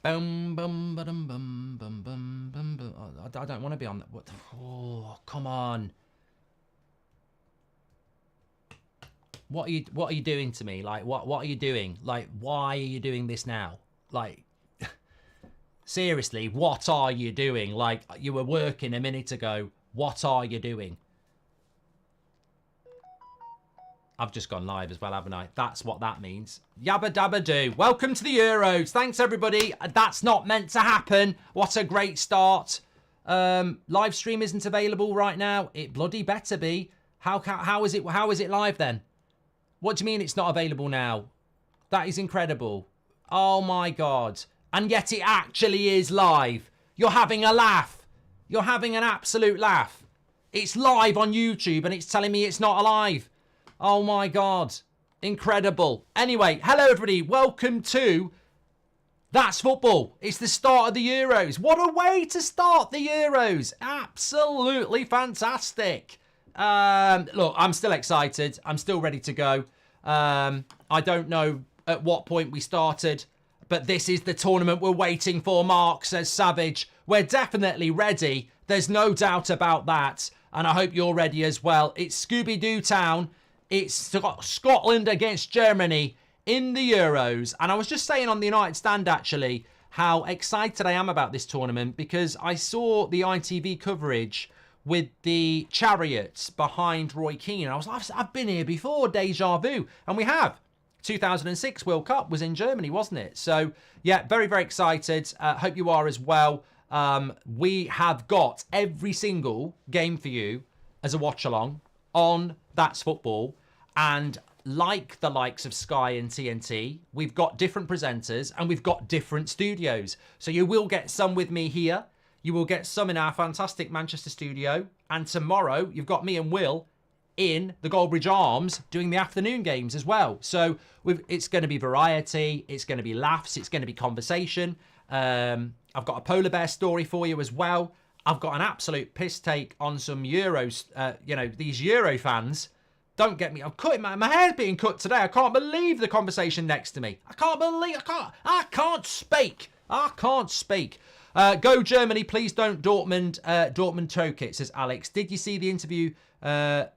Boom, boom, ba-dum, bum, bum, bum, bum, bum. I don't want to be on that. What? Oh, come on. What are you doing to me? Like, what are you doing? Like, why are you doing this now? Like, seriously, what are you doing? Like, you were working a minute ago. What are you doing? I've just gone live as well, haven't I? That's what that means. Yabba dabba do. Welcome to the Euros. Thanks, everybody. That's not meant to happen. What a great start. Live stream isn't available right now. It bloody better be. How is it live then? What do you mean it's not available now? That is incredible. Oh my God. And yet it actually is live. You're having a laugh. You're having an absolute laugh. It's live on YouTube and it's telling me it's not alive. Oh my God. Incredible. Anyway, hello everybody. Welcome to That's Football. It's the start of the Euros. What a way to start the Euros. Absolutely fantastic. Look, I'm still excited. I'm still ready to go. I don't know at what point we started, but this is the tournament we're waiting for, Mark, says Savage. We're definitely ready. There's no doubt about that. And I hope you're ready as well. It's Scooby-Doo Town. It's Scotland against Germany in the Euros. And I was just saying on the United Stand, actually, how excited I am about this tournament because I saw the ITV coverage with the chariots behind Roy Keane. I was like, I've been here before, deja vu. And we have. 2006 World Cup was in Germany, wasn't it? So, yeah, very, very excited. Hope you are as well. We have got every single game for you as a watch-along on That's Football. And like the likes of Sky and TNT, we've got different presenters and we've got different studios. So you will get some with me here. You will get some in our fantastic Manchester studio. And tomorrow, you've got me and Will in the Goldbridge Arms doing the afternoon games as well. So it's going to be variety. It's going to be laughs. It's going to be conversation. I've got a polar bear story for you as well. I've got an absolute piss take on some Euros, these Euro fans. Don't get me. I'm cutting my hair's being cut today. I can't believe the conversation next to me. I can't speak. Go Germany, please don't Dortmund choke it, says Alex. Did you see the interview, the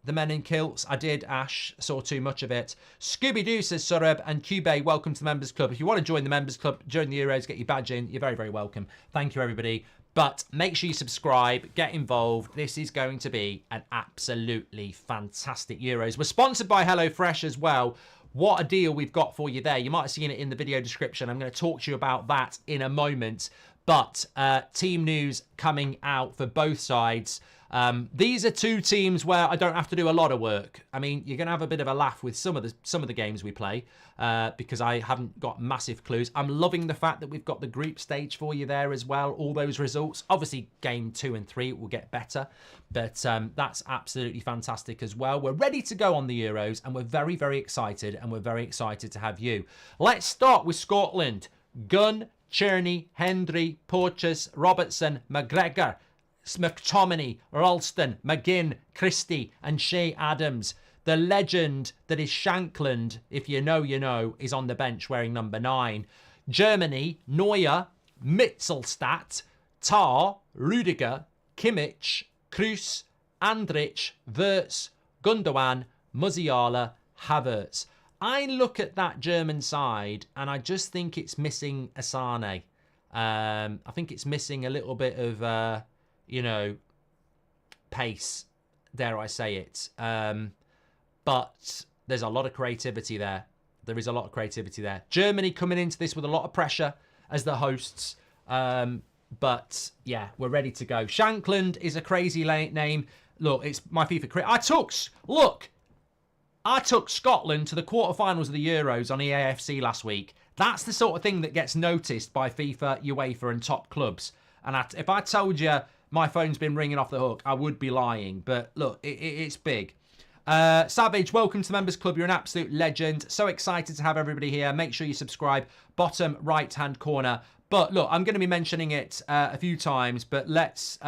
men in kilts? I did, Ash. Saw too much of it. Scooby-Doo, says Surab. And Cube, welcome to the members club. If you want to join the members club during the Euros, get your badge in. You're very, very welcome. Thank you, everybody. But make sure you subscribe, get involved. This is going to be an absolutely fantastic Euros. We're sponsored by HelloFresh as well. What a deal we've got for you there. You might have seen it in the video description. I'm going to talk to you about that in a moment. But team news coming out for both sides. These are two teams where I don't have to do a lot of work. I mean, you're going to have a bit of a laugh with some of the games we play because I haven't got massive clues. I'm loving the fact that we've got the group stage for you there as well. All those results. Obviously, game 2 and 3 will get better, but that's absolutely fantastic as well. We're ready to go on the Euros, and we're very, very excited, and we're very excited to have you. Let's start with Scotland. Gunn, Cherney, Hendry, Porteous, Robertson, McGregor, McTominay, Ralston, McGinn, Christie and Shea Adams. The legend that is Shankland, if you know, you know, is on the bench wearing number 9. Germany, Neuer, Mittelstadt, Tar, Rudiger, Kimmich, Kroos, Andrich, Wirtz, Gundogan, Musiala, Havertz. I look at that German side and I just think it's missing Asane. I think it's missing a little bit of, pace, dare I say it. But there's a lot of creativity there. There is a lot of creativity there. Germany coming into this with a lot of pressure as the hosts. But yeah, we're ready to go. Shankland is a crazy name. Look, it's my FIFA. I took Scotland to the quarterfinals of the Euros on EAFC last week. That's the sort of thing that gets noticed by FIFA, UEFA and top clubs. And if I told you my phone's been ringing off the hook, I would be lying. But look, it's big. Savage, welcome to the Members Club. You're an absolute legend. So excited to have everybody here. Make sure you subscribe. Bottom right-hand corner. But look, I'm going to be mentioning it a few times. But let's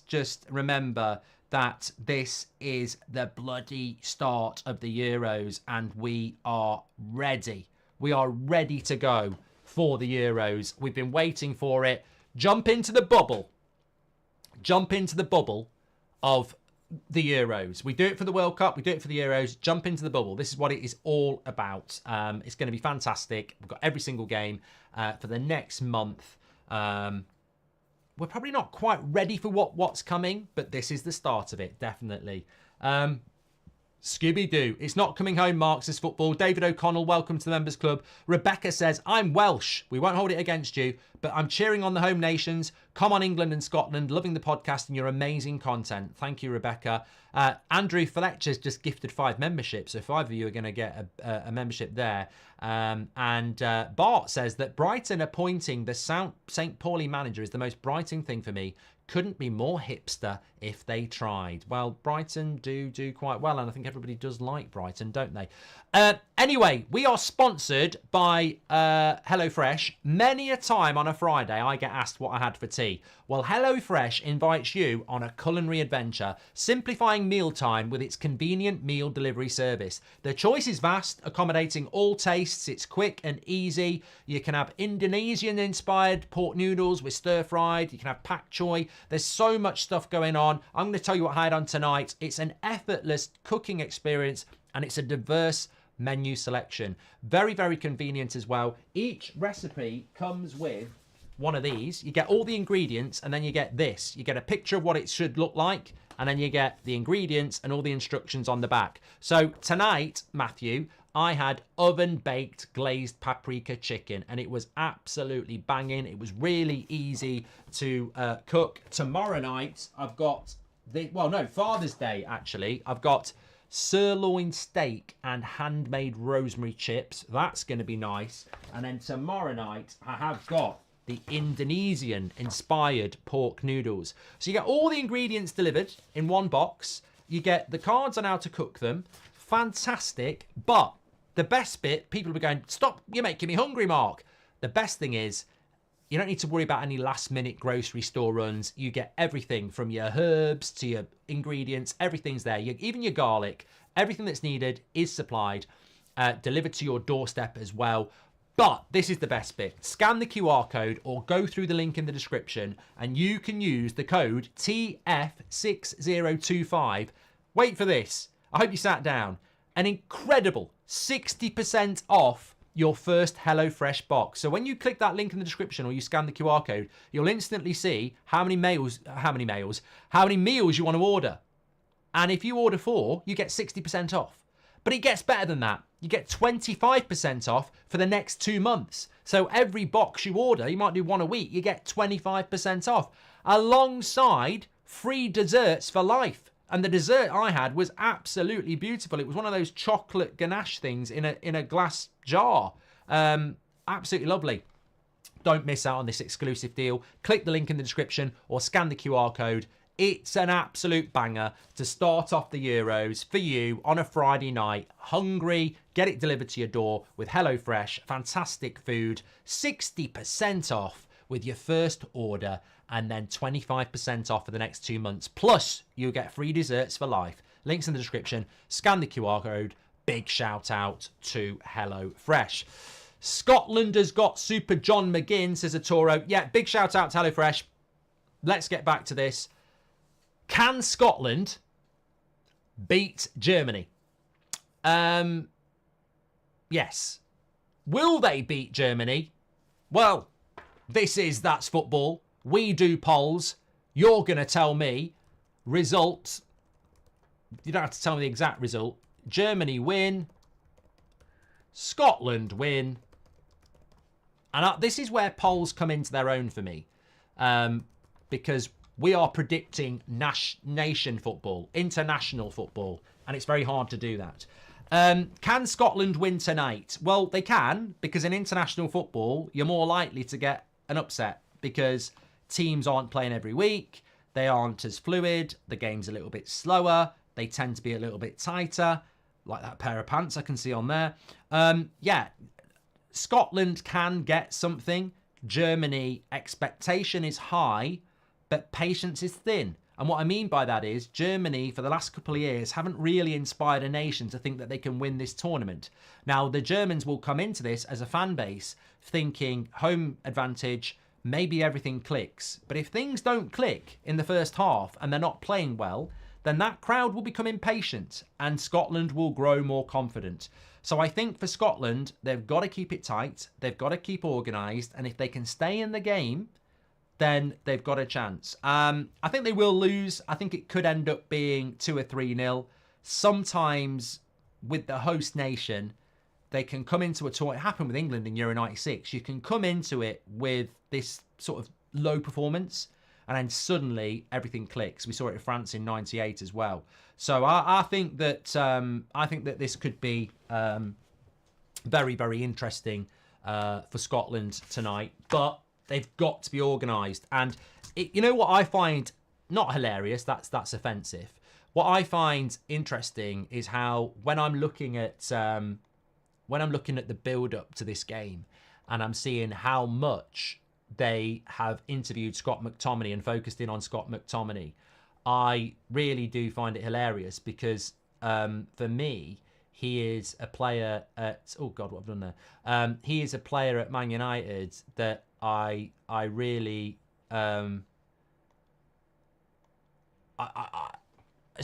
just remember that this is the bloody start of the Euros and we are ready. We are ready to go. for the Euros. We've been waiting for it. Jump into the bubble. Jump into the bubble of the Euros. We do it for the World Cup. We do it for the Euros. Jump into the bubble. This is what it is all about. It's going to be fantastic. We've got every single game for the next month. We're probably not quite ready for what's coming, but this is the start of it, definitely. Scooby-Doo. It's not coming home, Mark, says football. David O'Connell, welcome to the Members Club. Rebecca says, I'm Welsh. We won't hold it against you, but I'm cheering on the home nations. Come on, England and Scotland. Loving the podcast and your amazing content. Thank you, Rebecca. Andrew Fletcher's just gifted 5 memberships, so 5 of you are going to get a membership there. And Bart says that Brighton appointing the St. Pauli manager is the most Brighton thing for me. Couldn't be more hipster if they tried. Well, Brighton do quite well, and I think everybody does like Brighton, don't they? Anyway, we are sponsored by HelloFresh. Many a time on a Friday, I get asked what I had for tea. Well, HelloFresh invites you on a culinary adventure, simplifying mealtime with its convenient meal delivery service. The choice is vast, accommodating all tastes. It's quick and easy. You can have Indonesian-inspired pork noodles with stir-fried. You can have pak choy. There's so much stuff going on. I'm going to tell you what I had on tonight. It's an effortless cooking experience, and it's a diverse menu selection. Very, very convenient as well. Each recipe comes with one of these. You get all the ingredients, and then you get this. You get a picture of what it should look like, and then you get the ingredients and all the instructions on the back. So tonight, Matthew, I had oven-baked glazed paprika chicken, and it was absolutely banging. It was really easy to cook. Tomorrow night, I've got Father's Day, actually. I've got sirloin steak and handmade rosemary chips. That's going to be nice. And then tomorrow night, I have got the Indonesian-inspired pork noodles. So you get all the ingredients delivered in one box. You get the cards on how to cook them. Fantastic. But the best bit, people will be going, stop, you're making me hungry, Mark. The best thing is, you don't need to worry about any last-minute grocery store runs. You get everything from your herbs to your ingredients. Everything's there. Even your garlic. Everything that's needed is supplied, delivered to your doorstep as well. But this is the best bit. Scan the QR code or go through the link in the description, and you can use the code TF6025. Wait for this. I hope you sat down. An incredible 60% off your first HelloFresh box. So when you click that link in the description or you scan the QR code, you'll instantly see how many meals you want to order. And if you order 4, you get 60% off. But it gets better than that. You get 25% off for the next 2 months. So every box you order, you might do 1 a week, you get 25% off alongside free desserts for life. And the dessert I had was absolutely beautiful. It was one of those chocolate ganache things in a glass jar. Absolutely lovely. Don't miss out on this exclusive deal. Click the link in the description or scan the QR code. It's an absolute banger to start off the Euros for you on a Friday night. Hungry, get it delivered to your door with HelloFresh. Fantastic food. 60% off with your first order, and then 25% off for the next 2 months. Plus, you'll get free desserts for life. Links in the description. Scan the QR code. Big shout out to HelloFresh. Scotland has got Super John McGinn, says a Toro. Yeah, big shout out to HelloFresh. Let's get back to this. Can Scotland beat Germany? Yes. Will they beat Germany? Well, that's football. We do polls. You're going to tell me results. You don't have to tell me the exact result. Germany win. Scotland win. And this is where polls come into their own for me. Because we are predicting nation football, international football, and it's very hard to do that. Can Scotland win tonight? Well, they can, because in international football, you're more likely to get an upset because teams aren't playing every week. They aren't as fluid. The game's a little bit slower. They tend to be a little bit tighter, like that pair of pants I can see on there. Scotland can get something. Germany, expectation is high, but patience is thin. And what I mean by that is Germany, for the last couple of years, haven't really inspired a nation to think that they can win this tournament. Now, the Germans will come into this as a fan base thinking home advantage, maybe everything clicks. But if things don't click in the first half and they're not playing well, then that crowd will become impatient and Scotland will grow more confident. So I think for Scotland, they've got to keep it tight. They've got to keep organised. And if they can stay in the game, then they've got a chance. I think they will lose. I think it could end up being 2 or 3-0. Sometimes with the host nation, they can come into a tournament. It happened with England in Euro 96. You can come into it with this sort of low performance and then suddenly everything clicks. We saw it in France in 98 as well. So I think that this could be very, very interesting for Scotland tonight. But they've got to be organised. And you know what I find not hilarious, that's offensive. What I find interesting is how when I'm looking at the build up to this game and I'm seeing how much they have interviewed Scott McTominay and focused in on Scott McTominay, I really do find it hilarious because for me, he is a player at... Oh, God, what have I done there? He is a player at Man United that I really... it's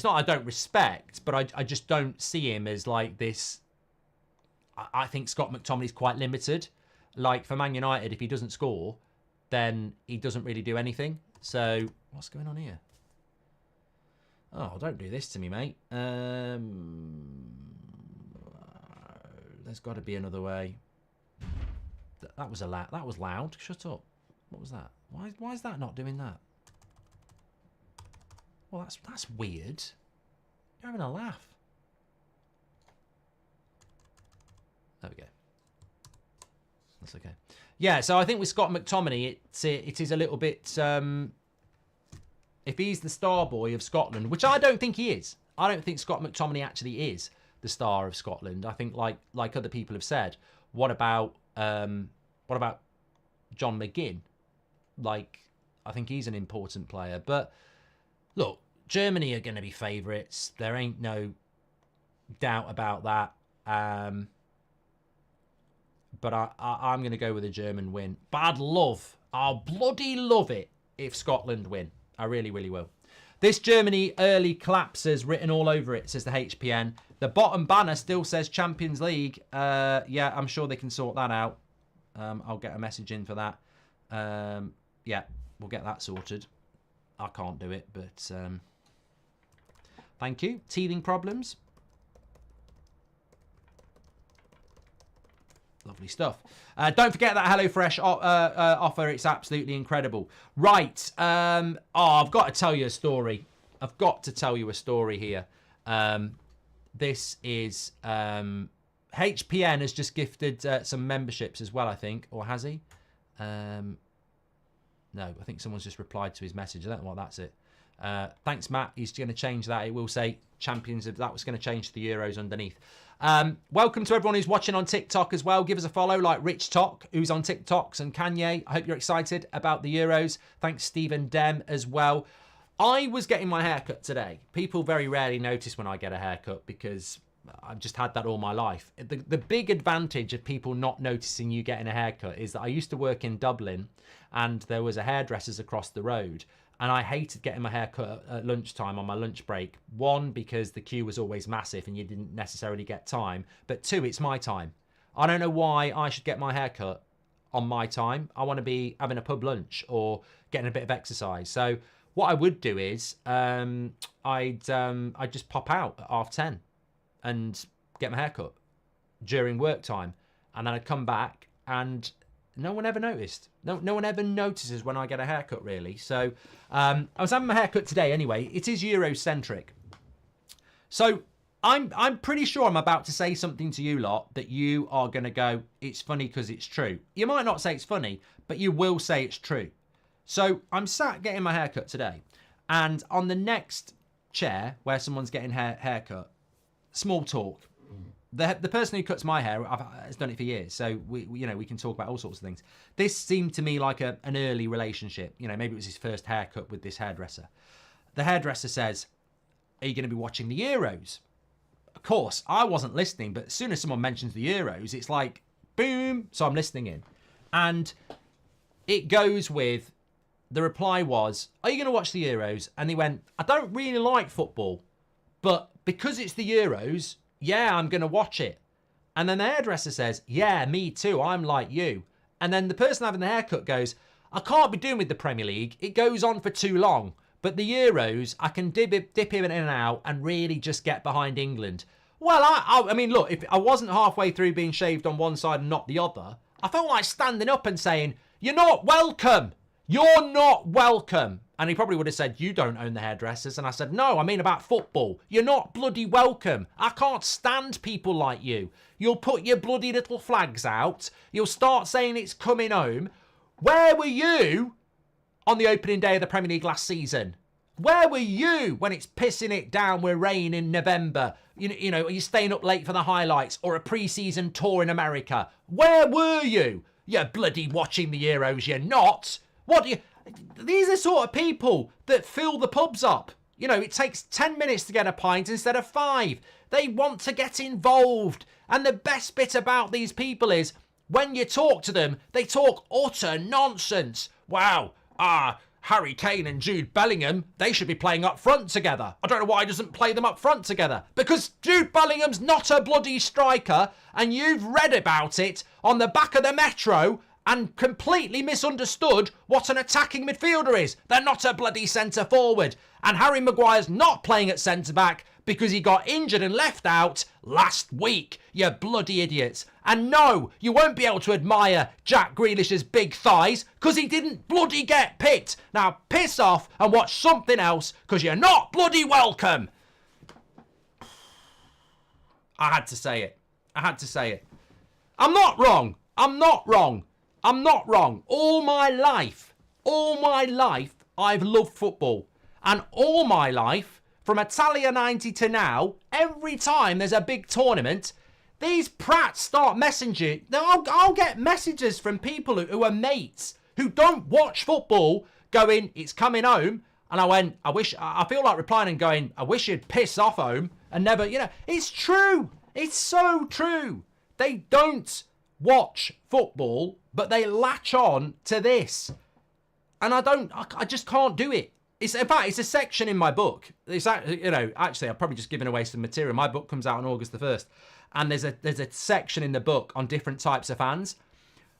not I don't respect, but I just don't see him as like this... I think Scott McTominay's quite limited. Like, for Man United, if he doesn't score, then he doesn't really do anything. So, what's going on here? Oh, don't do this to me, mate. There's got to be another way. That was loud. Shut up. What was that? Why is that not doing that? Well, that's weird. You're having a laugh. There we go. That's okay. Yeah, so I think with Scott McTominay, it is a little bit... if he's the star boy of Scotland, which I don't think he is. I don't think Scott McTominay actually is the star of Scotland. I think, like other people have said, what about John McGinn? Like, I think he's an important player. But look, Germany are going to be favourites. There ain't no doubt about that. But I'm going to go with a German win. But I'll bloody love it if Scotland win. I really, really will. This Germany early collapses written all over it, says the HPN. The bottom banner still says Champions League. Yeah, I'm sure they can sort that out. I'll get a message in for that. Yeah, we'll get that sorted. I can't do it, but thank you. Teething problems. Lovely stuff. Don't forget that HelloFresh offer. It's absolutely incredible. Right. I've got to tell you a story. I've got to tell you a story here. This is... HPN has just gifted some memberships as well, I think. Or has he? No, I think someone's just replied to his message. I don't know what that's it. Thanks, Matt. He's going to change that. It will say champions of... That was going to change to the Euros underneath. Welcome to everyone who's watching on TikTok as well. Give us a follow, like Rich Talk, who's on TikToks, and Kanye. I hope you're excited about the Euros. Thanks, Stephen Dem, as well. I was getting my haircut today. People very rarely notice when I get a haircut because I've just had that all my life. The big advantage of people not noticing you getting a haircut is that I used to work in Dublin and there was a hairdresser's across the road. And I hated getting my hair cut at lunchtime on my lunch break. One, because the queue was always massive and you didn't necessarily get time. But two, it's my time. I don't know why I should get my hair cut on my time. I want to be having a pub lunch or getting a bit of exercise. So what I would do is I'd just pop out at 10:30 and get my hair cut during work time. And then I'd come back and... no one ever noticed. No one ever notices when I get a haircut, really. So I was having my haircut today anyway. It is Eurocentric. So I'm pretty sure I'm about to say something to you lot that you are going to go, it's funny because it's true. You might not say it's funny, but you will say it's true. So I'm sat getting my haircut today. And on the next chair where someone's getting haircut, small talk. The person who cuts my hair has done it for years, so we can talk about all sorts of things. This seemed to me like an early relationship. You know, maybe it was his first haircut with this hairdresser. the hairdresser says, are you going to be watching the Euros? Of course, I wasn't listening, but as soon as someone mentions the Euros, it's like, boom. So I'm listening in. And it goes with, the reply was, are you going to watch the Euros? And he went, I don't really like football, but because it's the Euros, yeah, I'm going to watch it. And then the hairdresser says, yeah, me too. I'm like you. And then the person having the haircut goes, I can't be doing with the Premier League. It goes on for too long. But the Euros, I can dip in and out and really just get behind England. Well, I mean, look, if I wasn't halfway through being shaved on one side and not the other, I felt like standing up and saying, you're not welcome. You're not welcome. And he probably would have said, you don't own the hairdressers. And I said, no, I mean about football. You're not bloody welcome. I can't stand people like you. You'll put your bloody little flags out. You'll start saying it's coming home. Where were you on the opening day of the Premier League last season? Where were you when it's pissing it down with rain in November? You know, are you staying up late for the highlights or a pre-season tour in America? Where were you? You're bloody watching the Euros, you're not. What do you... These are sort of people that fill the pubs up. You know, it takes 10 minutes to get a pint instead of 5. They want to get involved. And the best bit about these people is when you talk to them, they talk utter nonsense. Wow, Harry Kane and Jude Bellingham, they should be playing up front together. I don't know why he doesn't play them up front together. Because Jude Bellingham's not a bloody striker, and you've read about it on the back of the Metro and completely misunderstood what an attacking midfielder is. They're not a bloody centre forward. And Harry Maguire's not playing at centre back because he got injured and left out last week. You bloody idiots. And no, you won't be able to admire Jack Grealish's big thighs because he didn't bloody get picked. Now piss off and watch something else because you're not bloody welcome. I had to say it. I had to say it. I'm not wrong. I'm not wrong. I'm not wrong. All my life, I've loved football. And all my life, from Italia 90 to now, every time there's a big tournament, these prats start messaging. I'll get messages from people who are mates, who don't watch football, going, it's coming home. And I feel like replying and going, I wish you'd piss off home and never, it's true. It's so true. They don't watch football, but they latch on to this. And I just can't do it. In fact, it's a section in my book. It's actually, I've probably just given away some material. My book comes out on August the 1st. And there's a section in the book on different types of fans.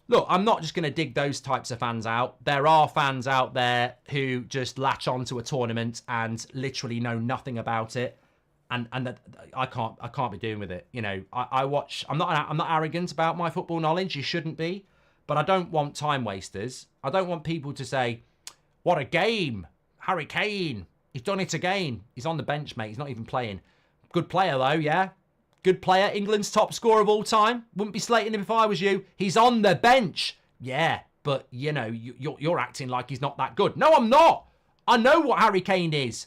Look, I'm not just going to dig those types of fans out. There are fans out there who just latch on to a tournament and literally know nothing about it. And I can't be doing with it. I watch. I'm not arrogant about my football knowledge. You shouldn't be. But I don't want time wasters. I don't want people to say, what a game. Harry Kane, he's done it again. He's on the bench, mate. He's not even playing. Good player, though, yeah? Good player. England's top scorer of all time. Wouldn't be slating him if I was you. He's on the bench. Yeah, but, you're acting like he's not that good. No, I'm not. I know what Harry Kane is.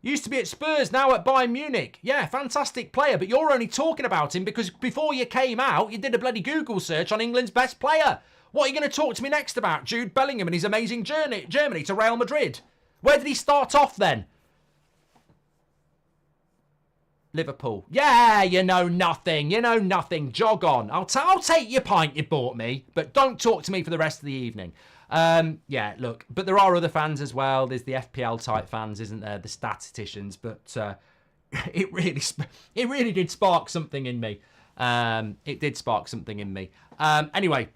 Used to be at Spurs, now at Bayern Munich. Yeah, fantastic player, but you're only talking about him because before you came out, you did a bloody Google search on England's best player. What are you going to talk to me next about? Jude Bellingham and his amazing journey, Germany to Real Madrid. Where did he start off then? Liverpool. Yeah, you know nothing. You know nothing. Jog on. I'll take your pint you bought me, but don't talk to me for the rest of the evening. Yeah, look, but there are other fans as well. There's the FPL type fans, isn't there? The statisticians, but it really did spark something in me. It did spark something in me. Anyway,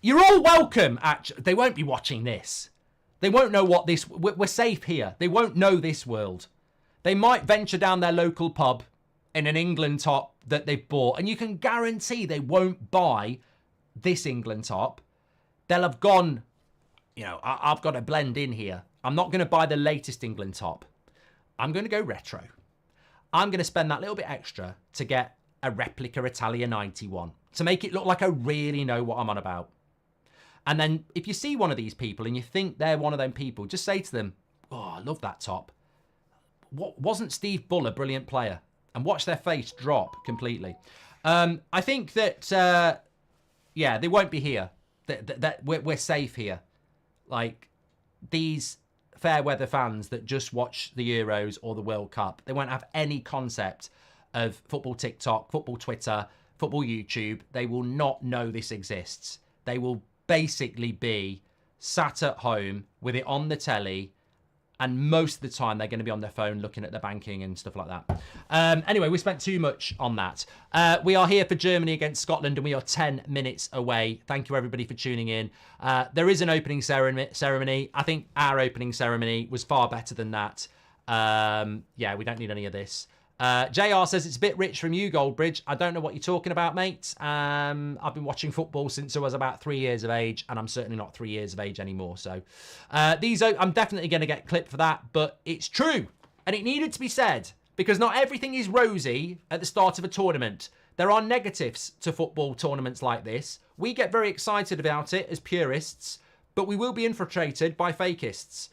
you're all welcome. Actually, they won't be watching this. They won't know what this... We're safe here. They won't know this world. They might venture down their local pub in an England top that they've bought, and you can guarantee they won't buy this England top. They'll have gone, I've got to blend in here. I'm not going to buy the latest England top. I'm going to go retro. I'm going to spend that little bit extra to get a replica Italia 91 to make it look like I really know what I'm on about. And then if you see one of these people and you think they're one of them people, just say to them, oh, I love that top. Wasn't Steve Bull a brilliant player? And watch their face drop completely. I think that, they won't be here. That we're safe here. Like, these fair weather fans that just watch the Euros or the World Cup. They won't have any concept of football TikTok, football Twitter, football YouTube. They will not know this exists. They will basically be sat at home with it on the telly, and most of the time they're going to be on their phone looking at their banking and stuff like that. Anyway, we spent too much on that. We are here for Germany against Scotland, and we are 10 minutes away. Thank you, everybody, for tuning in. There is an opening ceremony. I think our opening ceremony was far better than that. Yeah, we don't need any of this. JR says, it's a bit rich from you, Goldbridge. I don't know what you're talking about, mate. I've been watching football since I was about 3 years of age, and I'm certainly not 3 years of age anymore. So I'm definitely going to get clipped for that, but it's true. And it needed to be said, because not everything is rosy at the start of a tournament. There are negatives to football tournaments like this. We get very excited about it as purists, but we will be infiltrated by fakists.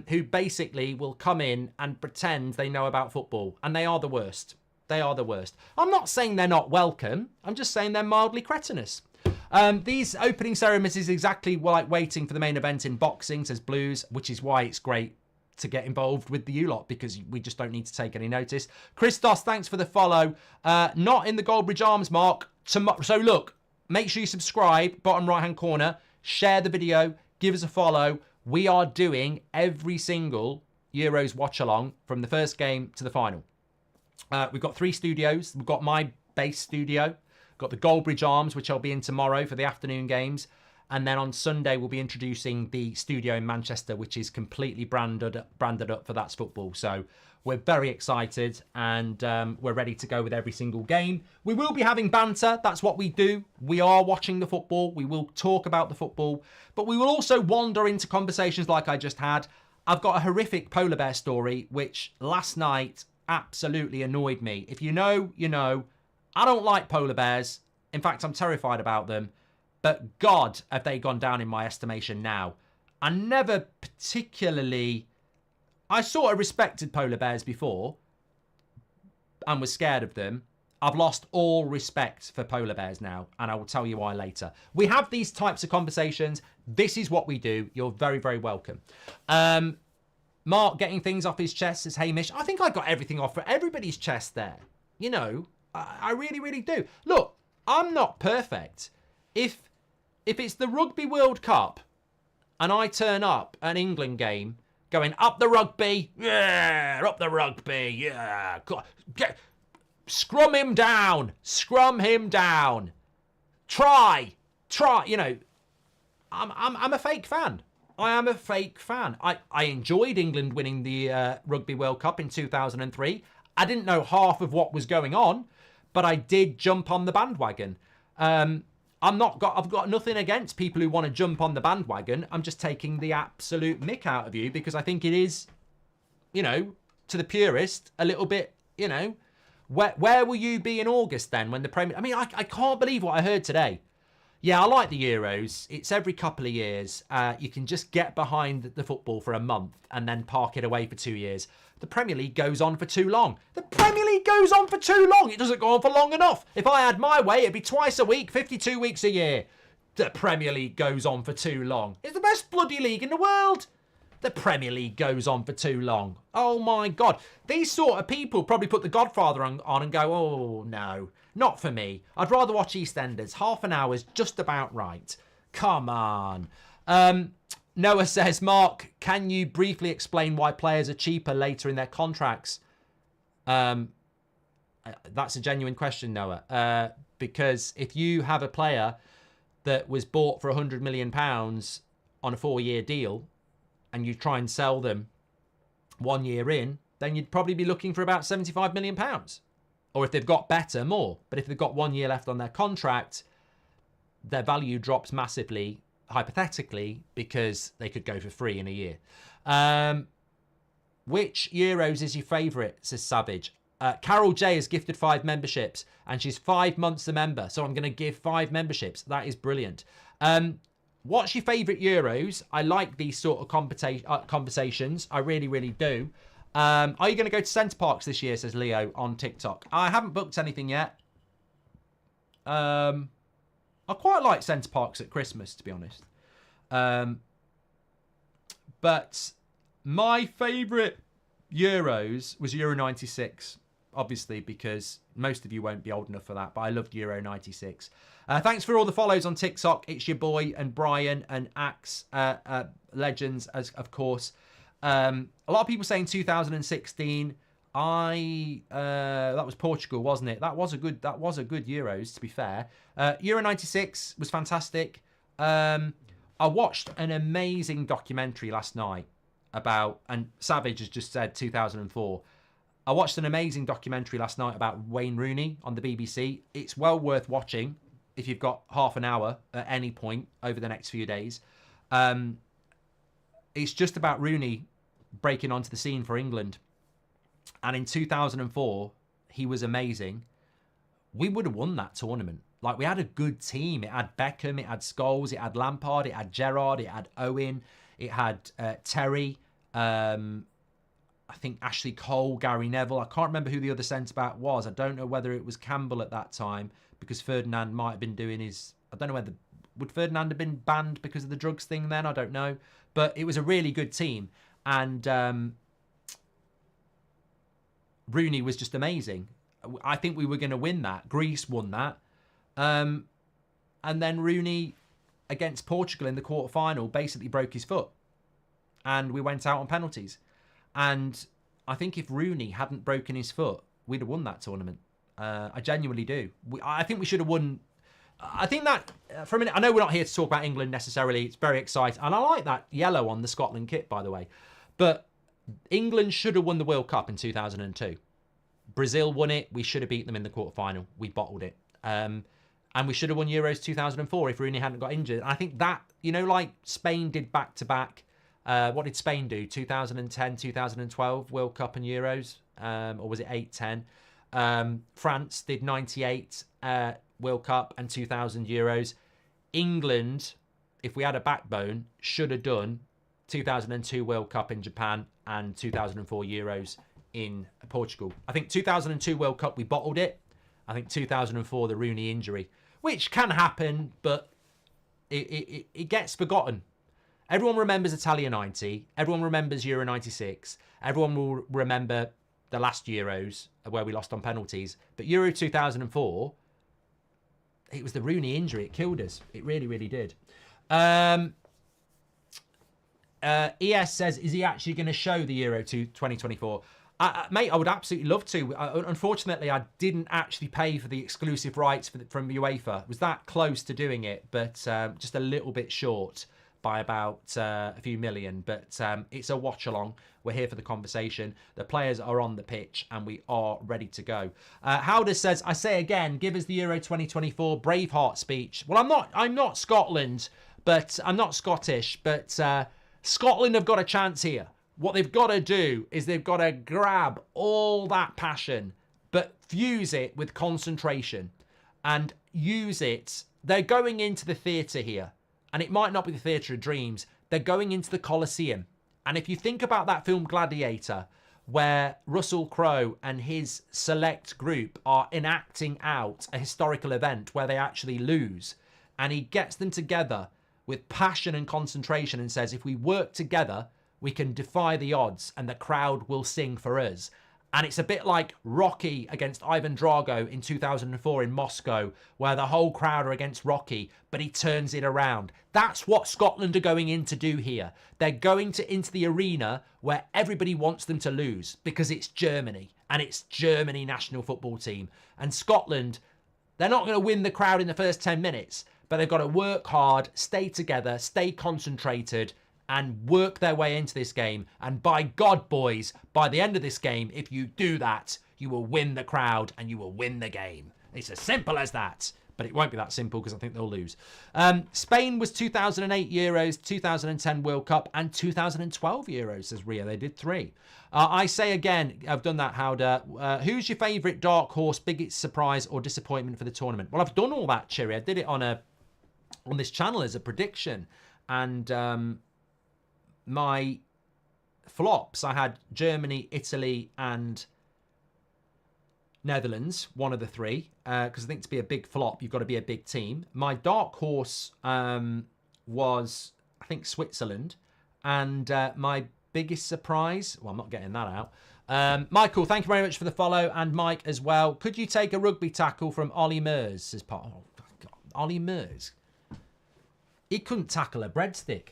Who basically will come in and pretend they know about football. And they are the worst. They are the worst. I'm not saying they're not welcome. I'm just saying they're mildly cretinous. These opening ceremonies is exactly like waiting for the main event in boxing, says Blues, which is why it's great to get involved with the U-lot, because we just don't need to take any notice. Christos, thanks for the follow. Not in the Goldbridge Arms, Mark. So look, make sure you subscribe, bottom right-hand corner. Share the video. Give us a follow. We are doing every single Euros watch-along from the first game to the final. We've got 3 studios. We've got my base studio. We've got the Goldbridge Arms, which I'll be in tomorrow for the afternoon games. And then on Sunday, we'll be introducing the studio in Manchester, which is completely branded up for That's Football. So we're very excited, and we're ready to go with every single game. We will be having banter. That's what we do. We are watching the football. We will talk about the football, but we will also wander into conversations like I just had. I've got a horrific polar bear story, which last night absolutely annoyed me. If you know, you know. I don't like polar bears. In fact, I'm terrified about them. But God, have they gone down in my estimation now. I never particularly... I sort of respected polar bears before and was scared of them. I've lost all respect for polar bears now, and I will tell you why later. We have these types of conversations. This is what we do. You're very, very welcome. Mark getting things off his chest, says Hamish. I think I got everything off for everybody's chest there. You know, I really, really do. Look, I'm not perfect. If it's the Rugby World Cup and I turn up an England game going, up the rugby, yeah, up the rugby, yeah, scrum him down, try, you know, I'm a fake fan. I am a fake fan. I enjoyed England winning the Rugby World Cup in 2003. I didn't know half of what was going on, but I did jump on the bandwagon. I've got nothing against people who want to jump on the bandwagon. I'm just taking the absolute mick out of you because I think it is, you know, to the purist, a little bit, you know, where will you be in August then when the Premier... I mean, I can't believe what I heard today. Yeah, I like the Euros. It's every couple of years. You can just get behind the football for a month and then park it away for 2 years. The Premier League goes on for too long. The Premier League goes on for too long. It doesn't go on for long enough. If I had my way, it'd be twice a week, 52 weeks a year. The Premier League goes on for too long. It's the best bloody league in the world. The Premier League goes on for too long. Oh, my God. These sort of people probably put The Godfather on and go, oh, no, not for me. I'd rather watch EastEnders. Half an hour is just about right. Come on. Noah says, Mark, can you briefly explain why players are cheaper later in their contracts? That's a genuine question, Noah. Because if you have a player that was bought for £100 million on a 4-year deal and you try and sell them 1 year in, then you'd probably be looking for about £75 million. Or if they've got better, more. But if they've got 1 year left on their contract, their value drops massively, hypothetically, because they could go for free in a year. Which Euros is your favourite, says Savage? Carol J has gifted 5 memberships, and she's 5 months a member, so I'm going to give 5 memberships. That is brilliant. What's your favourite Euros? I like these sort of conversations. I really, really do. Are you going to go to Centre Parks this year, says Leo on TikTok. I haven't booked anything yet. I quite like Centre Parks at Christmas, to be honest. But My favourite Euros was Euro 96, obviously, because most of you won't be old enough for that, but I loved Euro 96. Thanks for all the follows on TikTok. It's your boy and Brian and Axe Legends, as of course. A lot of people saying 2016. That was Portugal, wasn't it? That was a good Euros, to be fair. Euro 96 was fantastic. I watched an amazing documentary last night about, and Savage has just said 2004. I watched an amazing documentary last night about Wayne Rooney on the BBC. It's well worth watching if you've got half an hour at any point over the next few days. It's just about Rooney breaking onto the scene for England. And in 2004, he was amazing. We would have won that tournament. Like, we had a good team. It had Beckham, it had Scholes, it had Lampard, it had Gerrard, it had Owen, it had Terry, I think Ashley Cole, Gary Neville. I can't remember who the other centre-back was. I don't know whether it was Campbell at that time, because Ferdinand might have been doing his... I don't know whether... Would Ferdinand have been banned because of the drugs thing then? I don't know. But it was a really good team. And Rooney was just amazing. I think we were going to win that. Greece won that. And then Rooney, against Portugal in the quarter-final, basically broke his foot. And we went out on penalties. And I think if Rooney hadn't broken his foot, we'd have won that tournament. I genuinely do. I think we should have won. I think that, for a minute, I know we're not here to talk about England necessarily. It's very exciting. And I like that yellow on the Scotland kit, by the way. But England should have won the World Cup in 2002. Brazil won it. We should have beat them in the quarterfinal. We bottled it. And we should have won Euros 2004 if Rooney hadn't got injured. And I think that, like Spain did back-to-back. What did Spain do? 2010, 2012 World Cup and Euros? Or was it 8-10? France did 98 World Cup and 2000 Euros. England, if we had a backbone, should have done 2002 World Cup in Japan and 2004 Euros in Portugal. I think 2002 World Cup, we bottled it. I think 2004, the Rooney injury, which can happen, but it gets forgotten. Everyone remembers Italia 90. Everyone remembers Euro 96. Everyone will remember the last Euros where we lost on penalties. But Euro 2004, it was the Rooney injury. It killed us. It really, really did. ES says, is he actually going to show the Euro 2024? Mate, I would absolutely love to. Unfortunately, I didn't actually pay for the exclusive rights from UEFA. I was that close to doing it, but just a little bit short by about a few million. But it's a watch-along. We're here for the conversation. The players are on the pitch, and we are ready to go. Howder says, I say again, give us the Euro 2024 Braveheart speech. Well, I'm not Scotland, but I'm not Scottish, but Scotland have got a chance here. What they've got to do is they've got to grab all that passion, but fuse it with concentration and use it. They're going into the theatre here, and it might not be the Theatre of Dreams. They're going into the Colosseum. And if you think about that film Gladiator, where Russell Crowe and his select group are enacting out a historical event where they actually lose, and he gets them together with passion and concentration and says, if we work together, we can defy the odds and the crowd will sing for us. And it's a bit like Rocky against Ivan Drago in 2004 in Moscow, where the whole crowd are against Rocky, but he turns it around. That's what Scotland are going in to do here. They're going into the arena where everybody wants them to lose because it's Germany and it's Germany national football team. And Scotland, they're not going to win the crowd in the first 10 minutes, but they've got to work hard, stay together, stay concentrated, and work their way into this game. And by God, boys, by the end of this game, if you do that, you will win the crowd and you will win the game. It's as simple as that. But it won't be that simple because I think they'll lose. Spain was 2008 Euros, 2010 World Cup, and 2012 Euros, says Ria. They did 3. I say again, I've done that, Howder. Who's your favourite dark horse, biggest surprise or disappointment for the tournament? Well, I've done all that, Chiri. I did it on this channel as a prediction. And my flops, I had Germany, Italy, and Netherlands, one of the 3, because I think to be a big flop, you've got to be a big team. My dark horse was, I think, Switzerland, and my biggest surprise? Well, I'm not getting that out. Michael, thank you very much for the follow, and Mike as well. Could you take a rugby tackle from Ollie Mers? Says Paul. Oh, God. Ollie Mers. He couldn't tackle a breadstick.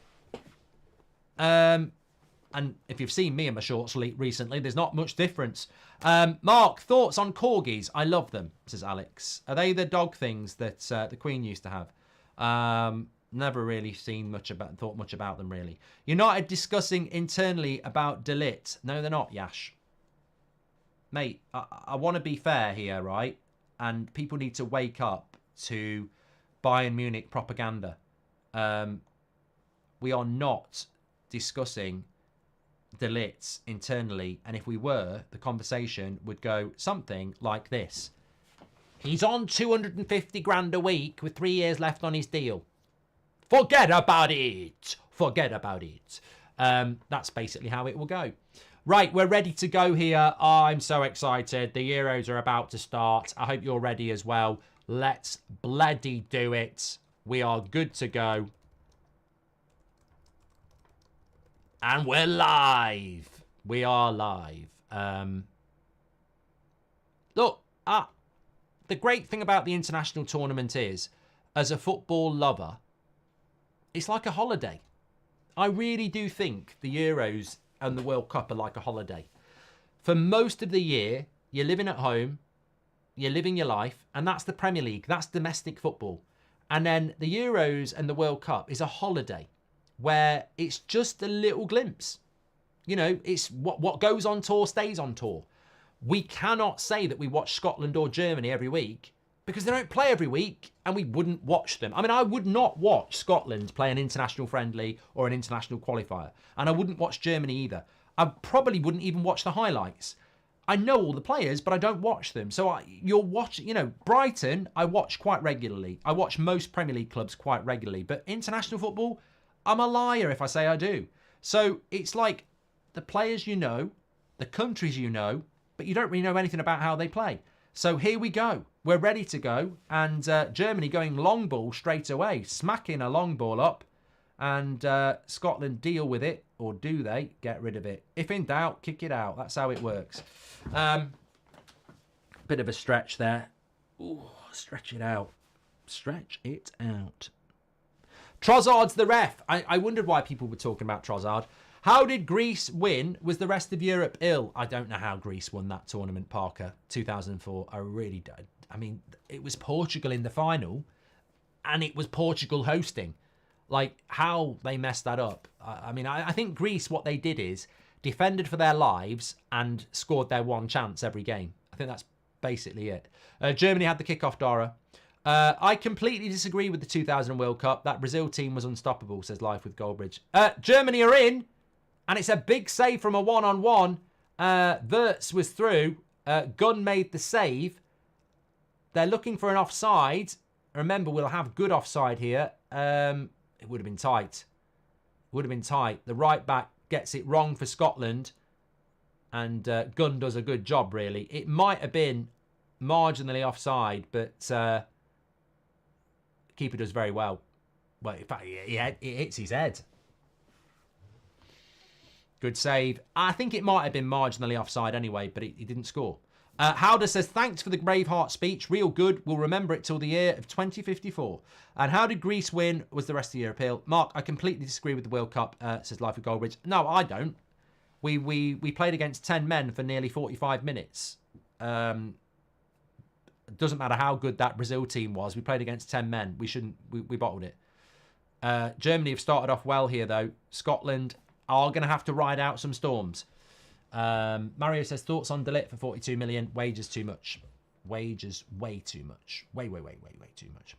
And if you've seen me in my shorts recently, there's not much difference. Mark, thoughts on corgis? I love them, says Alex. Are they the dog things that the Queen used to have? Never really thought much about them, really. United discussing internally about De Ligt. No, they're not, Yash. Mate, I want to be fair here, right? And people need to wake up to Bayern Munich propaganda. We are not discussing De Ligt internally, and if we were, the conversation would go something like this. He's on 250 grand a week with 3 years left on his deal. Forget about it. Forget about it. That's basically how it will go. Right, we're ready to go here. Oh, I'm so excited. The Euros are about to start. I hope you're ready as well. Let's bloody do it. We are good to go. And we're live. We are live. Look, the great thing about the international tournament is, as a football lover, it's like a holiday. I really do think the Euros and the World Cup are like a holiday. For most of the year, you're living at home, you're living your life, and that's the Premier League. That's domestic football. And then the Euros and the World Cup is a holiday where it's just a little glimpse. You know, it's what goes on tour stays on tour. We cannot say that we watch Scotland or Germany every week because they don't play every week and we wouldn't watch them. I mean, I would not watch Scotland play an international friendly or an international qualifier. And I wouldn't watch Germany either. I probably wouldn't even watch the highlights. I know all the players, but I don't watch them. So you'll watch, you know, Brighton, I watch quite regularly. I watch most Premier League clubs quite regularly. But international football, I'm a liar if I say I do. So it's like the players you know, the countries you know, but you don't really know anything about how they play. So here we go. We're ready to go. And Germany going long ball straight away, smacking a long ball up. And Scotland deal with it, or do they? Get rid of it. If in doubt, kick it out. That's how it works. Bit of a stretch there. Ooh, stretch it out. Stretch it out. Trossard's the ref. I wondered why people were talking about Trossard. How did Greece win? Was the rest of Europe ill? I don't know how Greece won that tournament, Parker, 2004. I really don't. I mean, it was Portugal in the final, and it was Portugal hosting. Like, how they messed that up. I mean, I think Greece, what they did is defended for their lives and scored their one chance every game. I think that's basically it. Germany had the kickoff, Dara. I completely disagree with the 2000 World Cup. That Brazil team was unstoppable, says Life with Goldbridge. Germany are in, and it's a big save from a one-on-one. Wirtz was through. Gunn made the save. They're looking for an offside. Remember, we'll have good offside here. It would have been tight. Would have been tight. The right back gets it wrong for Scotland. And Gunn does a good job, really. It might have been marginally offside, but keeper does very well. Well, in fact, it hits his head. Good save. I think it might have been marginally offside anyway, but he didn't score. Howder says, thanks for the Braveheart speech. Real good. We'll remember it till the year of 2054. And how did Greece win? Was the rest of the year appeal? Mark, I completely disagree with the World Cup, says Life of Goldbridge. No, I don't. We played against 10 men for nearly 45 minutes. It doesn't matter how good that Brazil team was. We played against 10 men. We bottled it. Germany have started off well here, though. Scotland are going to have to ride out some storms. Mario says, thoughts on De Ligt for 42 million. Wages too much. Wages way too much. Way too much.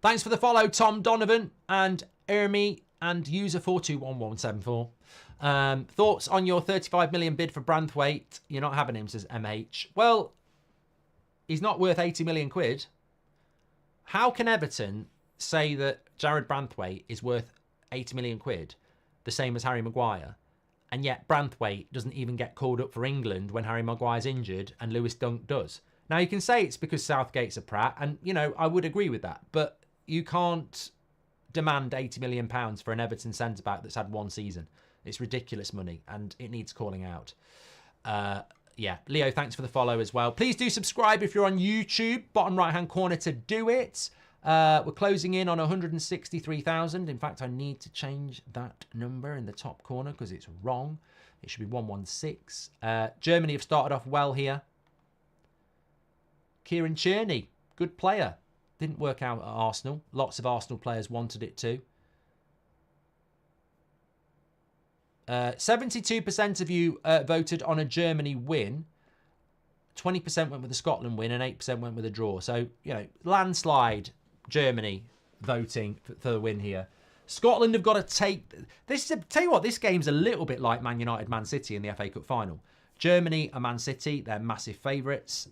Thanks for the follow, Tom Donovan and Ermi and user 421174. Thoughts on your 35 million bid for Branthwaite? You're not having him, says MH. Well, he's not worth 80 million quid. How can Everton say that Jared Branthwaite is worth 80 million quid the same as Harry Maguire. And yet Branthwaite doesn't even get called up for England when Harry Maguire's injured and Lewis Dunk does. Now, you can say it's because Southgate's a prat, and, you know, I would agree with that. But you can't demand £80 million for an Everton centre-back that's had one season. It's ridiculous money, and it needs calling out. Yeah, Leo, thanks for the follow as well. Please do subscribe if you're on YouTube. Bottom right-hand corner to do it. We're closing in on 163,000. In fact, I need to change that number in the top corner because it's wrong. It should be 116. Germany have started off well here. Kieran Tierney, good player. Didn't work out at Arsenal. Lots of Arsenal players wanted it too. 72% of you voted on a Germany win. 20% went with a Scotland win and 8% went with a draw. So, you know, landslide Germany voting for the win here. Scotland have got to take... Tell you what, this game's a little bit like Man United, Man City in the FA Cup final. Germany are Man City. They're massive favourites.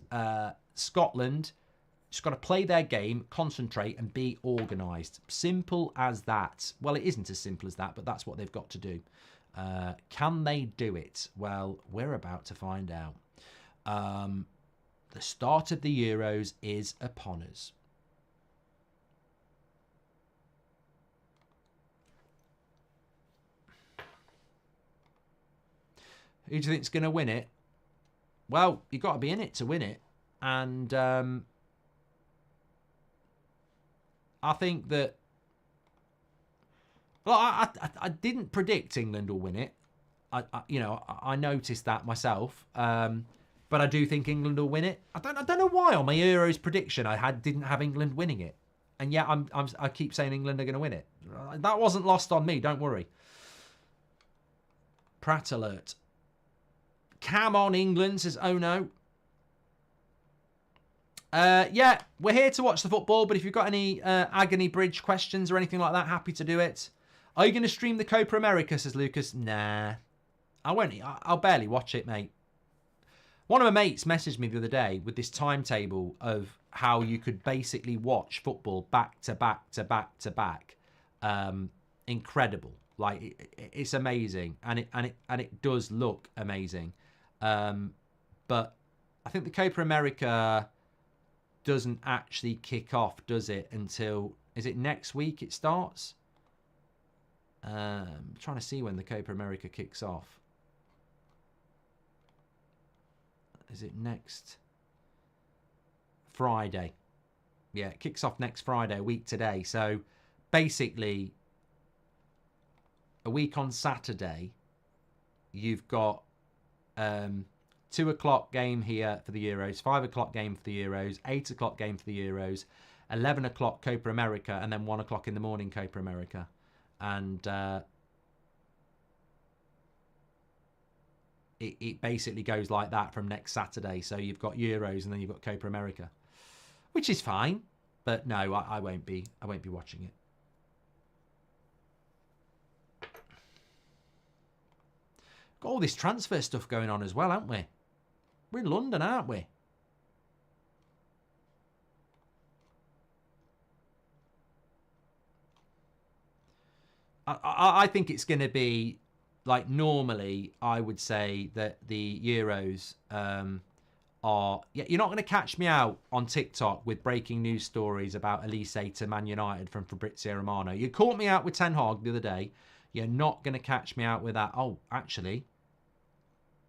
Scotland just got to play their game, concentrate and be organised. Simple as that. Well, it isn't as simple as that, but that's what they've got to do. Can they do it? Well, we're about to find out. The start of the Euros is upon us. Who do you think's going to win it? Well, you've got to be in it to win it. And I think that... Well, I didn't predict England will win it. I noticed that myself. But I do think England will win it. I don't know why on my Euros prediction didn't have England winning it. And yet I keep saying England are going to win it. That wasn't lost on me, don't worry. Pratt alert. Cam on England, says oh no. Yeah, we're here to watch the football, but if you've got any Agony Bridge questions or anything like that, happy to do it. Are you going to stream the Copa America, says Lucas? Nah. I won't. I'll barely watch it, mate. One of my mates messaged me the other day with this timetable of how you could basically watch football back to back to back to back. Incredible. Like, it's amazing. And it does look amazing. But I think the Copa America doesn't actually kick off, does it, until... Is it next week it starts? I'm trying to see when the Copa America kicks off. Is it next Friday? Yeah, it kicks off next Friday, a week today. So basically, a week on Saturday, you've got 2 o'clock game here for the Euros, 5 o'clock game for the Euros, 8 o'clock game for the Euros, 11 o'clock Copa America, and then 1 o'clock in the morning Copa America. And it basically goes like that from next Saturday. So you've got Euros and then you've got Copa America, which is fine. But no, I won't be watching it. Got all this transfer stuff going on as well, haven't we? We're in London, aren't we? I think it's going to be like normally. I would say that the Euros are. Yeah, you're not going to catch me out on TikTok with breaking news stories about Elise to Man United from Fabrizio Romano. You caught me out with Ten Hag the other day. You're not going to catch me out with that. Oh, actually.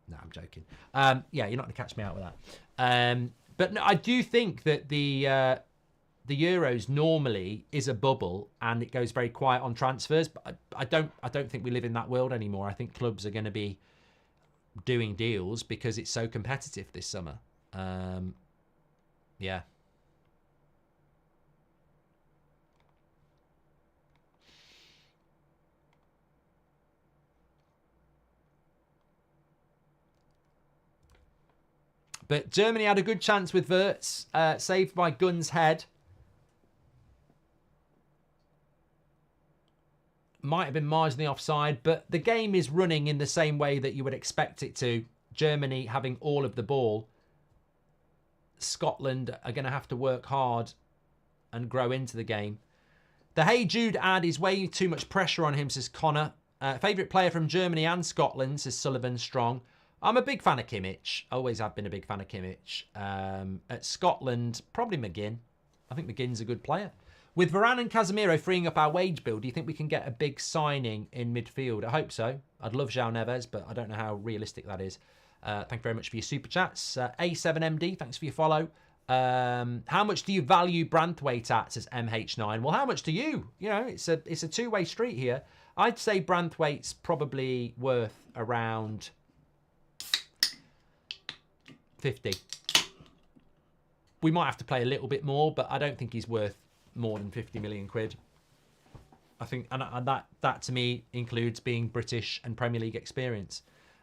No, I'm joking. Yeah, you're not going to catch me out with that. But no, I do think that the Euros normally is a bubble and it goes very quiet on transfers. But I don't think we live in that world anymore. I think clubs are going to be doing deals because it's so competitive this summer. Yeah. But Germany had a good chance with Wirtz, saved by Gunn's head. Might have been marginally offside, but the game is running in the same way that you would expect it to. Germany having all of the ball. Scotland are going to have to work hard and grow into the game. The Hey Jude ad is way too much pressure on him, says Connor. Favourite player from Germany and Scotland, says Sullivan Strong. I'm a big fan of Kimmich. Always have been a big fan of Kimmich. At Scotland, probably McGinn. I think McGinn's a good player. With Varane and Casemiro freeing up our wage bill, do you think we can get a big signing in midfield? I hope so. I'd love João Neves, but I don't know how realistic that is. Thank you very much for your super chats. A7MD, thanks for your follow. How much do you value Branthwaite at, says MH9? Well, how much do you? You know, it's a two-way street here. I'd say Branthwaite's probably worth around 50. We might have to play a little bit more, but I don't think he's worth more than 50 million quid. I think, and that to me includes being British and Premier League experience.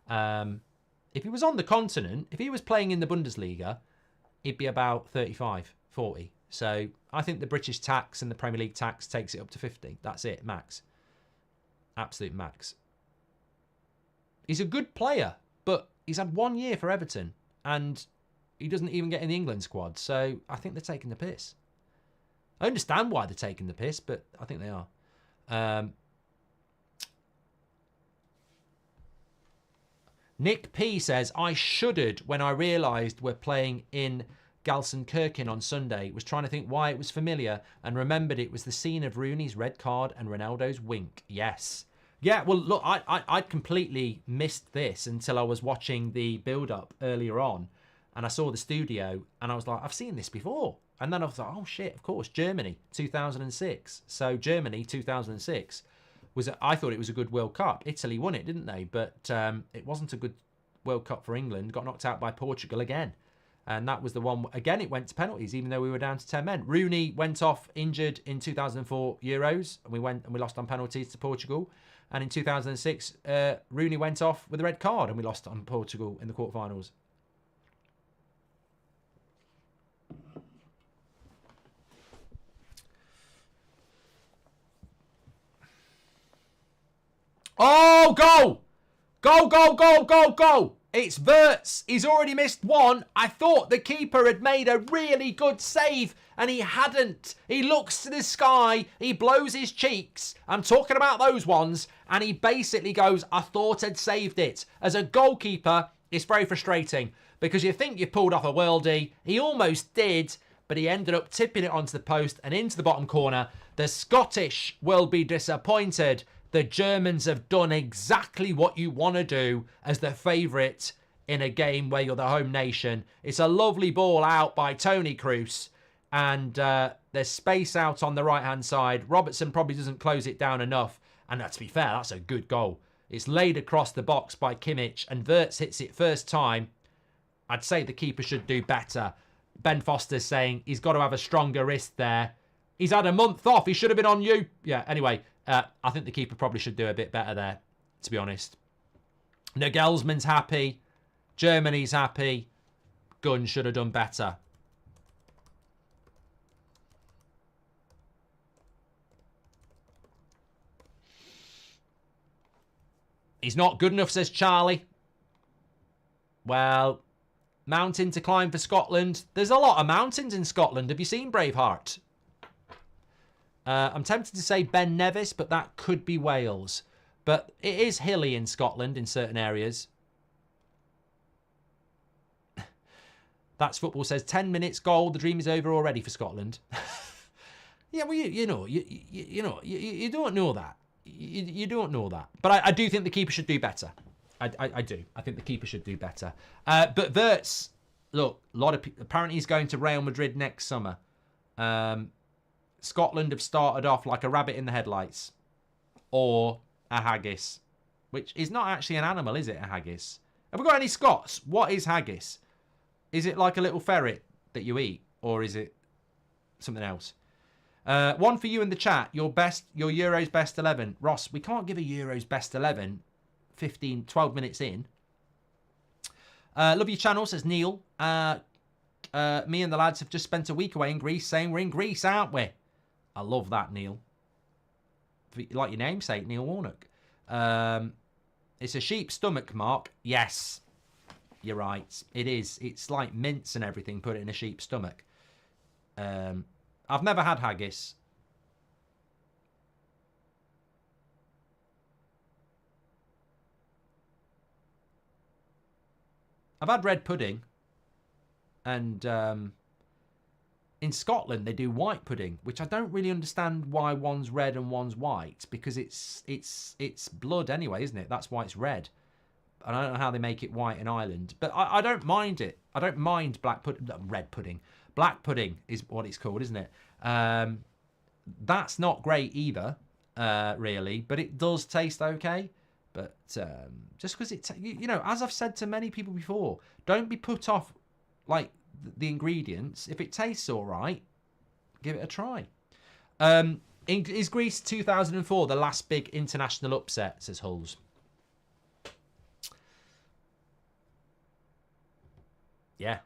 If he was on the continent, if he was playing in the Bundesliga, he'd be about 35, 40. So I think the British tax and the Premier League tax takes it up to 50. That's it, max. Absolute max. He's a good player, but he's had 1 year for Everton and he doesn't even get in the England squad. So I think they're taking the piss. I understand why they're taking the piss, but I think they are. Nick P says, I shuddered when I realised we're playing in Gelsenkirchen on Sunday. Was trying to think why it was familiar and remembered it was the scene of Rooney's red card and Ronaldo's wink. Yes. Yeah, well, look, I'd completely missed this until I was watching the build-up earlier on and I saw the studio and I was like, I've seen this before. And then I was like, oh, shit, of course, Germany, 2006. So Germany, 2006, I thought it was a good World Cup. Italy won it, didn't they? But it wasn't a good World Cup for England. Got knocked out by Portugal again. And that was the one, again, it went to penalties, even though we were down to 10 men. Rooney went off injured in 2004 Euros, and we lost on penalties to Portugal. And in 2006, Rooney went off with a red card, and we lost on Portugal in the quarterfinals. Oh, goal! Goal, goal, goal, goal, goal! It's Wirtz. He's already missed one. I thought the keeper had made a really good save, and he hadn't. He looks to the sky. He blows his cheeks. I'm talking about those ones. And he basically goes, I thought I'd saved it. As a goalkeeper, it's very frustrating because you think you pulled off a worldie. He almost did, but he ended up tipping it onto the post and into the bottom corner. The Scottish will be disappointed. The Germans have done exactly what you want to do as the favourite in a game where you're the home nation. It's a lovely ball out by Tony Kroos. And there's space out on the right-hand side. Robertson probably doesn't close it down enough. And to be fair, that's a good goal. It's laid across the box by Kimmich. And Wirtz hits it first time. I'd say the keeper should do better. Ben Foster's saying he's got to have a stronger wrist there. He's had a month off. He should have been on you. Yeah, anyway. I think the keeper probably should do a bit better there, to be honest. Nagelsmann's happy. Germany's happy. Gunn should have done better. He's not good enough, says Charlie. Well, mountain to climb for Scotland. There's a lot of mountains in Scotland. Have you seen Braveheart? I'm tempted to say Ben Nevis, but that could be Wales. But it is hilly in Scotland in certain areas. That's Football says 10 minutes goal. The dream is over already for Scotland. Yeah, well, you don't know that. You don't know that. But I do think the keeper should do better. I do. I think the keeper should do better. But Wirtz, look, a lot of people. Apparently, he's going to Real Madrid next summer. Scotland have started off like a rabbit in the headlights. Or a haggis. Which is not actually an animal, is it, a haggis? Have we got any Scots? What is haggis? Is it like a little ferret that you eat? Or is it something else? One for you in the chat. Your Euros best 11. Ross, we can't give a Euros best 11 12 minutes in. Love your channel, says Neil. Me and the lads have just spent a week away in Greece saying we're in Greece, aren't we? I love that, Neil. Like your namesake, Neil Warnock. It's a sheep's stomach, Mark. Yes, you're right. It is. It's like mince and everything, put it in a sheep's stomach. I've never had haggis. I've had red pudding. And in Scotland, they do white pudding, which I don't really understand why one's red and one's white, because it's blood anyway, isn't it? That's why it's red. And I don't know how they make it white in Ireland, but I don't mind it. I don't mind black pudding, red pudding. Black pudding is what it's called, isn't it? That's not great either, really, but it does taste okay. But just because you know, as I've said to many people before, don't be put off like the ingredients. If it tastes all right, give it a try. Is Greece 2004 the last big international upset, says Hulls? Yeah.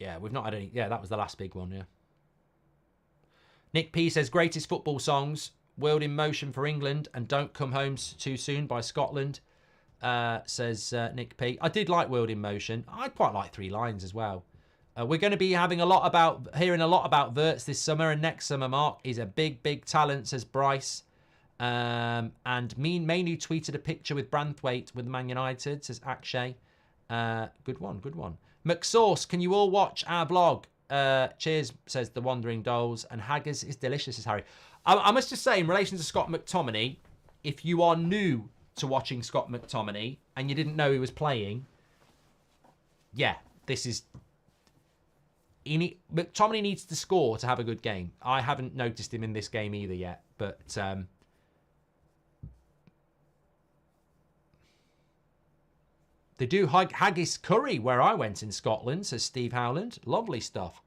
Yeah, we've not had any. Yeah, that was the last big one, yeah. Nick P says, greatest football songs, World in Motion for England and Don't Come Home Too Soon by Scotland, says Nick P. I did like World in Motion. I quite like Three Lions as well. We're going to be hearing a lot about Verts this summer and next summer, Mark. He's a big, big talent, says Bryce. And mainly tweeted a picture with Branthwaite with Man United, says Akshay. Good one. McSauce, can you all watch our vlog? Cheers, says the Wandering Dolls. And Haggis is delicious, says Harry. I must just say, in relation to Scott McTominay, if you are new to watching Scott McTominay and you didn't know he was playing, yeah, this is... McTominay needs to score to have a good game. I haven't noticed him in this game either yet, but... They do haggis curry where I went in Scotland, says Steve Howland. Lovely stuff.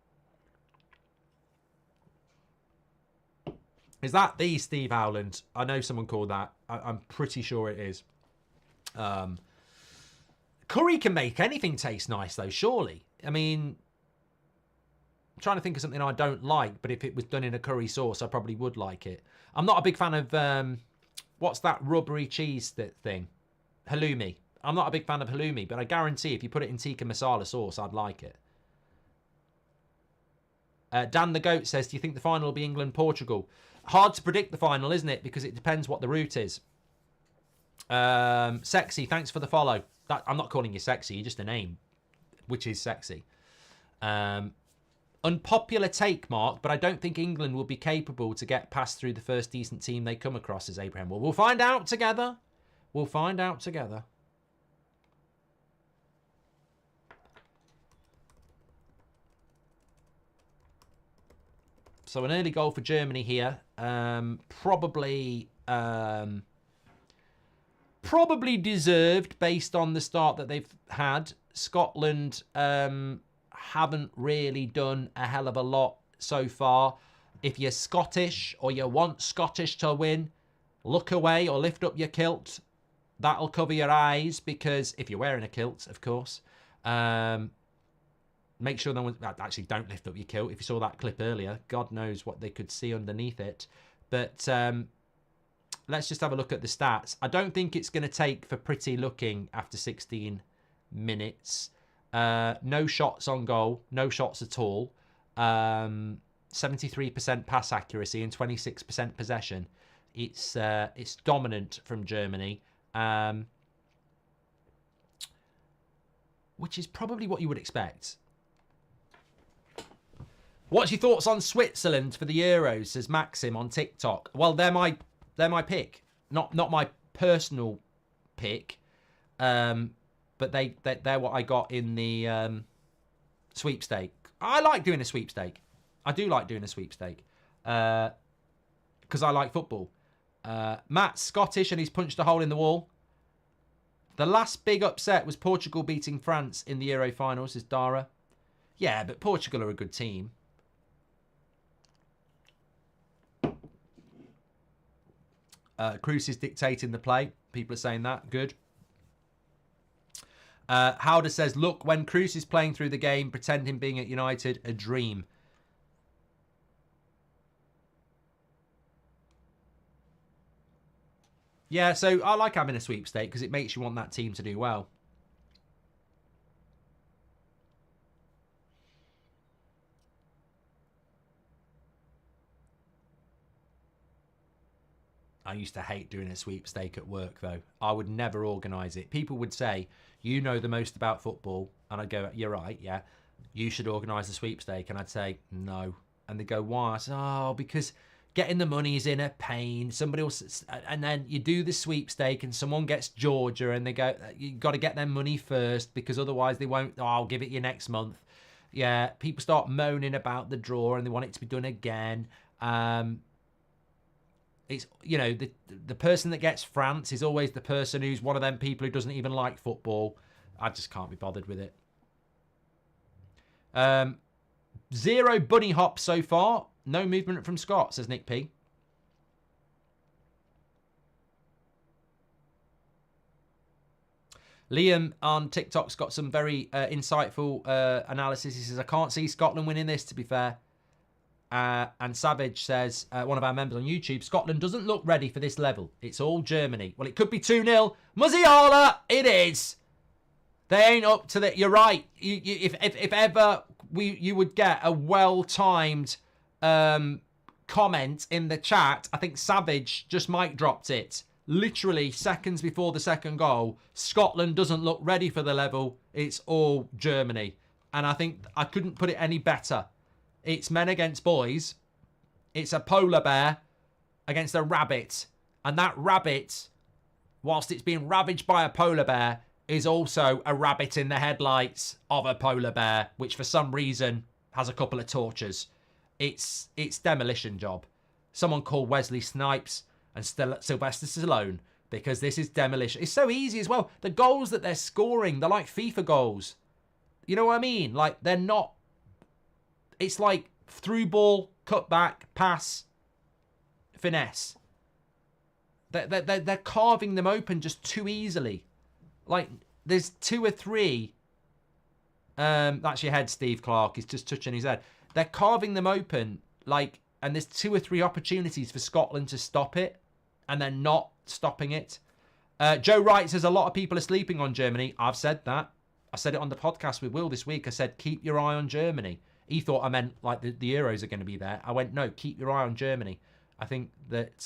Is that the Steve Howland? I know someone called that. I'm pretty sure it is. Curry can make anything taste nice, though, surely. I mean, I'm trying to think of something I don't like, but if it was done in a curry sauce, I probably would like it. I'm not a big fan of, what's that rubbery cheese thing? Halloumi. I'm not a big fan of halloumi, but I guarantee if you put it in tikka masala sauce, I'd like it. Dan the Goat says, do you think the final will be England-Portugal? Hard to predict the final, isn't it? Because it depends what the route is. Sexy, thanks for the follow. I'm not calling you sexy, you're just a name, which is sexy. Unpopular take, Mark, but I don't think England will be capable to get past through the first decent team they come across, as Abraham. Well, we'll find out together. We'll find out together. So an early goal for Germany here. Probably deserved based on the start that they've had. Scotland haven't really done a hell of a lot so far. If you're Scottish or you want Scottish to win, look away or lift up your kilt. That'll cover your eyes, because if you're wearing a kilt, of course. Make sure no one... Actually, don't lift up your kilt. If you saw that clip earlier, God knows what they could see underneath it. But let's just have a look at the stats. I don't think it's going to take for pretty looking after 16 minutes. No shots on goal. No shots at all. 73% pass accuracy and 26% possession. It's dominant from Germany. Which is probably what you would expect. What's your thoughts on Switzerland for the Euros, says Maxim on TikTok? Well, they're my pick, not my personal pick, but they're what I got in the sweepstake. I like doing a sweepstake. I do like doing a sweepstake because I like football. Matt's Scottish and he's punched a hole in the wall. The last big upset was Portugal beating France in the Euro finals, says Dara. Yeah, but Portugal are a good team. Cruz is dictating the play. People are saying that. Good. Howder says, look, when Cruz is playing through the game, pretending being at United, a dream. Yeah, so I like having a sweepstake because it makes you want that team to do well. I used to hate doing a sweepstake at work, though. I would never organise it. People would say, you know the most about football. And I'd go, you're right, yeah. You should organise the sweepstake. And I'd say, no. And they go, why? I said, oh, because getting the money is in a pain. Somebody else, and then you do the sweepstake and someone gets Georgia and they go, you got to get their money first because otherwise they won't, oh, I'll give it you next month. Yeah, people start moaning about the draw and they want it to be done again. It's, you know, the person that gets France is always the person who's one of them people who doesn't even like football. I just can't be bothered with it. 0 bunny hops so far. No movement from Scott, says Nick P. Liam on TikTok's got some very insightful analysis. He says, I can't see Scotland winning this, to be fair. And Savage says, one of our members on YouTube, Scotland doesn't look ready for this level. It's all Germany. Well, it could be 2-0. Musiala, it is. They ain't up to that. You're right. If ever you would get a well-timed comment in the chat, I think Savage just mic dropped it. Literally seconds before the second goal, Scotland doesn't look ready for the level. It's all Germany. And I think I couldn't put it any better. It's men against boys. It's a polar bear against a rabbit. And that rabbit, whilst it's being ravaged by a polar bear, is also a rabbit in the headlights of a polar bear, which for some reason has a couple of torches. It's demolition job. Someone called Wesley Snipes and Sylvester Stallone, because this is demolition. It's so easy as well. The goals that they're scoring, they're like FIFA goals. You know what I mean? Like, they're not... It's like through ball, cut back, pass, finesse. They're carving them open just too easily. Like, there's 2 or 3. That's your head, Steve Clark. He's just touching his head. They're carving them open, like, and there's 2 or 3 opportunities for Scotland to stop it, and they're not stopping it. Joe Wright says a lot of people are sleeping on Germany. I've said that. I said it on the podcast with Will this week. I said, keep your eye on Germany. He thought I meant, like, the Euros are going to be there. I went, no, keep your eye on Germany. I think that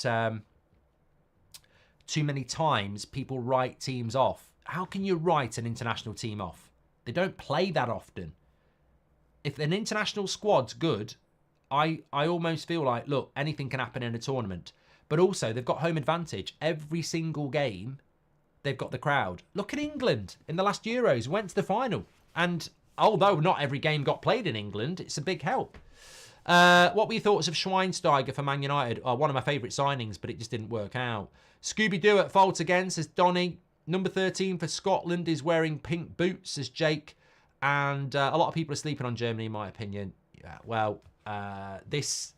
too many times people write teams off. How can you write an international team off? They don't play that often. If an international squad's good, I almost feel like, look, anything can happen in a tournament. But also, they've got home advantage. Every single game, they've got the crowd. Look at England in the last Euros. Went to the final. And although not every game got played in England, it's a big help. What were your thoughts of Schweinsteiger for Man United? One of my favourite signings, but it just didn't work out. Scooby-Doo at fault again, says Donny. Number 13 for Scotland is wearing pink boots, says Jake. And a lot of people are sleeping on Germany, in my opinion. Yeah, well, this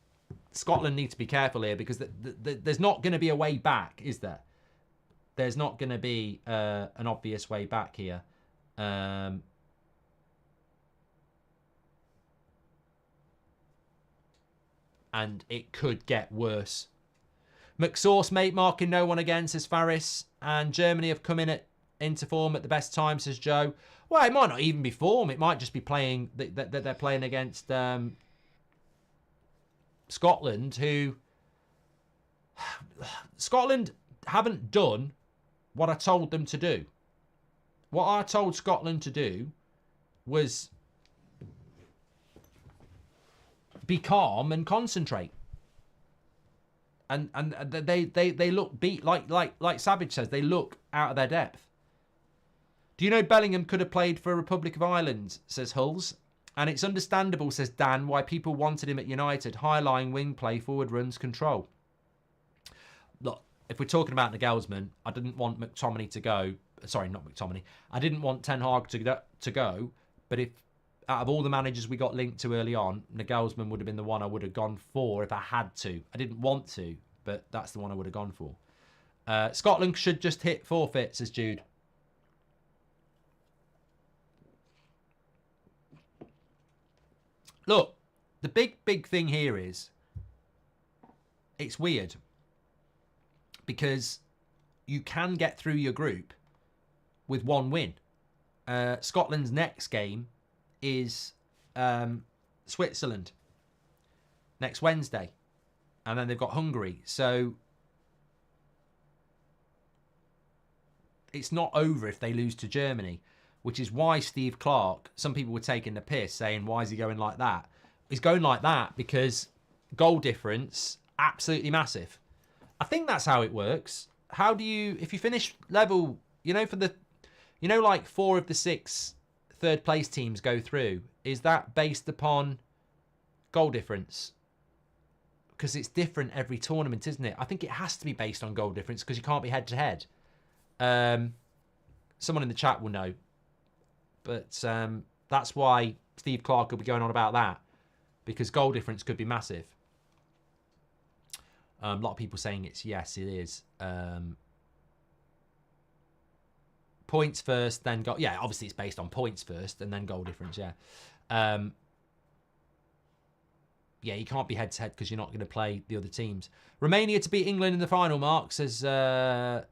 Scotland needs to be careful here because there's not going to be a way back, is there? There's not going to be an obvious way back here. And it could get worse. McSauce, mate, marking no one again, says Faris. And Germany have come into form at the best time, says Joe. Well, it might not even be form. It might just be playing that they're playing against Scotland, who... Scotland haven't done what I told them to do. What I told Scotland to do was be calm and concentrate. And they look beat, like Savage says, they look out of their depth. Do you know Bellingham could have played for Republic of Ireland, says Hulls. And it's understandable, says Dan, why people wanted him at United. High-lying wing play, forward runs, control. Look, if we're talking about Nagelsmann, I didn't want McTominay to go. Sorry, not McTominay. I didn't want Ten Hag to go. But if out of all the managers we got linked to early on, Nagelsmann would have been the one I would have gone for if I had to. I didn't want to, but that's the one I would have gone for. Scotland should just hit forfeit, says Jude. Look, the big thing here is it's weird because you can get through your group with one win. Scotland's next game is Switzerland next Wednesday, and then they've got Hungary. So it's not over if they lose to Germany, which is why Steve Clarke, some people were taking the piss saying, why is he going like that? He's going like that because goal difference, absolutely massive. I think that's how it works. How do you, if you finish level, you know, for the, you know, like 4 of the 6 third place teams go through, is that based upon goal difference? Because it's different every tournament, isn't it? I think it has to be based on goal difference because you can't be head to head. Someone in the chat will know. But that's why Steve Clarke will be going on about that, because goal difference could be massive. A lot of people saying it's yes, it is. Points first, then goal. Yeah, obviously it's based on points first and then goal difference, yeah. Yeah, you can't be head-to-head because you're not going to play the other teams. Romania to beat England in the final, Mark, says SN.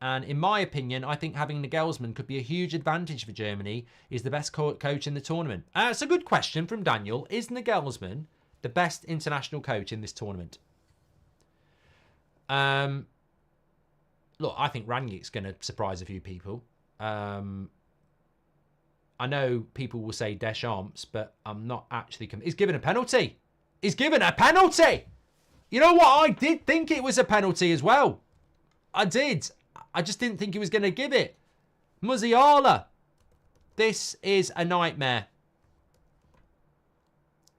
And in my opinion, I think having Nagelsmann could be a huge advantage for Germany. He's the best coach in the tournament. It's a good question from Daniel. Is Nagelsmann the best international coach in this tournament? Look, I think Rangnick's going to surprise a few people. I know people will say Deschamps, but I'm not actually... He's given a penalty. He's given a penalty. You know what? I did think it was a penalty as well. I did. I just didn't think he was going to give it. Musiala. This is a nightmare.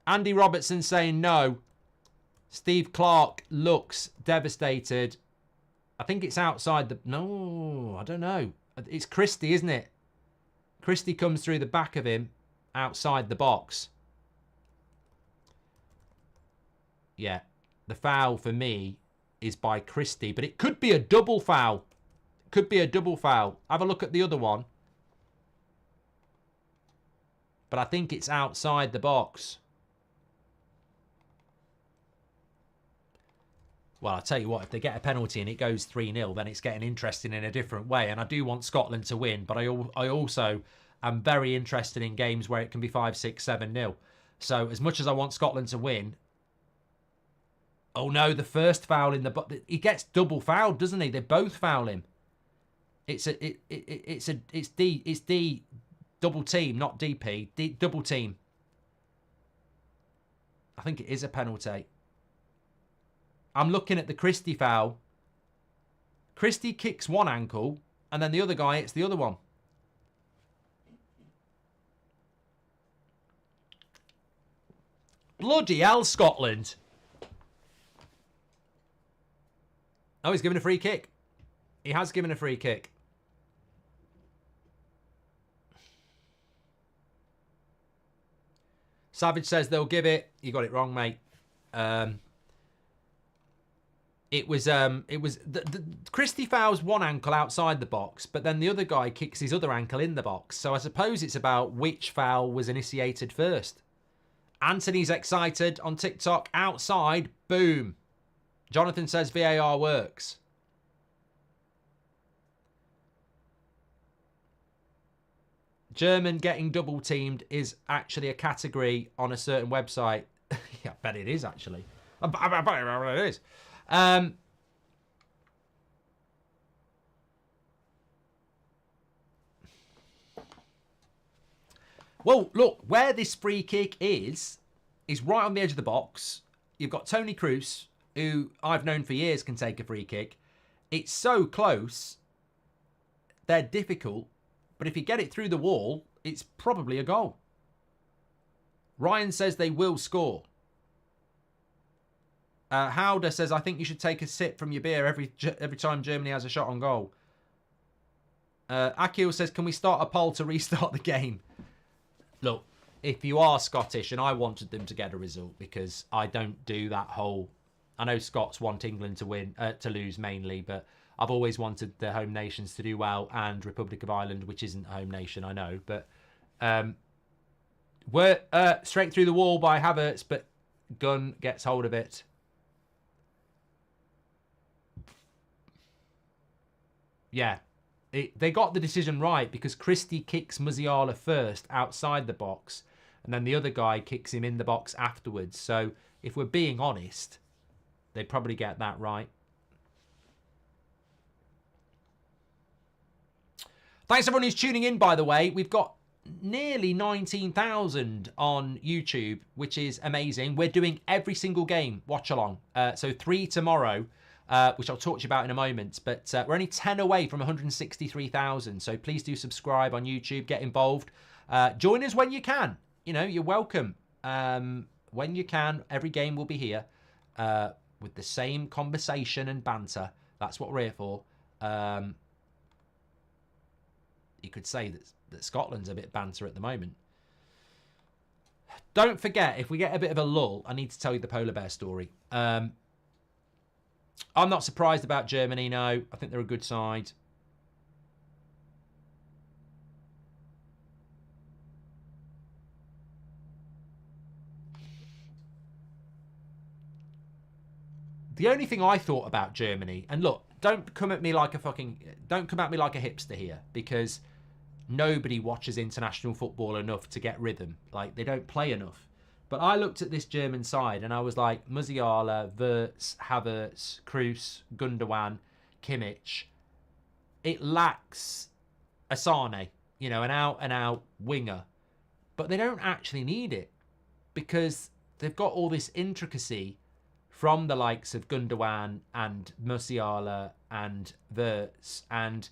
Andy Robertson saying no. Steve Clarke looks devastated. I think it's outside the... No, I don't know. It's Christie, isn't it? Christie comes through the back of him outside the box. Yeah, the foul for me is by Christie, but it could be a double foul. Could be a double foul. Have a look at the other one. But I think it's outside the box. Well, I'll tell you what, if they get a penalty and it goes 3-0, then it's getting interesting in a different way. And I do want Scotland to win, but I also am very interested in games where it can be 5-6, 7-0. So as much as I want Scotland to win... Oh no, the first foul in the... He gets double fouled, doesn't he? They both foul him. It's D double team, not DP. D double team. I think it is a penalty. I'm looking at the Christie foul. Christie kicks one ankle, and then the other guy hits the other one. Bloody hell, Scotland. Oh, he's given a free kick. He has given a free kick. Savage says they'll give it. You got it wrong, mate. It was Christie fouls one ankle outside the box, but then the other guy kicks his other ankle in the box. So I suppose it's about which foul was initiated first. Anthony's excited on TikTok. Outside, boom. Jonathan says VAR works. German getting double teamed is actually a category on a certain website. Yeah, I bet it is actually. I bet it is. Well, look, where this free kick is right on the edge of the box. You've got Tony Kroos, who I've known for years can take a free kick. It's so close. They're difficult. But if you get it through the wall, it's probably a goal. Ryan says they will score. Howder says, I think you should take a sip from your beer every time Germany has a shot on goal. Akil says, can we start a poll to restart the game? Look, if you are Scottish, and I wanted them to get a result because I don't do that whole... I know Scots want England to win, to lose mainly, but I've always wanted the home nations to do well, and Republic of Ireland, which isn't a home nation, I know. But we're straight through the wall by Havertz, but Gunn gets hold of it. Yeah, they got the decision right because Christie kicks Musiala first outside the box, and then the other guy kicks him in the box afterwards. So if we're being honest, they probably get that right. Thanks everyone who's tuning in, by the way. We've got nearly 19,000 on YouTube, which is amazing. We're doing every single game watch along. So 3 tomorrow, which I'll talk to you about in a moment. But we're only 10 away from 163,000. So please do subscribe on YouTube, get involved. Join us when you can. You know, you're welcome. When you can, every game will be here with the same conversation and banter. That's what we're here for. You could say that Scotland's a bit banter at the moment. Don't forget, if we get a bit of a lull, I need to tell you the polar bear story. I'm not surprised about Germany, no. I think they're a good side. The only thing I thought about Germany, and look, don't come at me like a hipster here, because nobody watches international football enough to get rhythm. Like, they don't play enough. But I looked at this German side and I was like, Musiala, Wirtz, Havertz, Kroos, Gundogan, Kimmich. It lacks a Sane, you know, an out-and-out winger. But they don't actually need it, because they've got all this intricacy from the likes of Gundogan and Musiala and Wirtz and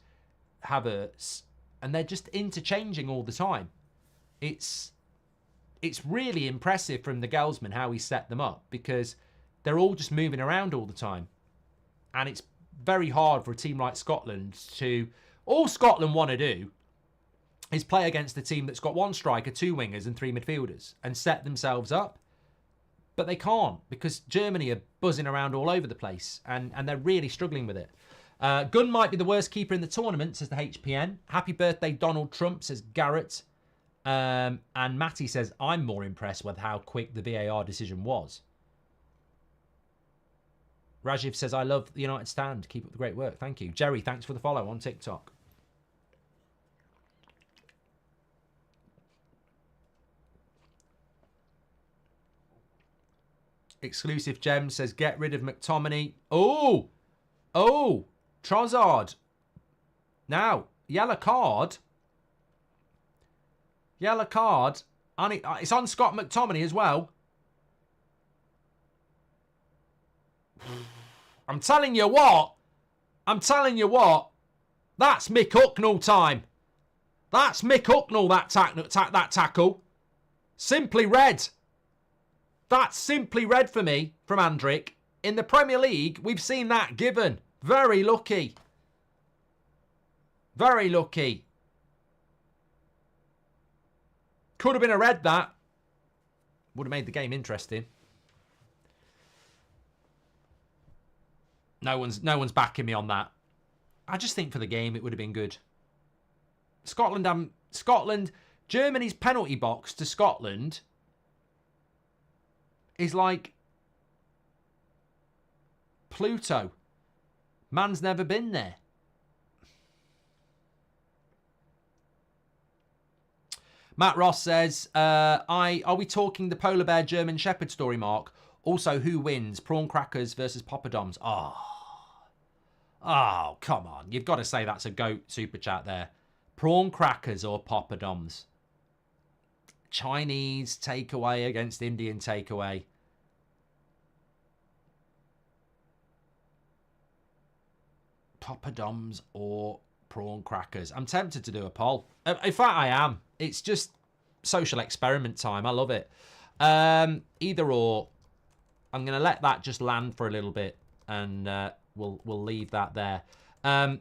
Havertz, and they're just interchanging all the time. It's really impressive from the Gelsman how he set them up, because they're all just moving around all the time. And it's very hard for a team like Scotland to... All Scotland want to do is play against a team that's got one striker, 2 wingers and 3 midfielders and set themselves up. But they can't, because Germany are buzzing around all over the place, and they're really struggling with it. Gunn might be the worst keeper in the tournament, says the HPN. Happy birthday, Donald Trump, says Garrett. And Matty says, I'm more impressed with how quick the VAR decision was. Rajiv says, I love the United stand. Keep up the great work. Thank you. Jerry, thanks for the follow on TikTok. Exclusive Gem says, get rid of McTominay. Oh, Trossard. Now, yellow card. Yellow card. And it's on Scott McTominay as well. I'm telling you what. That's Mick Hucknall time. That's Mick Hucknall, that tackle. Simply red. That's simply red for me from Andrick. In the Premier League, we've seen that given. Very lucky. Very lucky. Could have been a red, that. Would have made the game interesting. No one's backing me on that. I just think for the game it would have been good. Scotland, Germany's penalty box to Scotland is like Pluto. Man's never been there. Matt Ross says, are we talking the polar bear German shepherd story, Mark? Also, who wins? Prawn crackers versus poppadoms. Oh, come on. You've got to say that's a GOAT super chat there. Prawn crackers or poppadoms? Chinese takeaway against Indian takeaway. Poppadoms or prawn crackers? I'm tempted to do a poll. In fact, I am. It's just social experiment time. I love it. Either or. I'm going to let that just land for a little bit, and we'll leave that there. I'll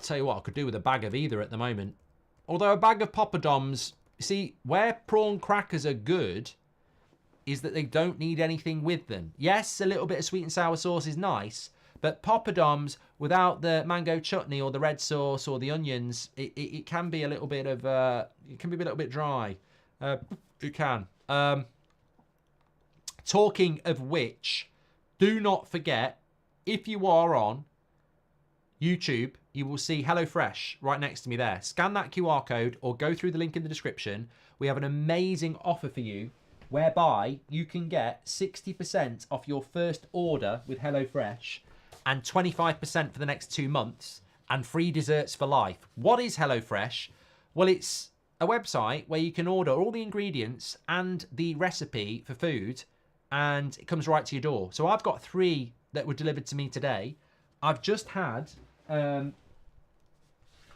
tell you what, I could do with a bag of either at the moment. Although a bag of poppadoms, see, where prawn crackers are good is that they don't need anything with them. Yes, a little bit of sweet and sour sauce is nice, but poppadoms without the mango chutney or the red sauce or the onions, it can be a little bit of it can be a little bit dry. It can. Talking of which, do not forget, if you are on YouTube, you will see HelloFresh right next to me there. Scan that QR code or go through the link in the description. We have an amazing offer for you whereby you can get 60% off your first order with HelloFresh and 25% for the next 2 months. and free desserts for life. What is HelloFresh? Well, it's a website where you can order all the ingredients and the recipe for food, and it comes right to your door. So I've got 3 that were delivered to me today. I've just had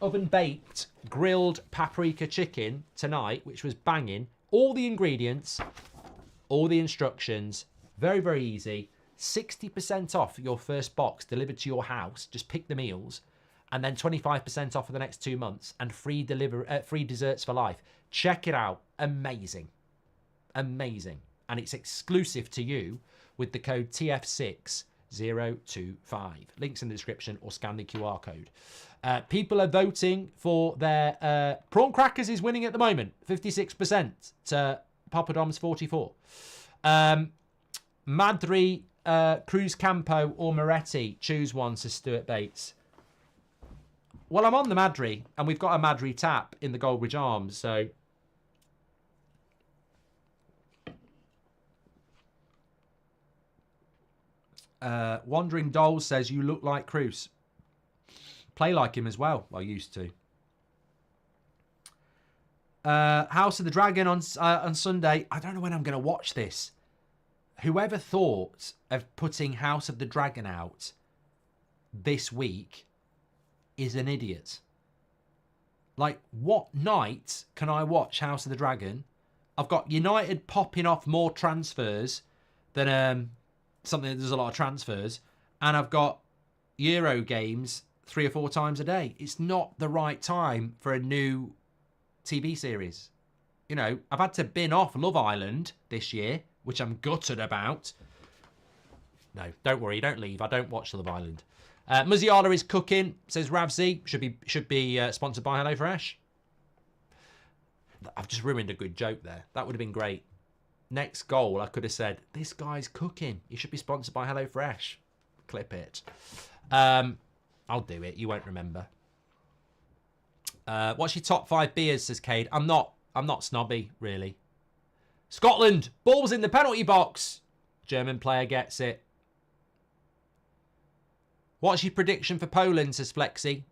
oven-baked grilled paprika chicken tonight, which was banging. All the ingredients, all the instructions, very, very easy. 60% off your first box delivered to your house. Just pick the meals. And then 25% off for the next 2 months and free desserts for life. Check it out. Amazing. Amazing. And it's exclusive to you with the code TF6025. Links in the description or scan the QR code. People are voting for their... prawn crackers is winning at the moment. 56% to Papadom's 44. Madri, Cruz Campo or Moretti. Choose one, says Stuart Bates. Well, I'm on the Madri, and we've got a Madri tap in the Goldbridge Arms, so... Wandering Doll says, you look like Cruz. Play like him as well. I used to. House of the Dragon on Sunday. I don't know when I'm going to watch this. Whoever thought of putting House of the Dragon out this week is an idiot. Like, what night can I watch House of the Dragon? I've got United popping off more transfers than something that does a lot of transfers, and I've got Euro games 3 or 4 times a day. It's not the right time for a new TV series. You know, I've had to bin off Love Island this year, which I'm gutted about. No, don't worry, don't leave. I don't watch Love Island. Muziala is cooking, says Ravzi. Should be sponsored by HelloFresh. I've just ruined a good joke there. That would have been great. Next goal, I could have said, this guy's cooking. He should be sponsored by HelloFresh. Clip it. I'll do it. You won't remember. What's your top 5 beers, says Cade. I'm not snobby, really. Scotland, ball's in the penalty box. German player gets it. What's your prediction for Poland, says Flexi?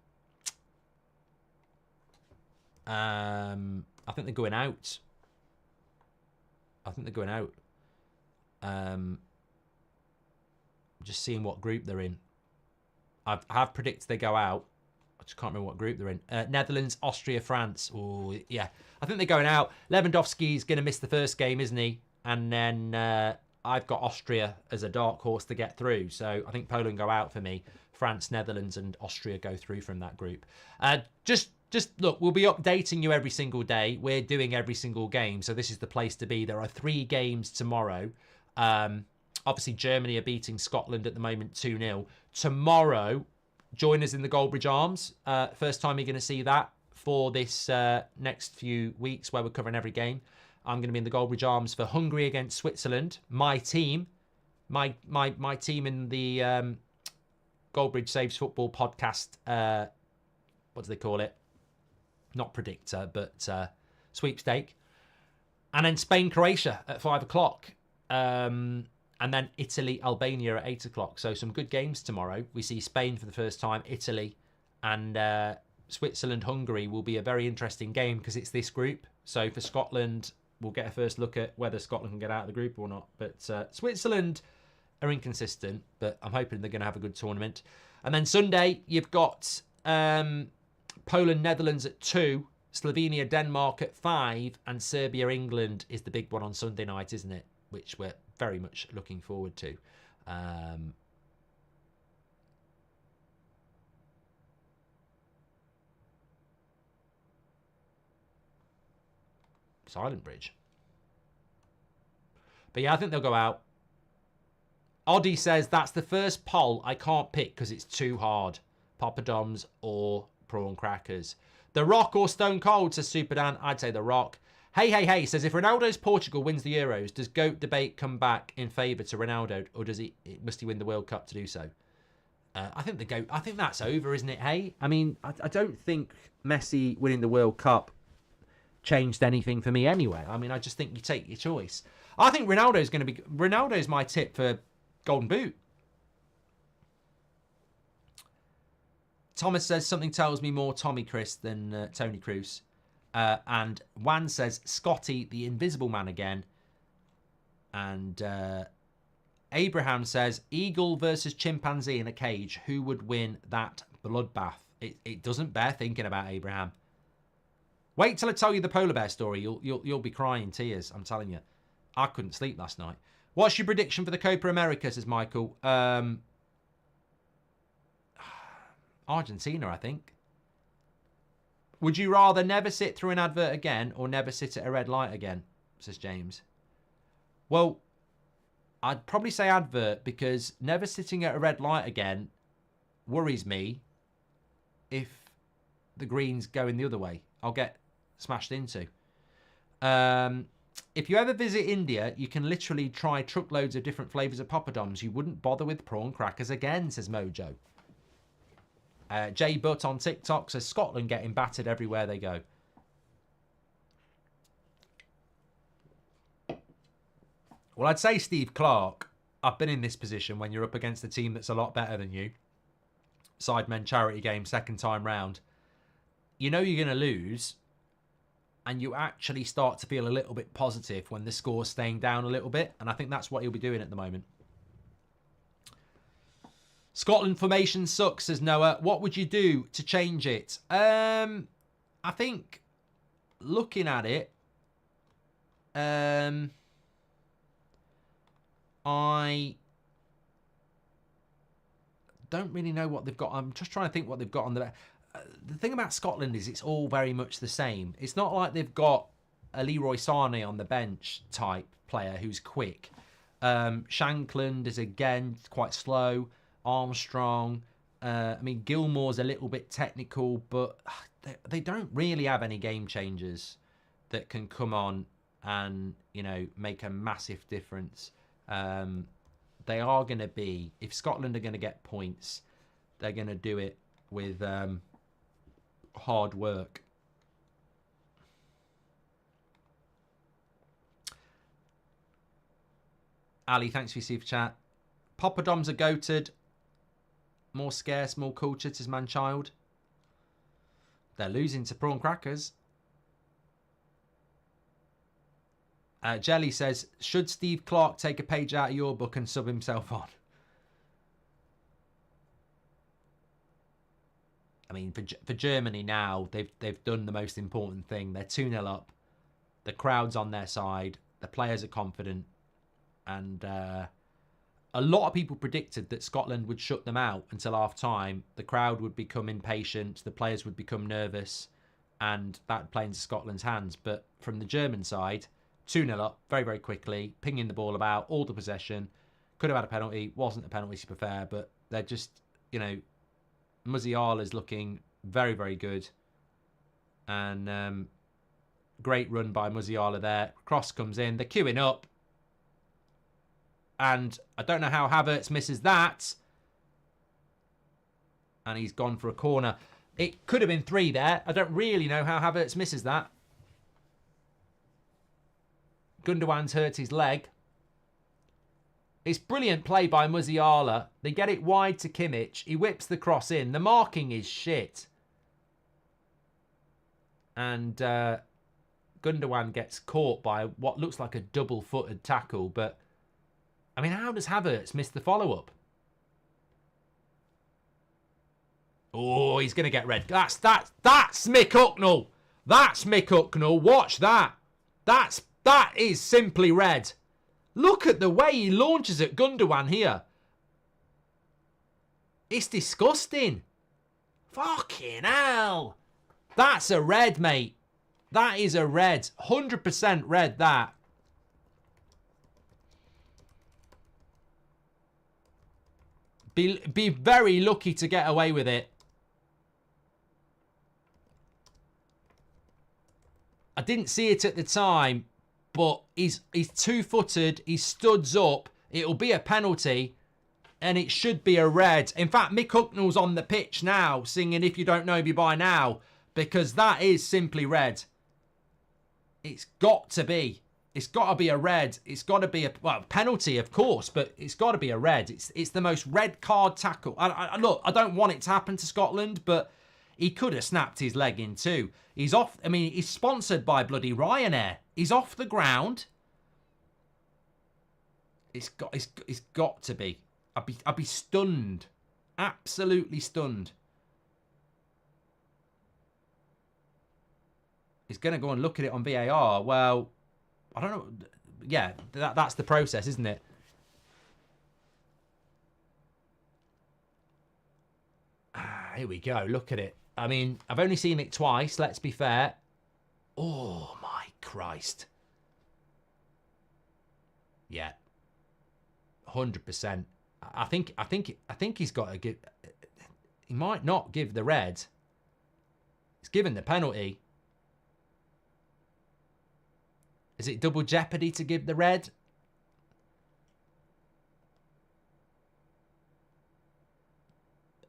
I think they're going out. Just seeing what group they're in. I have predicted they go out. I just can't remember what group they're in. Netherlands, Austria, France. Oh, yeah. I think they're going out. Lewandowski's going to miss the first game, isn't he? And then I've got Austria as a dark horse to get through. So I think Poland go out for me. France, Netherlands, and Austria go through from that group. Just look, we'll be updating you every single day. We're doing every single game, so this is the place to be. There are 3 games tomorrow. Obviously, Germany are beating Scotland at the moment 2-0. Tomorrow, join us in the Goldbridge Arms. First time you're going to see that for this next few weeks where we're covering every game. I'm going to be in the Goldbridge Arms for Hungary against Switzerland. My team, my team in the Goldbridge Saves Football podcast. What do they call it? Not predictor, but sweepstake. And then Spain, Croatia at 5 o'clock. And then Italy, Albania at 8 o'clock. So some good games tomorrow. We see Spain for the first time, Italy, and Switzerland, Hungary will be a very interesting game because it's this group. So for Scotland, we'll get a first look at whether Scotland can get out of the group or not. But Switzerland are inconsistent, but I'm hoping they're going to have a good tournament. And then Sunday, you've got Poland, Netherlands at 2, Slovenia, Denmark at 5, and Serbia, England is the big one on Sunday night, isn't it? Which we're very much looking forward to. Silent Bridge. But yeah, I think they'll go out. Oddie says, that's the first poll I can't pick because it's too hard. Poppadoms or prawn crackers. The Rock or Stone Cold, says Super Dan. I'd say The Rock. Hey, says, if Ronaldo's Portugal wins the Euros, does GOAT debate come back in favour to Ronaldo, or must he win the World Cup to do so? I think the GOAT, I think that's over, isn't it, hey? I mean, I don't think Messi winning the World Cup changed anything for me anyway. I mean, I just think you take your choice. I think Ronaldo's my tip for Golden Boot. Thomas says, something tells me more Tommy Chris than Tony Cruz. And Wan says, Scotty, the invisible man again. And Abraham says, eagle versus chimpanzee in a cage. Who would win that bloodbath? It doesn't bear thinking about, Abraham. Wait till I tell you the polar bear story. You'll be crying tears, I'm telling you. I couldn't sleep last night. What's your prediction for the Copa America, says Michael? Argentina, I think. Would you rather never sit through an advert again or never sit at a red light again, says James. Well, I'd probably say advert, because never sitting at a red light again worries me if the green's going the other way. I'll get smashed into. If you ever visit India, you can literally try truckloads of different flavours of poppadoms. You wouldn't bother with prawn crackers again, says Mojo. J Butt on TikTok says Scotland getting battered everywhere they go. Well, I'd say Steve Clarke. I've been in this position when you're up against a team that's a lot better than you. Sidemen charity game, second time round. You know you're going to lose, and you actually start to feel a little bit positive when the score's staying down a little bit. And I think that's what he'll be doing at the moment. Scotland formation sucks, says Noah. What would you do to change it? I think looking at it, I don't really know what they've got. I'm just trying to think what they've got on the... The thing about Scotland is it's all very much the same. It's not like they've got a Leroy Sané on the bench type player who's quick. Shankland is, again, quite slow. Armstrong. I mean, Gilmore's a little bit technical, but they don't really have any game changers that can come on and, you know, make a massive difference. They are going to be, if Scotland are going to get points, they're going to do it with hard work. Ali, thanks for your super chat. Poppadoms are goated. More scarce, more cultured, says Manchild. They're losing to prawn crackers. Jelly says, should Steve Clarke take a page out of your book and sub himself on? I mean, for Germany now, they've done the most important thing. They're 2-0 up. The crowd's on their side. The players are confident. And a lot of people predicted that Scotland would shut them out until half-time. The crowd would become impatient. The players would become nervous. And that would play into Scotland's hands. But from the German side, 2-0 up very, very quickly. Pinging the ball about, all the possession. Could have had a penalty. Wasn't a penalty, to be fair. But they're just, you know... Musiala's looking very, very good. And great run by Musiala there. Cross comes in. They're queuing up. And I don't know how Havertz misses that. And he's gone for a corner. It could have been 3 there. I don't really know how Havertz misses that. Gundogan's hurt his leg. It's brilliant play by Musiala. They get it wide to Kimmich. He whips the cross in. The marking is shit. And Gundogan gets caught by what looks like a double-footed tackle. But, I mean, how does Havertz miss the follow-up? Oh, he's going to get red. That's Mick Hucknall. That's Mick Hucknall. Watch that. That is simply red. Look at the way he launches at Gundogan here. It's disgusting. Fucking hell. That's a red, mate. That is a red. 100% red, that. Be very lucky to get away with it. I didn't see it at the time, but he's two-footed. He studs up. It'll be a penalty, and it should be a red. In fact, Mick Hucknall's on the pitch now, singing "If You Don't Know Me By Now," because that is simply red. It's got to be. It's got to be a red. It's got to be a penalty, of course, but it's got to be a red. It's the most red card tackle. Look, I don't want it to happen to Scotland, but he could have snapped his leg in two. He's off. I mean, he's sponsored by bloody Ryanair. He's off the ground. It's got to be. I'd be stunned, absolutely stunned. He's going to go and look at it on VAR. Well, I don't know. Yeah, that's the process, isn't it? Here we go. Look at it. I mean, I've only seen it twice. Let's be fair. Oh my Christ. Yeah. 100%. I think he's got to give. He might not give the red. He's given the penalty. Is it double jeopardy to give the red?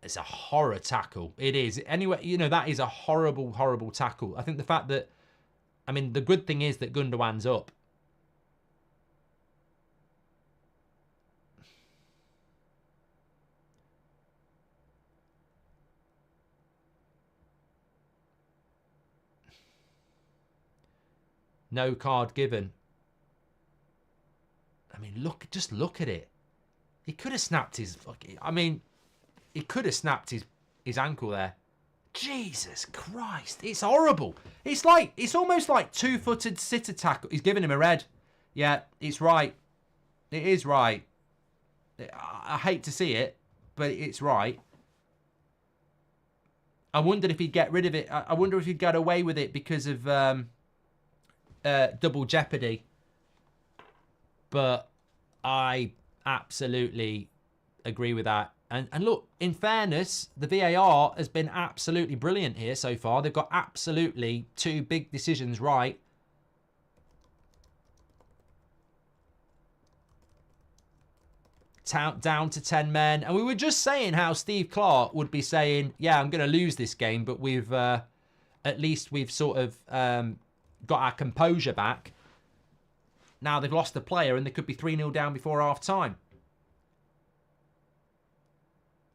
It's a horror tackle. It is. Anyway, you know, that is a horrible, horrible tackle. I think the fact that, I mean, the good thing is that Gundogan's up. No card given. I mean, just look at it. He could have snapped his fucking... I mean, he could have snapped his ankle there. Jesus Christ. It's horrible. It's almost like two-footed sitter tackle. He's giving him a red. Yeah, it's right. It is right. I hate to see it, but it's right. I wondered if he'd get rid of it. I wonder if he'd get away with it because of... double jeopardy, but I absolutely agree with that. And look, in fairness, the VAR has been absolutely brilliant here so far. They've got absolutely two big decisions right. Down to 10 men, and we were just saying how Steve Clarke would be saying, yeah, I'm going to lose this game, but we've at least we've sort of got our composure back. Now they've lost the player and they could be 3-0 down before half time.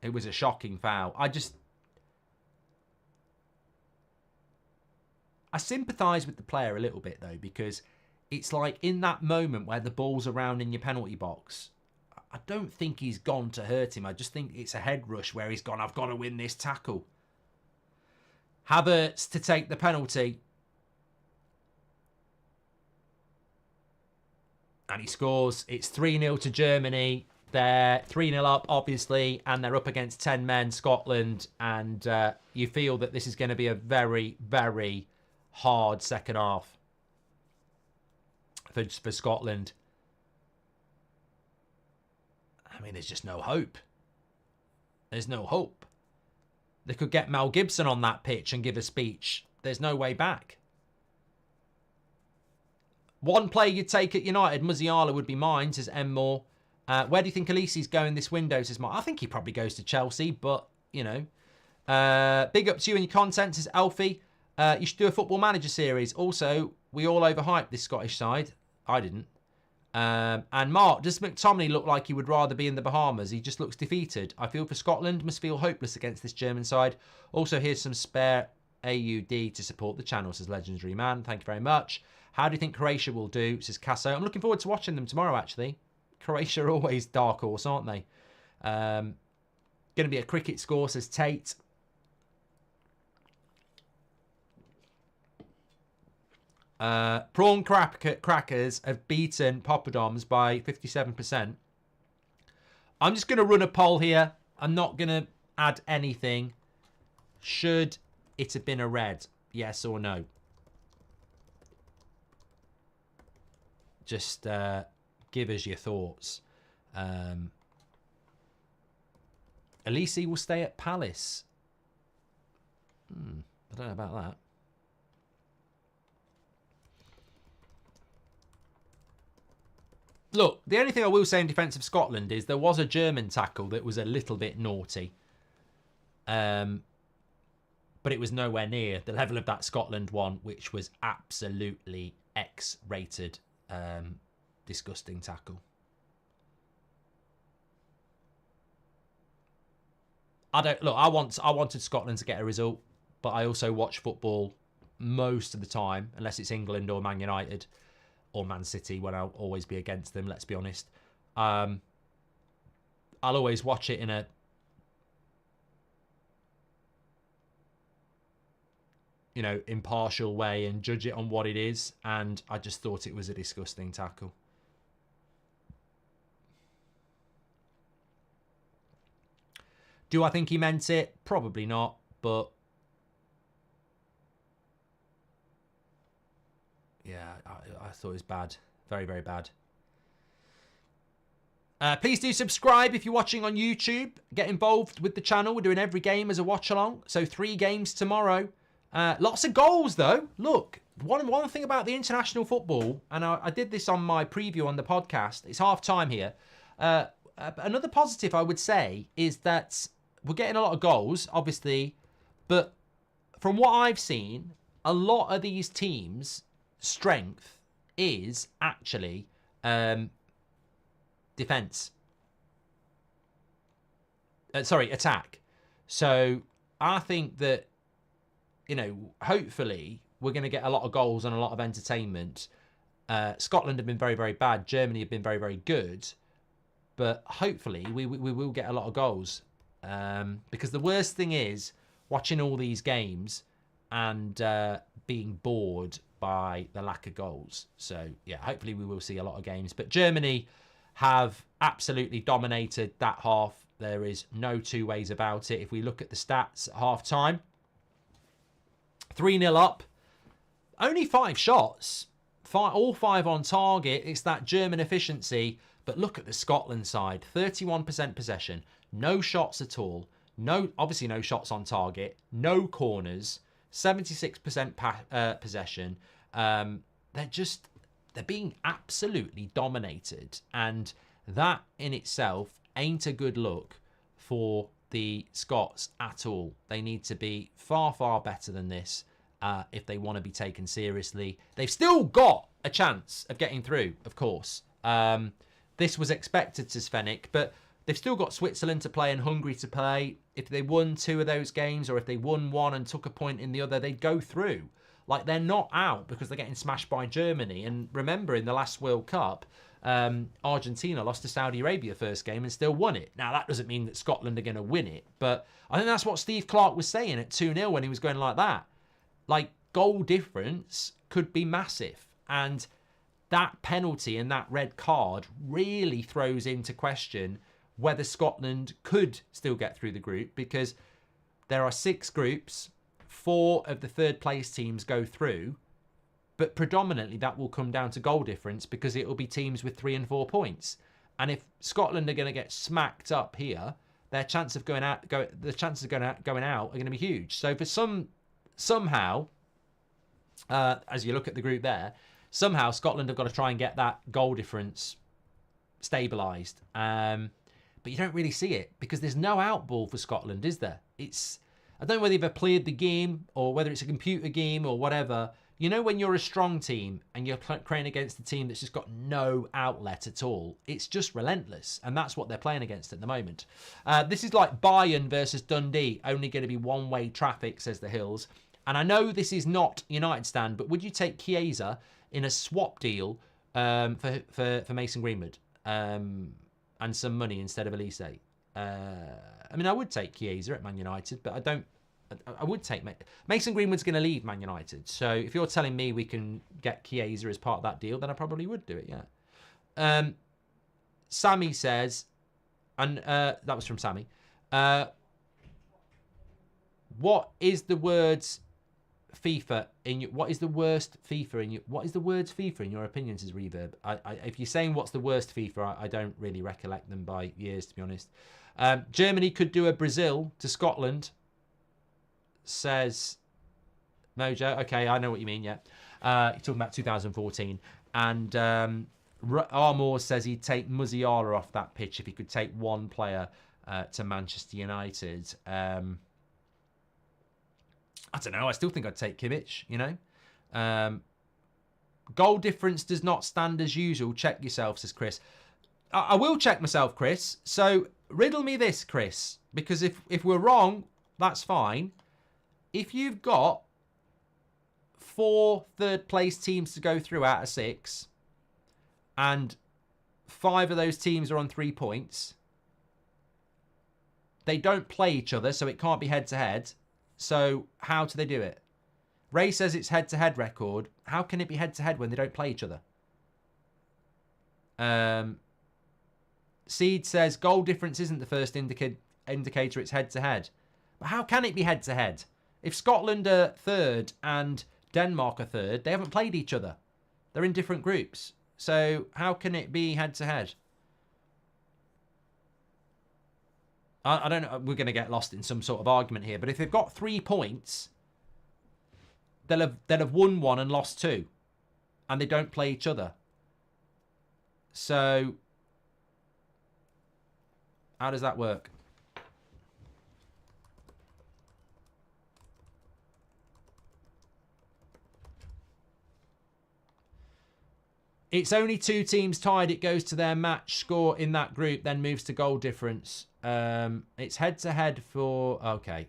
It was a shocking foul. I sympathise with the player a little bit though, because it's like in that moment where the ball's around in your penalty box, I don't think he's gone to hurt him. I just think it's a head rush where he's gone, I've got to win this tackle. Havertz to take the penalty. And he scores. It's 3-0 to Germany. They're 3-0 up, obviously, and they're up against 10 men, Scotland. And you feel that this is going to be a very, very hard second half for Scotland. I mean, there's just no hope. There's no hope. They could get Mel Gibson on that pitch and give a speech. There's no way back. One player you'd take at United, Musiala would be mine, says M. Moore. Where do you think Elise's going this window, says Mark? I think he probably goes to Chelsea, but, you know. Big up to you and your content, says Alfie. You should do a Football Manager series. Also, we all overhyped this Scottish side. I didn't. And Mark, does McTominay look like he would rather be in the Bahamas? He just looks defeated. I feel for Scotland, must feel hopeless against this German side. Also, here's some spare AUD to support the channel, says Legendary Man. Thank you very much. How do you think Croatia will do, says Casso? I'm looking forward to watching them tomorrow, actually. Croatia are always dark horse, aren't they? Going to be a cricket score, says Tate. Prawn crackers have beaten poppadoms by 57%. I'm just going to run a poll here. I'm not going to add anything. Should it have been a red? Yes or no? Just give us your thoughts. Elise will stay at Palace. I don't know about that. Look, the only thing I will say in defence of Scotland is there was a German tackle that was a little bit naughty. But it was nowhere near the level of that Scotland one, which was absolutely X-rated. disgusting tackle. I wanted Scotland to get a result, but I also watch football most of the time, unless it's England or Man United or Man City, when I'll always be against them, let's be honest. I'll always watch it in a impartial way and judge it on what it is, and I just thought it was a disgusting tackle. Do I think he meant it? Probably not, but yeah, I thought it was bad. Very, very bad. Please do subscribe if you're watching on YouTube. Get involved with the channel. We're doing every game as a watch-along. So 3 games tomorrow. Lots of goals, though. Look, one thing about the international football, and I did this on my preview on the podcast. It's half-time here. Another positive, I would say, is that we're getting a lot of goals, obviously. But from what I've seen, a lot of these teams' strength is actually defense. Attack. So I think that, hopefully we're going to get a lot of goals and a lot of entertainment. Scotland have been very, very bad. Germany have been very, very good. But hopefully we will get a lot of goals. Because the worst thing is watching all these games and being bored by the lack of goals. So, yeah, hopefully we will see a lot of games. But Germany have absolutely dominated that half. There is no two ways about it. If we look at the stats at half-time, 3-0 up, only 5 shots, all 5 on target. It's that German efficiency. But look at the Scotland side, 31% possession, no shots at all, obviously no shots on target, no corners, 76% possession. They're being absolutely dominated, and that in itself ain't a good look for the Scots at all. They need to be far, far better than this if they want to be taken seriously. They've still got a chance of getting through, of course. This was expected to Svennik, but they've still got Switzerland to play and Hungary to play. If they won 2 of those games, or if they won 1 and took a point in the other, they'd go through. Like, they're not out because they're getting smashed by Germany. And remember, in the last World Cup, Argentina lost to Saudi Arabia first game and still won it. Now, that doesn't mean that Scotland are going to win it, but I think that's what Steve Clarke was saying at 2-0 when he was going like that. Like, goal difference could be massive. And that penalty and that red card really throws into question whether Scotland could still get through the group, because there are 6 groups, 4 of the third place teams go through, but predominantly that will come down to goal difference, because it will be teams with 3 and 4 points. And if Scotland are going to get smacked up here, their chance of going out, the chances of going out are going to be huge. So for somehow, as you look at the group there, somehow Scotland have got to try and get that goal difference stabilised. But you don't really see it, because there's no outball for Scotland, is there? I don't know whether you've ever played the game, or whether it's a computer game or whatever. You know, when you're a strong team and you're playing against a team that's just got no outlet at all, it's just relentless. And that's what they're playing against at the moment. This is like Bayern versus Dundee, only going to be one-way traffic, says the Hills. And I know this is not United stand, but would you take Chiesa in a swap deal for Mason Greenwood and some money instead of Elise? I mean, I would take Chiesa at Man United, but I would take Mason Greenwood's going to leave Man United. So if you're telling me we can get Chiesa as part of that deal, then I probably would do it, yeah. Sammy says, and that was from Sammy, what is the words FIFA in your, what is the worst FIFA in your, what is the words FIFA in your opinion, says Reverb? If you're saying what's the worst FIFA, I don't really recollect them by years, to be honest. Germany could do a Brazil to Scotland, says Mojo. Okay, I know what you mean, yeah. You're talking about 2014. And Armour says he'd take Musiala off that pitch if he could take one player to Manchester United. I don't know. I still think I'd take Kimmich, you know. Goal difference does not stand as usual. Check yourself, says Chris. I will check myself, Chris. So riddle me this, Chris, because if we're wrong, that's fine. If you've got 4 third-place teams to go through out of 6, and 5 of those teams are on 3 points, they don't play each other, so it can't be head-to-head. So how do they do it? Ray says it's head-to-head record. How can it be head-to-head when they don't play each other? Seed says goal difference isn't the first indicator, it's head-to-head. But how can it be head-to-head? If Scotland are 3rd and Denmark are 3rd, they haven't played each other. They're in different groups. So how can it be head-to-head? I don't know. We're going to get lost in some sort of argument here. But if they've got 3 points, they'll have won 1 and lost 2. And they don't play each other. So how does that work? It's only 2 teams tied. It goes to their match score in that group, then moves to goal difference. It's head-to-head for... Okay.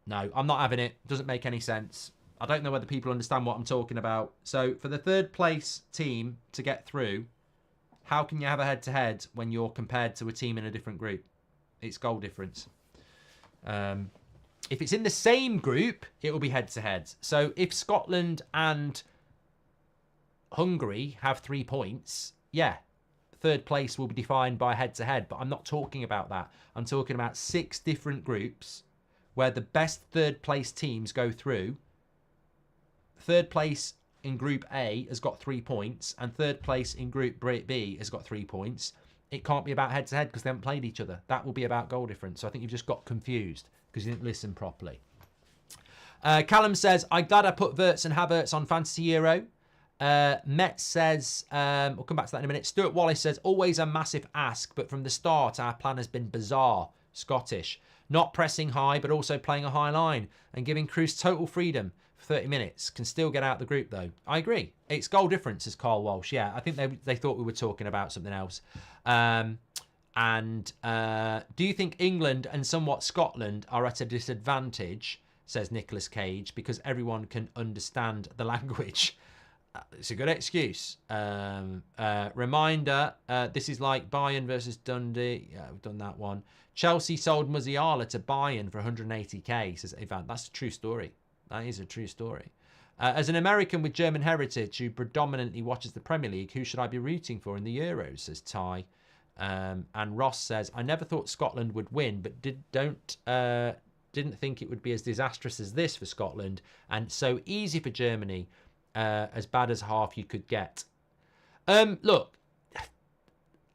No, I'm not having it. Doesn't make any sense. I don't know whether people understand what I'm talking about. So for the 3rd place team to get through, how can you have a head-to-head when you're compared to a team in a different group? It's goal difference. If it's in the same group, it will be head-to-head. So if Scotland and Hungary have 3 points, yeah, 3rd place will be defined by head-to-head. But I'm not talking about that. I'm talking about 6 different groups where the best 3rd place teams go through. 3rd place in Group A has got 3 points, and 3rd place in Group B has got 3 points. It can't be about head-to-head because they haven't played each other. That will be about goal difference. So I think you've just got confused because you didn't listen properly. Callum says, I'm glad I put Wirtz and Havertz on Fantasy Euro. Met says, we'll come back to that in a minute. Stuart Wallace says, always a massive ask, but from the start, our plan has been bizarre. Scottish. Not pressing high, but also playing a high line and giving Cruz total freedom for 30 minutes. Can still get out of the group, though. I agree. It's goal difference, says Carl Walsh. Yeah, I think they thought we were talking about something else. Do you think England and somewhat Scotland are at a disadvantage, says Nicolas Cage, because everyone can understand the language? It's a good excuse. Reminder, this is like Bayern versus Dundee. Yeah, we've done that one. Chelsea sold Musiala to Bayern for 180k, says Ivan. That's a true story. That is a true story. As an American with German heritage who predominantly watches the Premier League, who should I be rooting for in the Euros, says Ty. And Ross says, I never thought Scotland would win, but didn't think it would be as disastrous as this for Scotland, and so easy for Germany, as bad as half you could get. Look,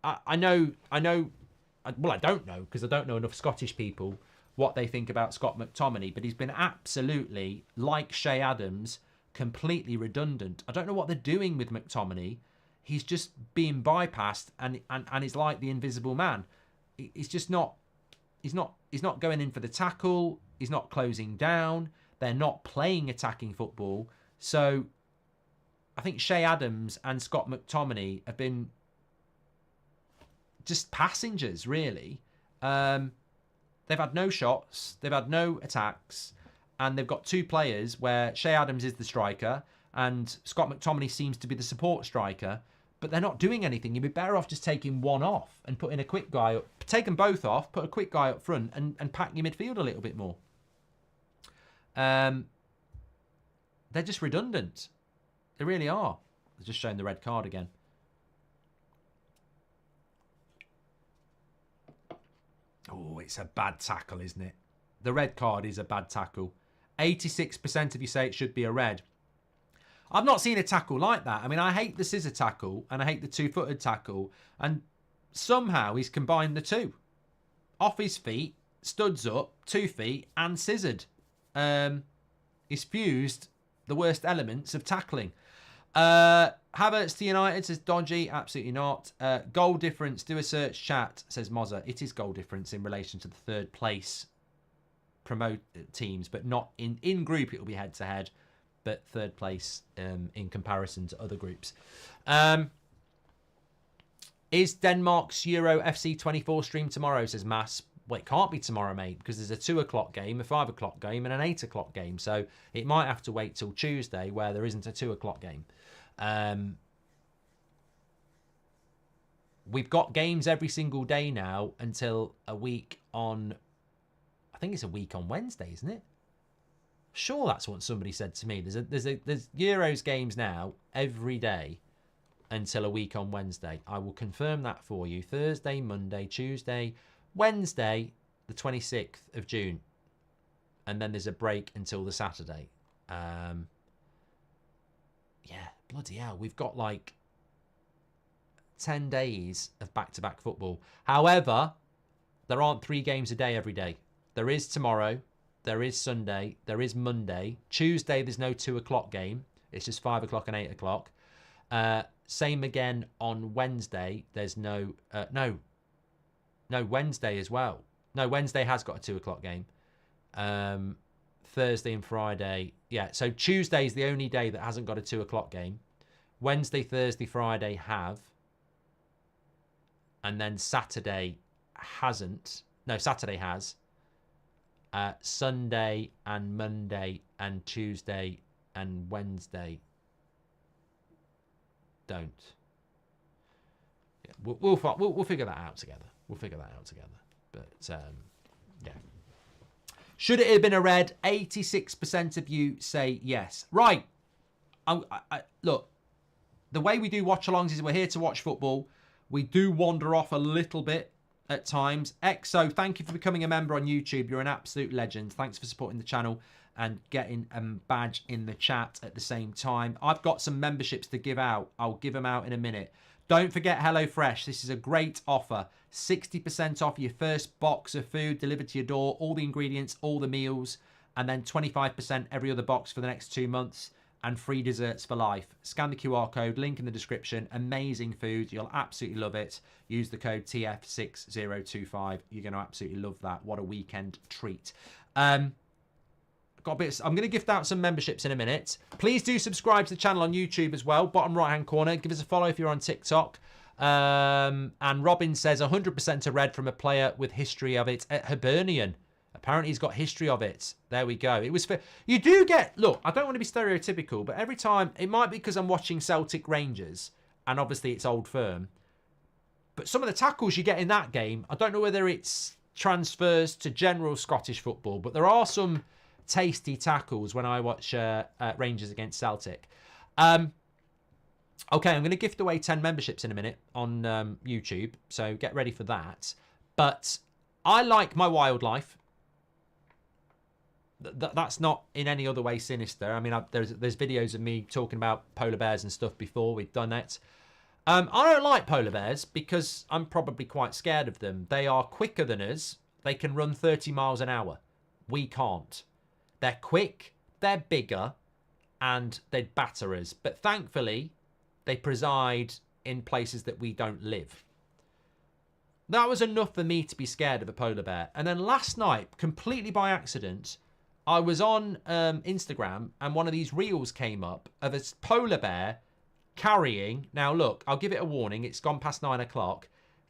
I know. Well, I don't know because I don't know enough Scottish people what they think about Scott McTominay, but he's been absolutely, like Shea Adams, completely redundant. I don't know what they're doing with McTominay. He's just being bypassed and he's like the invisible man. He's just not. He's not going in for the tackle. He's not closing down. They're not playing attacking football. So I think Shea Adams and Scott McTominay have been just passengers, really. They've had no shots, they've had no attacks, and they've got 2 players where Shea Adams is the striker and Scott McTominay seems to be the support striker, but they're not doing anything. You'd be better off just taking one off and putting a quick guy up. Take them both off, put a quick guy up front and pack your midfield a little bit more. They're just redundant. They really are. They're just showing the red card again. Oh, it's a bad tackle, isn't it? The red card is a bad tackle. 86% of you say it should be a red. I've not seen a tackle like that. I mean, I hate the scissor tackle and I hate the 2-footed tackle. And somehow he's combined the 2. Off his feet, studs up, 2 feet and scissored. He's fused the worst elements of tackling. Havertz to United says dodgy. Absolutely not. Goal difference. Do a search chat, says Mozza. It is goal difference in relation to the 3rd place promote teams, but not in group. It will be head to head, but third place in comparison to other groups. Is Denmark's Euro FC 24 stream tomorrow? Says Mass. Well, it can't be tomorrow, mate, because there's a 2 o'clock game, a 5 o'clock game, and an 8 o'clock game. So it might have to wait till Tuesday, where there isn't a 2 o'clock game. We've got games every single day now until a week on, I think it's a week on Wednesday, isn't it? Sure, that's what somebody said to me. There's Euros games now every day until a week on Wednesday. I will confirm that for you. Thursday, Monday, Tuesday, Wednesday, the 26th of June. And then there's a break until the Saturday. Yeah, bloody hell. We've got like 10 days of back-to-back football. However, there aren't 3 games a day every day. There is tomorrow, there is Sunday, there is Monday. Tuesday, there's no 2 o'clock game. It's just 5 o'clock and 8 o'clock. Same again on Wednesday. There's no, Wednesday as well. No, Wednesday has got a 2 o'clock game. Thursday and Friday. Yeah, so Tuesday is the only day that hasn't got a 2 o'clock game. Wednesday, Thursday, Friday have. And then Saturday hasn't. No, Saturday has. Sunday and Monday and Tuesday and Wednesday don't. Yeah, we'll figure that out together. We'll figure that out together. But yeah. Should it have been a red? 86% of you say yes. Right. Look, the way we do watch-alongs is we're here to watch football. We do wander off a little bit at times. EXO, thank you for becoming a member on YouTube. You're an absolute legend. Thanks for supporting the channel and getting a badge in the chat at the same time. I've got some memberships to give out. I'll give them out in a minute. Don't forget HelloFresh. This is a great offer. 60% off your first box of food delivered to your door. All the ingredients, all the meals, and then 25% every other box for the next 2 months. And free desserts for life. Scan the QR code, link in the description. Amazing food. You'll absolutely love it. Use the code TF6025. You're going to absolutely love that. What a weekend treat. I'm going to gift out some memberships in a minute. Please do subscribe to the channel on YouTube as well. Bottom right-hand corner. Give us a follow if you're on TikTok. And Robin says 100% a red from a player with history of it at Hibernian. Apparently he's got history of it. There we go. It was for you do get look. I don't want to be stereotypical, but every time it might be because I'm watching Celtic Rangers, and obviously it's Old Firm. But some of the tackles you get in that game, I don't know whether it's transfers to general Scottish football, but there are some tasty tackles when I watch Rangers against Celtic. Okay, I'm going to gift away 10 memberships in a minute on YouTube, so get ready for that. But I like my wildlife. That's not in any other way sinister. I mean, there's videos of me talking about polar bears and stuff before. We've done it. I don't like polar bears because I'm probably quite scared of them. They are quicker than us. They can run 30 miles an hour. We can't. They're quick, they're bigger, and they'd batter us. But thankfully, they preside in places that we don't live. That was enough for me to be scared of a polar bear. And then last night, completely by accident, I was on Instagram and one of these reels came up of a polar bear carrying, now look, I'll give it a warning, it's gone past 9 o'clock,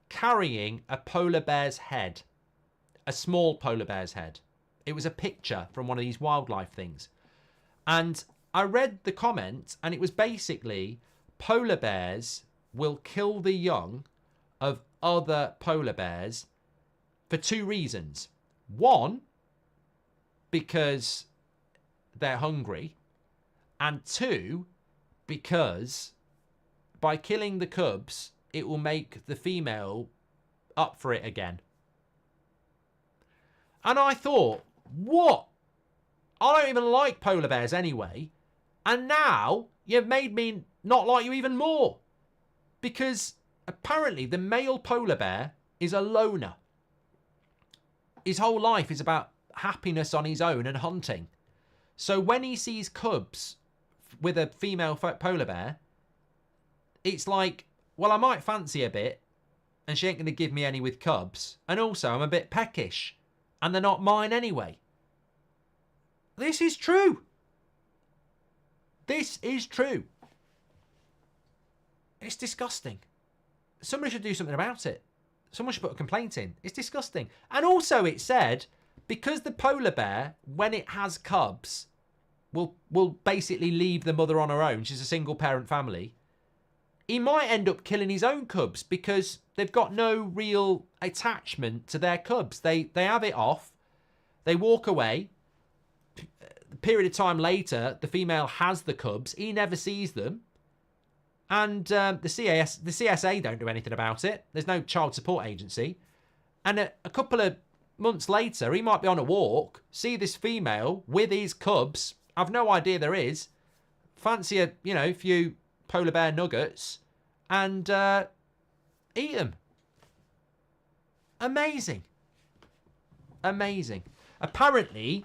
carrying a polar bear's head, a small polar bear's head. It was a picture from one of these wildlife things. And I read the comment and it was basically polar bears will kill the young of other polar bears for 2 reasons. One, because they're hungry, and 2, because by killing the cubs, it will make the female up for it again. And I thought, what? I don't even like polar bears anyway, and now you've made me not like you even more, because apparently the male polar bear is a loner. His whole life is about happiness on his own and hunting. So when he sees cubs with a female polar bear, it's like, well, I might fancy a bit, and she ain't going to give me any with cubs. And also, I'm a bit peckish, and they're not mine anyway. This is true. This is true. It's disgusting. Somebody should do something about it. Someone should put a complaint in. It's disgusting. And also it said, because the polar bear, when it has cubs, will basically leave the mother on her own. She's a single parent family. He might end up killing his own cubs because they've got no real attachment to their cubs. They have it off. They walk away. A period of time later, the female has the cubs. He never sees them. And the CSA don't do anything about it. There's no child support agency. And a couple of months later, he might be on a walk, see this female with his cubs. I've no idea there is. Fancy a few polar bear nuggets and eat them. Amazing. Amazing. Apparently,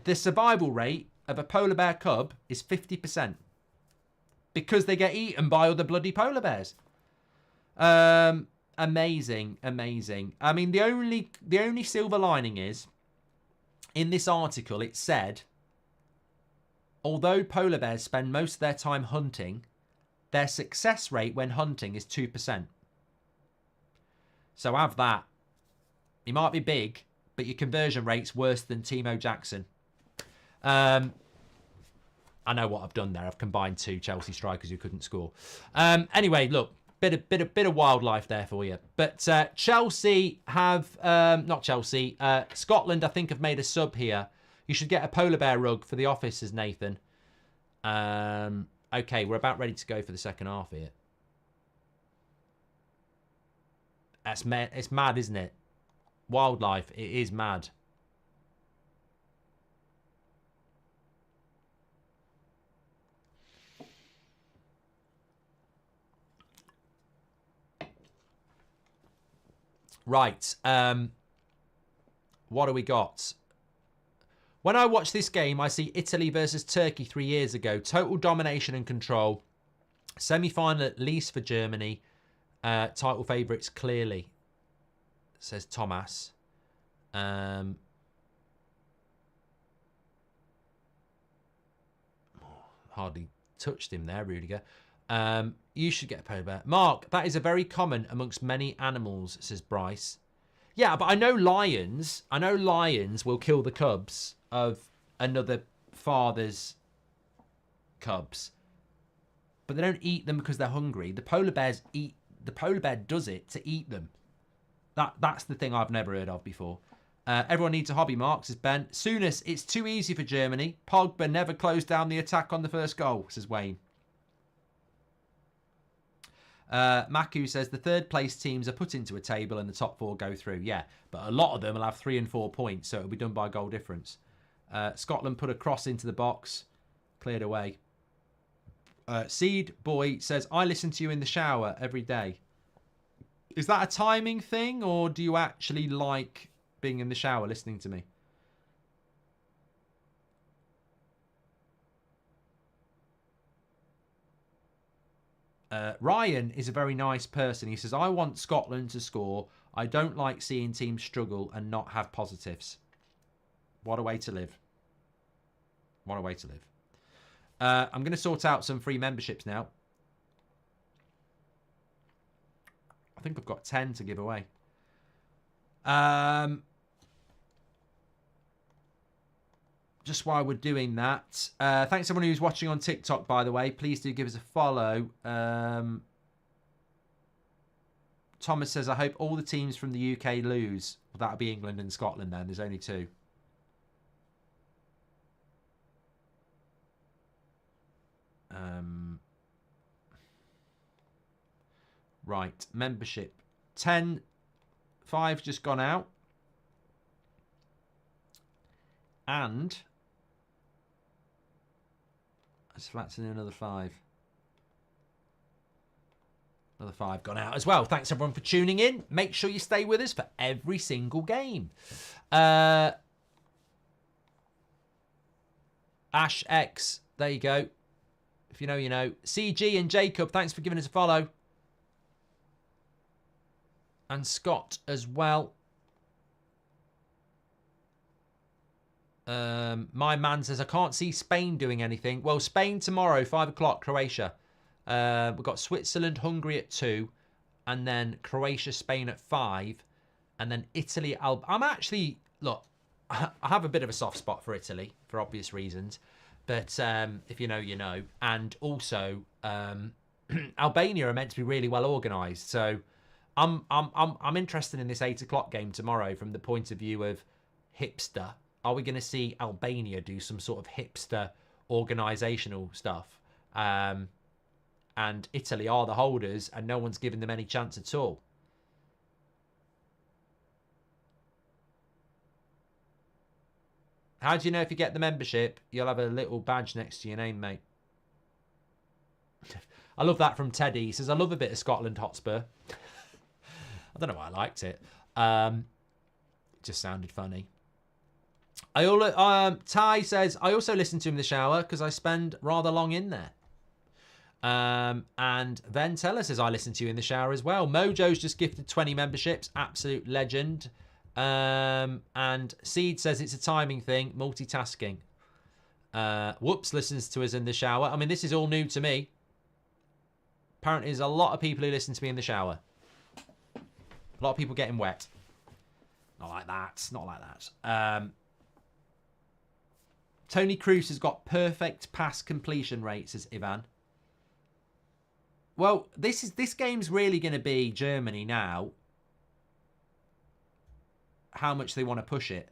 the survival rate of a polar bear cub is 50%. Because they get eaten by other bloody polar bears. Amazing, amazing. I mean, the only silver lining is, in this article, it said, although polar bears spend most of their time hunting, their success rate when hunting is 2%. So have that. You might be big, but your conversion rate's worse than Timo Jackson. I know what I've done there. I've combined two Chelsea strikers who couldn't score. Anyway, look, bit of wildlife there for you. But Chelsea have not Chelsea. Scotland, I think, have made a sub here. You should get a polar bear rug for the office, says Nathan. Okay, we're about ready to go for the second half here. It's mad, isn't it? Wildlife, it is mad. Right. What do we got? When I watch this game, I see Italy versus Turkey 3 years ago. Total domination and control. Semi-final at least for Germany. Title favourites clearly, says Thomas. Hardly touched him there, Rudiger. You should get a polar bear. Mark, that is a very common amongst many animals, says Bryce. Yeah, but I know lions will kill the cubs of another father's cubs. But they don't eat them because they're hungry. The polar bear does it to eat them. That's the thing I've never heard of before. Everyone needs a hobby, Mark, says Ben. Souness, it's too easy for Germany. Pogba never closed down the attack on the first goal, says Wayne. Maku says the third place teams are put into a table and the top four go through. Yeah, but a lot of them will have 3 and 4 points, so it'll be done by goal difference. Scotland put a cross into the box, cleared away. Seed Boy says, I listen to you in the shower every day. Is that a timing thing, or do you actually like being in the shower listening to me? Ryan is a very nice person. He says, I want Scotland to score. I don't like seeing teams struggle and not have positives. What a way to live. What a way to live. I'm going to sort out some free memberships now. I think I've got 10 to give away. Just while we're doing that, thanks everyone who's watching on TikTok, by the way. Please do give us a follow. Thomas says, I hope all the teams from the UK lose. Well, that'll be England and Scotland then. There's only 2. Right, membership. 5 just gone out. And let's flat in another 5. Another 5 gone out as well. Thanks everyone for tuning in. Make sure you stay with us for every single game. Ash X, there you go. If you know, you know. CG and Jacob, thanks for giving us a follow. And Scott as well. My man says, I can't see Spain doing anything. Well, Spain tomorrow, 5 o'clock, Croatia. We've got Switzerland, Hungary at 2. And then Croatia, Spain at 5. And then Italy, I'm actually, look, I have a bit of a soft spot for Italy for obvious reasons. But if you know, you know. And also, Albania are meant to be really well organised. So I'm interested in this 8 o'clock game tomorrow from the point of view of hipster. Are we going to see Albania do some sort of hipster organisational stuff? And Italy are the holders and no one's giving them any chance at all. How do you know if you get the membership? You'll have a little badge next to your name, mate. I love that from Teddy. He says, I love a bit of Scotland Hotspur. I don't know why I liked it. It just sounded funny. Ty says, I also listen to him in the shower because I spend rather long in there. And Ven Teller says, I listen to you in the shower as well. Mojo's just gifted 20 memberships. Absolute legend. And Seed says it's a timing thing, multitasking. Whoops listens to us in the shower. I mean, this is all new to me. Apparently, there's a lot of people who listen to me in the shower. A lot of people getting wet. Not like that. Not like that. Tony Cruz has got perfect pass completion rates, says Ivan. Well, this game's really going to be Germany now. How much they want to push it,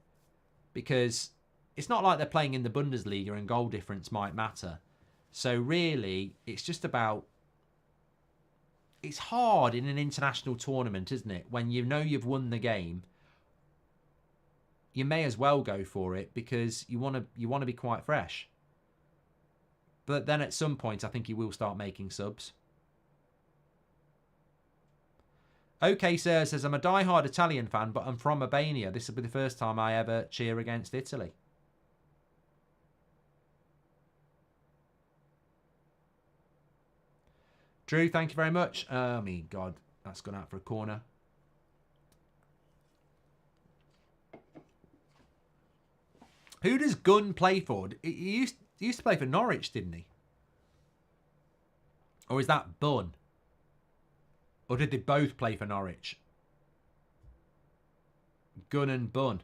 because it's not like they're playing in the Bundesliga and goal difference might matter. So really, it's just about. It's hard in an international tournament, isn't it? When you know you've won the game, you may as well go for it because you want to be quite fresh. But then at some point, I think you will start making subs. Okay, sir says, I'm a die-hard Italian fan, but I'm from Albania. This will be the first time I ever cheer against Italy. Drew, thank you very much. Oh, my God. That's gone out for a corner. Who does Gunn play for? He used to play for Norwich, didn't he? Or is that Bun? Or did they both play for Norwich? Gunn and Bun.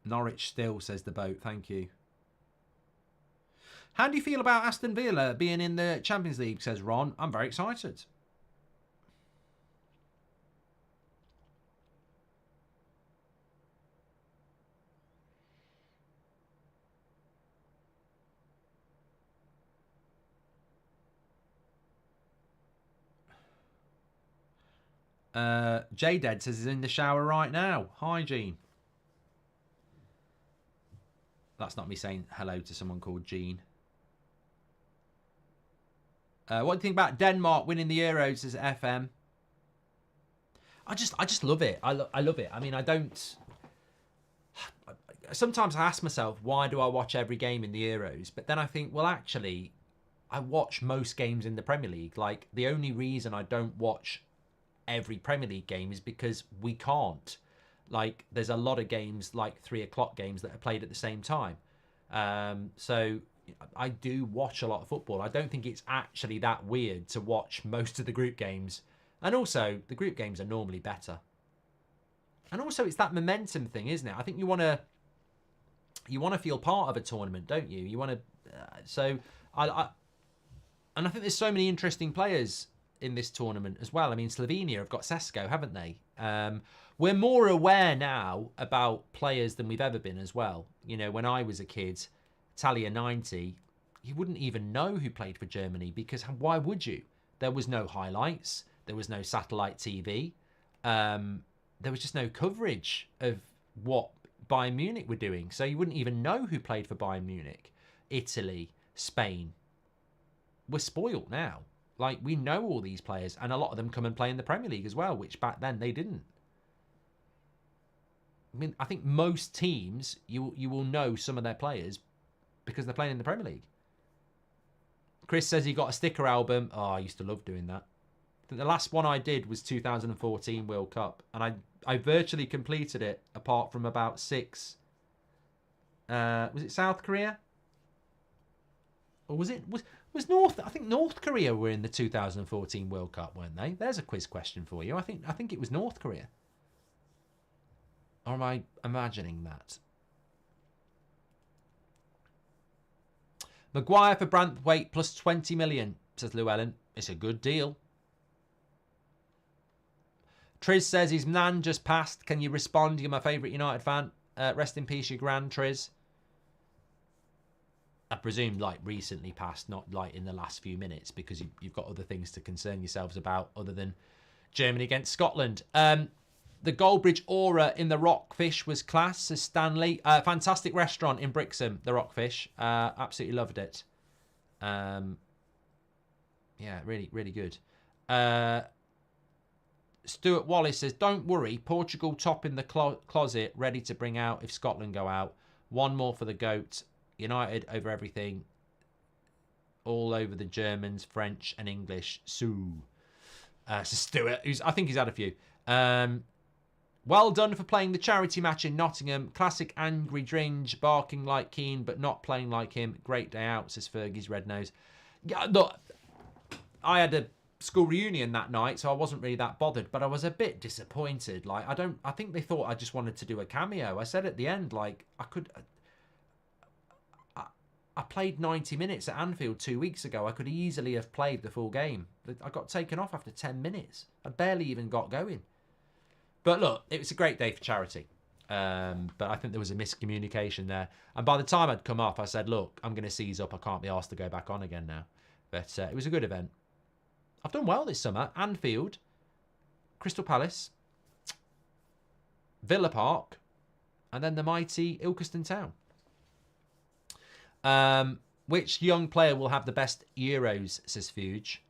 Norwich still, says the boat. Thank you. How do you feel about Aston Villa being in the Champions League, says Ron. I'm very excited. J-Dead says he's in the shower right now. Hygiene. That's not me saying hello to someone called Jean. What do you think about Denmark winning the Euros, says FM? I just love it. I love it. I mean, I don't. Sometimes I ask myself, why do I watch every game in the Euros? But then I think, well, actually, I watch most games in the Premier League. Like, the only reason I don't watch every Premier League game is because we can't. Like, there's a lot of games, like 3 o'clock games, that are played at the same time. So I do watch a lot of football. I don't think it's actually that weird to watch most of the group games. And also, the group games are normally better. And also, it's that momentum thing, isn't it? I think you want to feel part of a tournament, don't you? You want to. And I think there's so many interesting players in this tournament as well. I mean, Slovenia have got Sesko, haven't they? We're more aware now about players than we've ever been as well. You know, when I was a kid, Italia 90, you wouldn't even know who played for Germany, because why would you? There was no highlights. There was no satellite TV. There was just no coverage of what Bayern Munich were doing. So you wouldn't even know who played for Bayern Munich. Italy, Spain. We're spoiled now. Like, we know all these players, and a lot of them come and play in the Premier League as well, which back then they didn't. I mean, I think most teams, you will know some of their players because they're playing in the Premier League. Chris says he got a sticker album. Oh, I used to love doing that. I think the last one I did was 2014 World Cup, and I virtually completed it, apart from about 6. Was it South Korea? Or was North? I think North Korea were in the 2014 World Cup, weren't they? There's a quiz question for you. I think it was North Korea. Or am I imagining that? Maguire for Branthwaite plus 20 million, says Llewellyn. It's a good deal. Triz says his nan just passed. Can you respond? You're my favourite United fan. Rest in peace, your gran, Triz. I presume like recently passed, not like in the last few minutes, because you've got other things to concern yourselves about other than Germany against Scotland. The Goldbridge Aura in the Rockfish was class, says Stanley. Fantastic restaurant in Brixham, the Rockfish. Absolutely loved it. Yeah, really, really good. Stuart Wallace says, don't worry, Portugal top in the closet, ready to bring out if Scotland go out. One more for the GOAT. United over everything. All over the Germans, French and English. So Stuart, I think he's had a few. Well done for playing the charity match in Nottingham. Classic angry Dringe, barking like Keane, but not playing like him. Great day out, says Fergie's red nose. Yeah, look, I had a school reunion that night, so I wasn't really that bothered, but I was a bit disappointed. Like, I think they thought I just wanted to do a cameo. I said at the end, like, I played 90 minutes at Anfield 2 weeks ago. I could easily have played the full game. I got taken off after 10 minutes. I barely even got going. But look, it was a great day for charity. But I think there was a miscommunication there. And by the time I'd come off, I said, look, I'm going to seize up. I can't be asked to go back on again now. But it was a good event. I've done well this summer. Anfield, Crystal Palace, Villa Park, and then the mighty Ilkeston Town. Which young player will have the best Euros, says Fuge.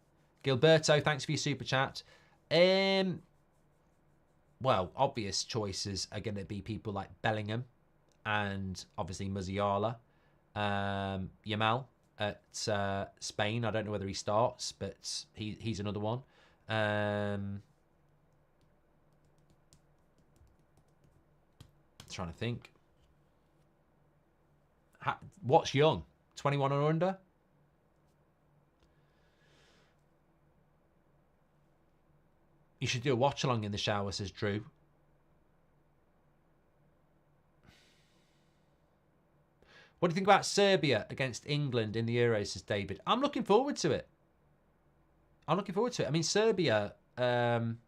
Gilberto, thanks for your super chat. Well, obvious choices are going to be people like Bellingham and obviously Musiala. Yamal at Spain. I don't know whether he starts, but he's another one. Trying to think. What's young? 21 or under? You should do a watch-along in the shower, says Drew. What do you think about Serbia against England in the Euros, says David? I'm looking forward to it. I mean, Serbia... I'm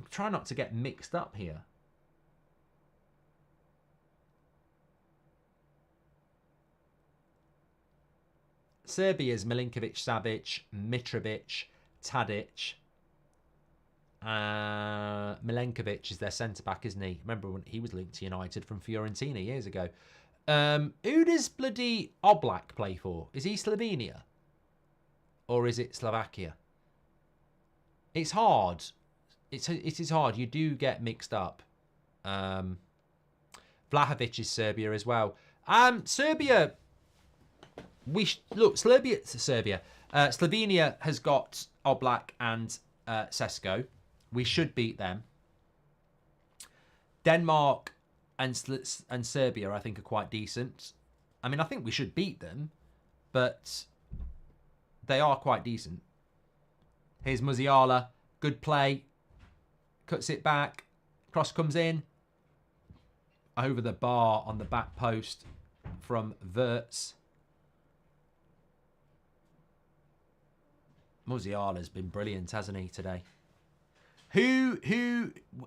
trying not to get mixed up here. Serbia's Milinkovic, Savic, Mitrovic, Tadic. Milenkovic is their centre-back, isn't he? Remember when he was linked to United from Fiorentina years ago. Who does bloody Oblak play for? Is he Slovenia? Or is it Slovakia? It's hard. It is hard. You do get mixed up. Vlahovic is Serbia as well. Serbia... Slovenia has got Oblak and Sesko. We should beat them. Denmark and Serbia, I think, are quite decent. I mean, I think we should beat them, but they are quite decent. Here's Musiala. Good play. Cuts it back. Cross comes in. Over the bar on the back post from Wirtz. Musiala's been brilliant, hasn't he, today?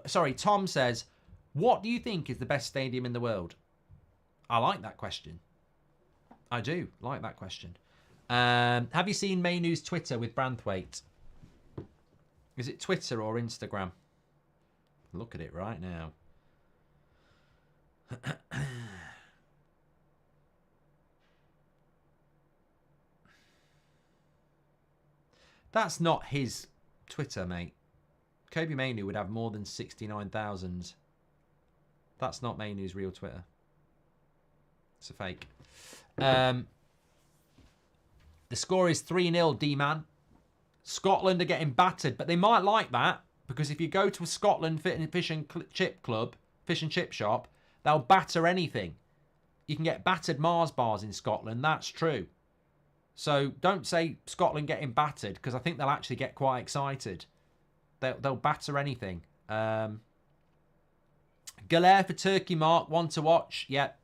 Sorry, Tom says, what do you think is the best stadium in the world? I like that question. I do like that question. Have you seen Mainu's Twitter with Branthwaite? Is it Twitter or Instagram? Look at it right now. That's not his Twitter, mate. Kobe Mainu would have more than 69,000. That's not Mainu's real Twitter. It's a fake. The score is 3-0, D-Man. Scotland are getting battered, but they might like that. Because if you go to a Scotland fish and chip shop, they'll batter anything. You can get battered Mars bars in Scotland. That's true. So don't say Scotland getting battered, because I think they'll actually get quite excited. They'll batter anything. Galère for Turkey, Mark. One to watch. Yep.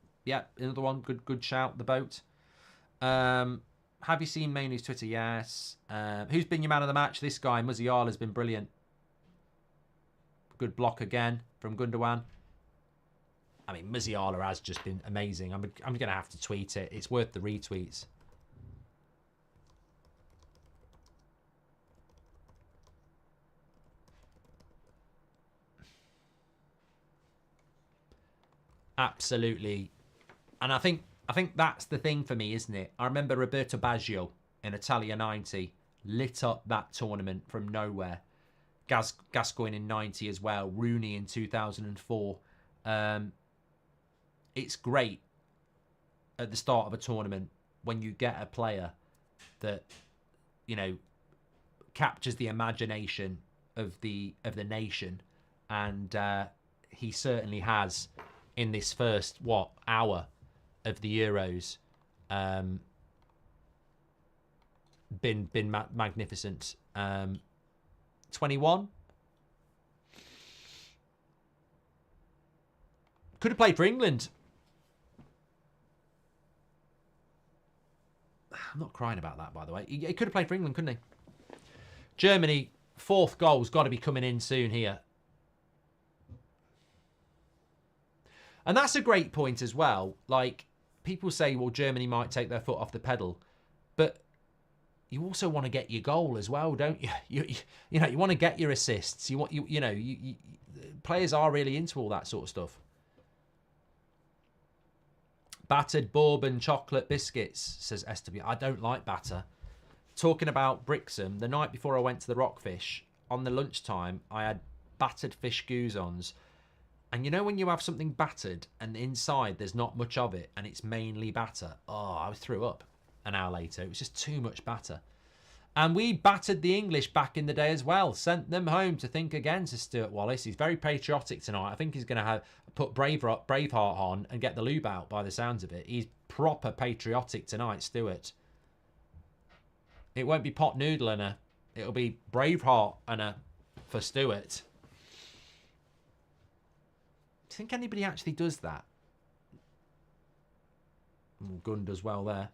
Another one. Good shout. The boat. Have you seen Mainu's Twitter? Yes. Who's been your man of the match? This guy, Musiala's been brilliant. Good block again from Gundogan. I mean, Musiala has just been amazing. I'm going to have to tweet it. It's worth the retweets. Absolutely. And I think that's the thing for me, isn't it? I remember Roberto Baggio in Italia 90 lit up that tournament from nowhere. Gascoigne in 90 as well. Rooney in 2004. It's great at the start of a tournament when you get a player that, you know, captures the imagination of the nation, and he certainly has in this first hour of the Euros. Been magnificent. 21. Could have played for England. I'm not crying about that, by the way. He could have played for England, couldn't he? Germany, 4th goal's got to be coming in soon here. And that's a great point as well. Like, people say, well, Germany might take their foot off the pedal. But you also want to get your goal as well, don't you? You know, you want to get your assists. Players are really into all that sort of stuff. Battered bourbon chocolate biscuits, says SW. I don't like batter. Talking about Brixham, the night before I went to the Rockfish, on the lunchtime, I had battered fish gouzons. And you know when you have something battered and inside there's not much of it and it's mainly batter? Oh, I threw up an hour later. It was just too much batter. And we battered the English back in the day as well. Sent them home to think again, to Stuart Wallace. He's very patriotic tonight. I think he's going to put Braveheart on and get the lube out by the sounds of it. He's proper patriotic tonight, Stuart. It won't be pot noodle and it'll be Braveheart and for Stuart. Do you think anybody actually does that? Gunn does well there.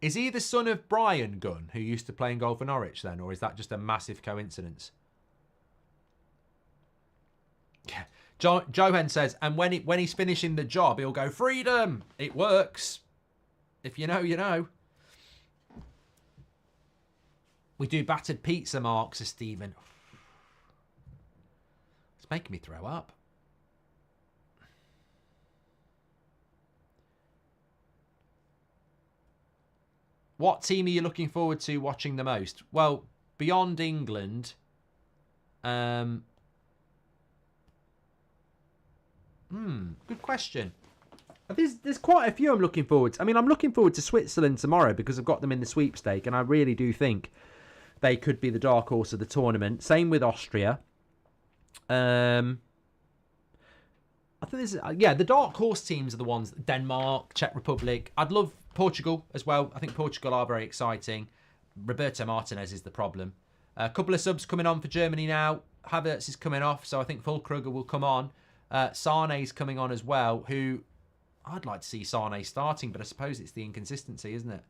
Is he the son of Brian Gunn, who used to play in goal for Norwich then, or is that just a massive coincidence? Yeah. Johan says, and when he's finishing the job, he'll go, freedom! It works. If you know, you know. We do battered pizza, Mark, says Stephen. It's making me throw up. What team are you looking forward to watching the most? Well, beyond England, good question. There's quite a few I'm looking forward to. I mean, I'm looking forward to Switzerland tomorrow because I've got them in the sweepstake, and I really do think they could be the dark horse of the tournament. Same with Austria. I think there's the dark horse teams are the ones. Denmark, Czech Republic. I'd love Portugal as well. I think Portugal are very exciting. Roberto Martinez is the problem. A couple of subs coming on for Germany now. Havertz is coming off, so I think Füllkrug will come on. Sane's coming on as well, who I'd like to see Sane starting, but I suppose it's the inconsistency, isn't it?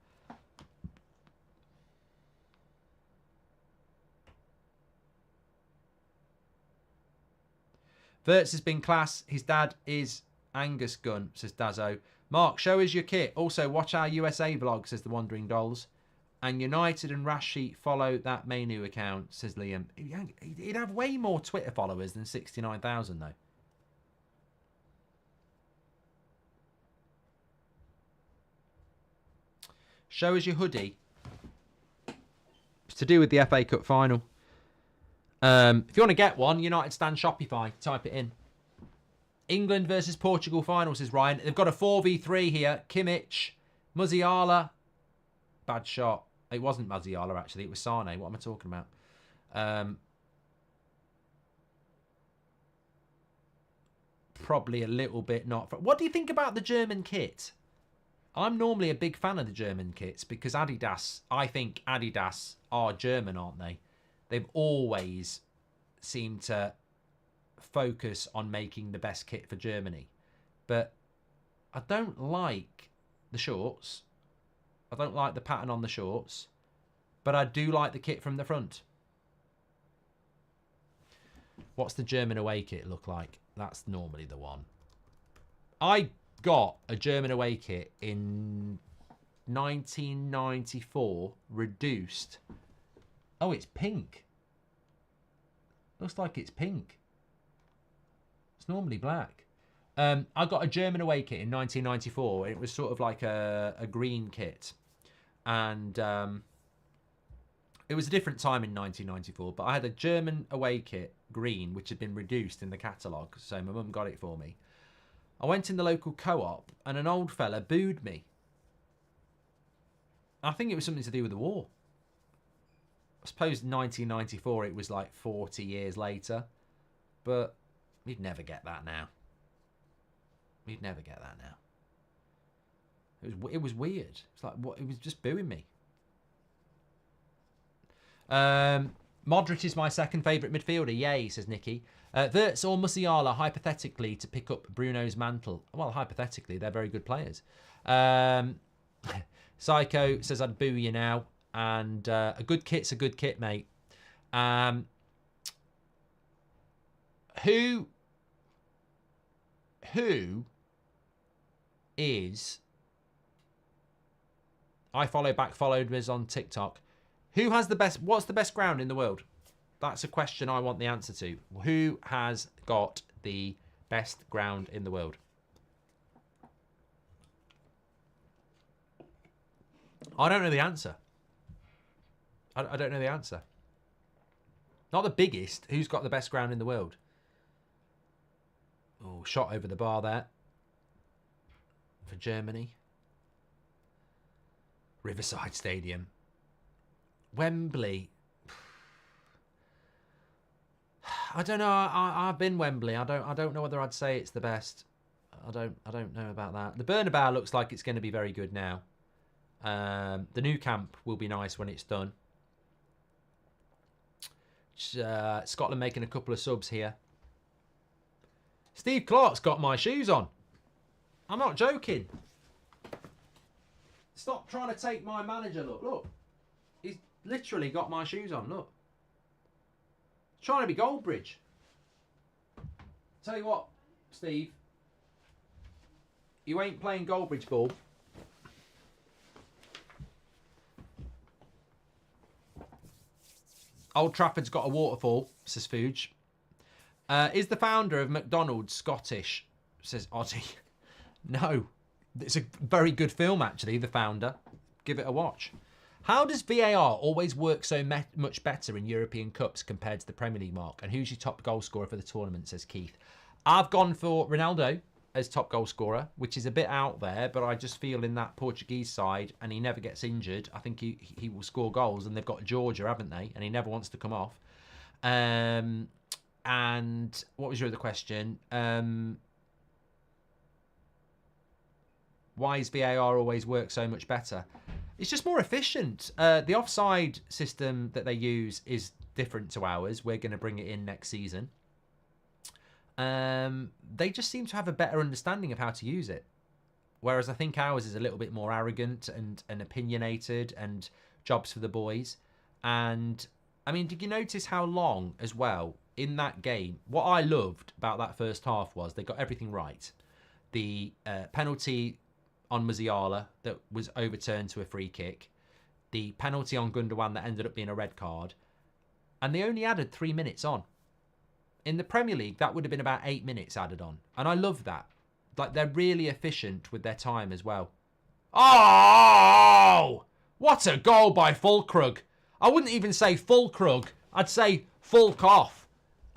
Wirtz has been class. His dad is Angus Gunn, says Dazzo. Mark, show us your kit. Also, watch our USA vlog, says the Wandering Dolls. And United and Rashi follow that Mainu account, says Liam. He'd have way more Twitter followers than 69,000, though. Show us your hoodie. It's to do with the FA Cup final. If you want to get one, United Stand Shopify. Type it in. England versus Portugal final, says Ryan. They've got a 4v3 here. Kimmich, Musiala, bad shot. It wasn't Musiala, actually. It was Sane. What am I talking about? Probably a little bit not. What do you think about the German kit? I'm normally a big fan of the German kits because Adidas, I think Adidas are German, aren't they? They've always seemed to focus on making the best kit for Germany. But I don't like the shorts. I don't like the pattern on the shorts. But I do like the kit from the front. What's the German away kit look like? That's normally the one. I got a German away kit in 1994, reduced. Oh, it's pink. Looks like it's pink. It's normally black. I got a German away kit in 1994. It was sort of like a green kit. And it was a different time in 1994. But I had a German away kit, green, which had been reduced in the catalogue. So my mum got it for me. I went in the local co-op and an old fella booed me. I think it was something to do with the war. I suppose 1994, it was like 40 years later. But we'd never get that now. We'd never get that now. It was weird. It's like, what? It was just booing me. Modric is my second favourite midfielder. Yay, says Nicky. Wirtz or Musiala, hypothetically, to pick up Bruno's mantle. Well, hypothetically, they're very good players. Psycho says, I'd boo you now. And a good kit's a good kit, mate. Who is... I followed Miz on TikTok. Who has the best... What's the best ground in the world? That's a question I want the answer to. Who has got the best ground in the world? I don't know the answer. I don't know the answer. Not the biggest. Who's got the best ground in the world? Oh, shot over the bar there. For Germany. Riverside Stadium. Wembley. I don't know. I've been Wembley. I don't know whether I'd say it's the best. I don't know about that. The Bernabeu looks like it's going to be very good now. The new camp will be nice when it's done. Scotland making a couple of subs here. Steve Clark's got my shoes on. I'm not joking. Stop trying to take my manager. Look. He's literally got my shoes on. Look. Trying to be Goldbridge. Tell you what, Steve. You ain't playing Goldbridge ball. Old Trafford's got a waterfall, says Fuge. Is the founder of McDonald's Scottish, says Oddie. No. It's a very good film, actually, The Founder. Give it a watch. How does VAR always work so much better in European Cups compared to the Premier League, Mark? And who's your top goal scorer for the tournament, says Keith. I've gone for Ronaldo as top goal scorer, which is a bit out there, but I just feel in that Portuguese side, and he never gets injured, I think he will score goals, and they've got Georgia, haven't they? And he never wants to come off. And what was your other question? Why does VAR always work so much better? It's just more efficient. The offside system that they use is different to ours. We're going to bring it in next season. They just seem to have a better understanding of how to use it. Whereas I think ours is a little bit more arrogant and opinionated and jobs for the boys. And, I mean, did you notice how long as well in that game? What I loved about that first half was they got everything right. The penalty on Musiala that was overturned to a free kick. The penalty on Gundogan that ended up being a red card. And they only added 3 minutes on. In the Premier League, that would have been about 8 minutes added on. And I love that. Like, they're really efficient with their time as well. Oh! What a goal by Fulkrug. I wouldn't even say Fulkrug. I'd say Fulkoff.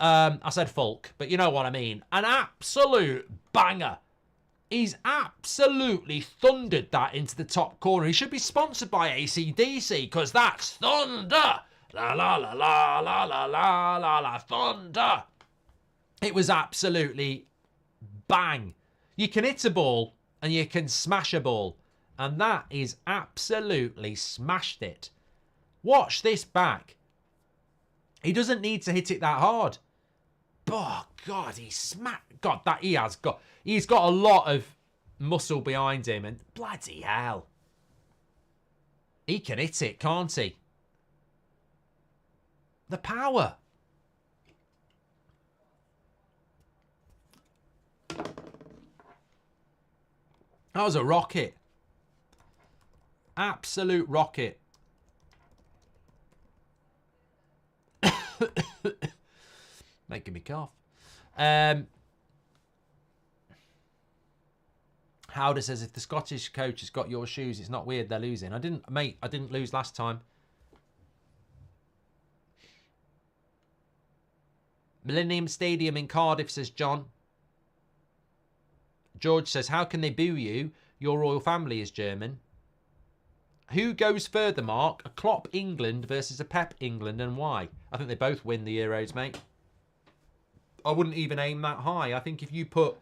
I said Fulk, but you know what I mean. An absolute banger. He's absolutely thundered that into the top corner. He should be sponsored by AC/DC because that's thunder. La la la la la la la la la thunder. It was absolutely bang. You can hit a ball and you can smash a ball. And that is absolutely smashed it. Watch this back. He doesn't need to hit it that hard. Oh, God, he's smacked. God, that he's got a lot of muscle behind him. And bloody hell. He can hit it, can't he? The power. That was a rocket. Absolute rocket. Making me cough. Howder says, if the Scottish coach has got your shoes, it's not weird they're losing. I didn't lose last time. Millennium Stadium in Cardiff, says John. George says, how can they boo you? Your royal family is German. Who goes further, Mark? A Klopp England versus a Pep England, and why? I think they both win the Euros, mate. I wouldn't even aim that high. I think if you put...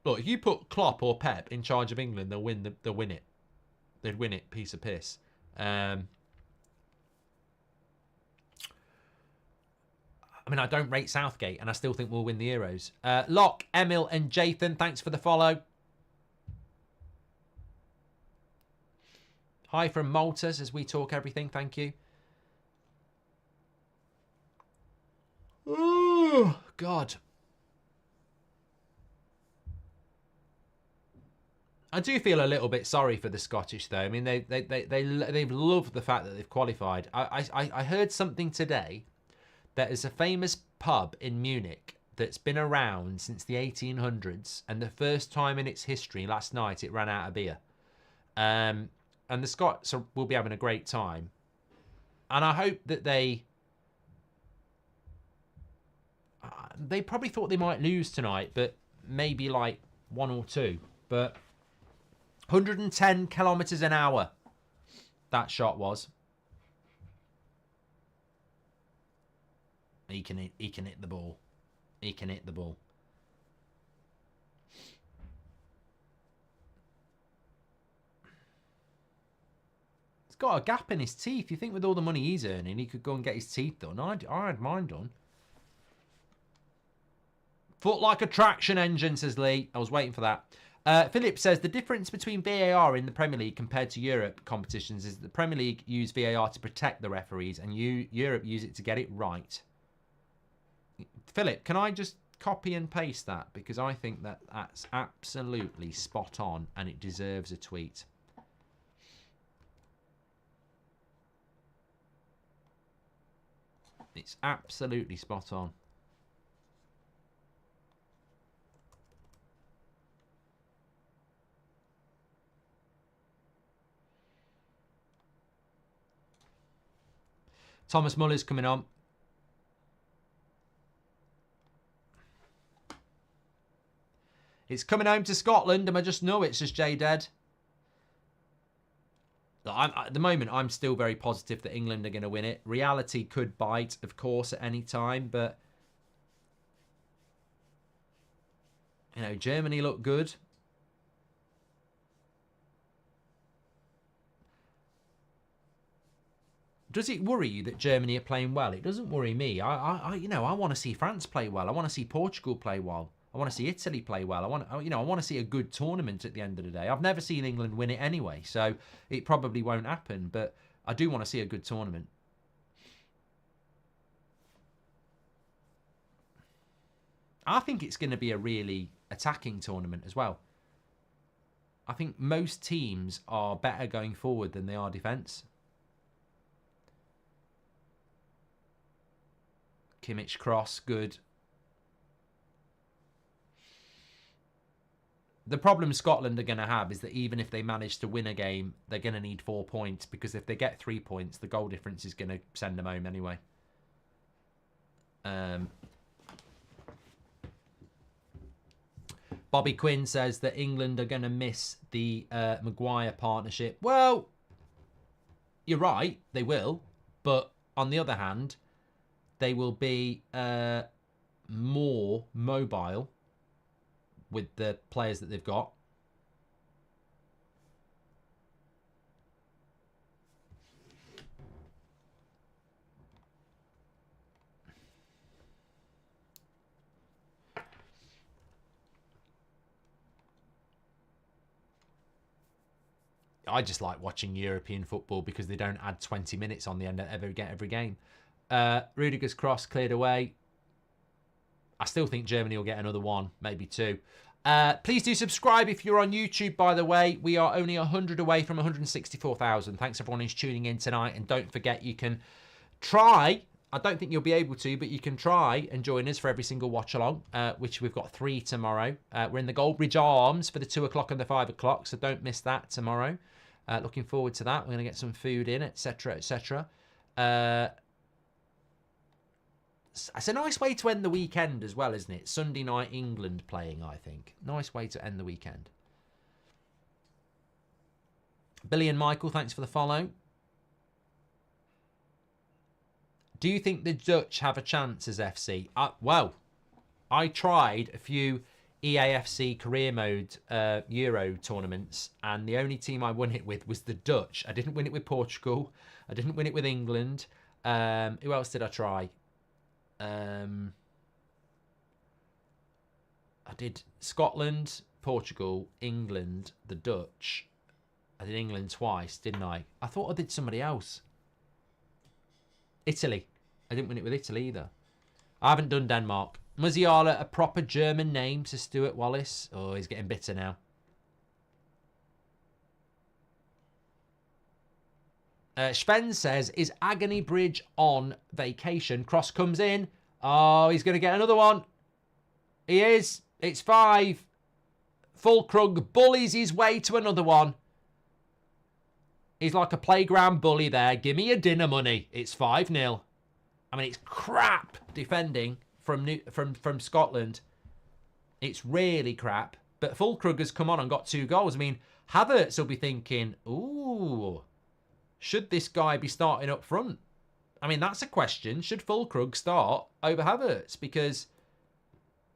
Look, if you put Klopp or Pep in charge of England, they'll win it. They'd win it, piece of piss. I mean, I don't rate Southgate, and I still think we'll win the Euros. Locke, Emil, and Jathan, thanks for the follow. Hi from Malta, as we talk everything. Thank you. Oh, God. I do feel a little bit sorry for the Scottish, though. I mean, they've loved the fact that they've qualified. I heard something today. There is a famous pub in Munich that's been around since the 1800s, and the first time in its history, last night, it ran out of beer. And the Scots will be having a great time. And I hope that they probably thought they might lose tonight, but maybe like 1 or 2. But 110 kilometers an hour, that shot was. He can hit the ball. He can hit the ball. He's got a gap in his teeth. You think with all the money he's earning, he could go and get his teeth done? I'd mine done. Foot like a traction engine, says Lee. I was waiting for that. Philip says, the difference between VAR in the Premier League compared to Europe competitions is that the Premier League use VAR to protect the referees and Europe use it to get it right. Philip, can I just copy and paste that? Because I think that that's absolutely spot on and it deserves a tweet. It's absolutely spot on. Thomas Muller's coming on. It's coming home to Scotland, and I just know it, says J Dead. At the moment, I'm still very positive that England are going to win it. Reality could bite, of course, at any time, but you know, Germany look good. Does it worry you that Germany are playing well? It doesn't worry me. I want to see France play well. I want to see Portugal play well. I want to see Italy play well. I want to see a good tournament at the end of the day. I've never seen England win it anyway, so it probably won't happen. But I do want to see a good tournament. I think it's going to be a really attacking tournament as well. I think most teams are better going forward than they are defence. Kimmich cross, good. The problem Scotland are going to have is that even if they manage to win a game, they're going to need 4 points, because if they get 3 points, the goal difference is going to send them home anyway. Bobby Quinn says that England are going to miss the Maguire partnership. Well, you're right, they will. But on the other hand, they will be more mobile with the players that they've got. I just like watching European football because they don't add 20 minutes on the end of every game. Rudiger's cross cleared away. I still think Germany will get another one, maybe two. Please do subscribe if you're on YouTube, by the way. We are only 100 away from 164,000. Thanks everyone who's tuning in tonight. And don't forget, you can try, I don't think you'll be able to, but you can try and join us for every single watch along, which we've got 3 tomorrow. We're in the Goldbridge Arms for the 2 o'clock and the 5 o'clock, so don't miss that tomorrow. Looking forward to that. We're going to get some food in, etc., etc. It's a nice way to end the weekend as well, isn't it? Sunday night England playing, I think. Nice way to end the weekend. Billy and Michael, thanks for the follow. Do you think the Dutch have a chance as FC? Well, I tried a few EAFC career mode Euro tournaments, and the only team I won it with was the Dutch. I didn't win it with Portugal. I didn't win it with England. Who else did I try? I did Scotland, Portugal, England, the Dutch. I did England twice, didn't I? I thought I did somebody else. Italy. I didn't win it with Italy either. I haven't done Denmark. Musiala, a proper German name, to Stuart Wallace. Oh, he's getting bitter now. Sven says, is Agony Bridge on vacation? Cross comes in. Oh, he's going to get another one. He is. It's 5. Fulkrug bullies his way to another one. He's like a playground bully there. Give me your dinner money. It's 5-0. I mean, it's crap defending from Scotland. It's really crap. But Fulkrug has come on and got 2 goals. I mean, Havertz will be thinking, ooh, should this guy be starting up front? I mean, that's a question. Should Fulkrug start over Havertz? Because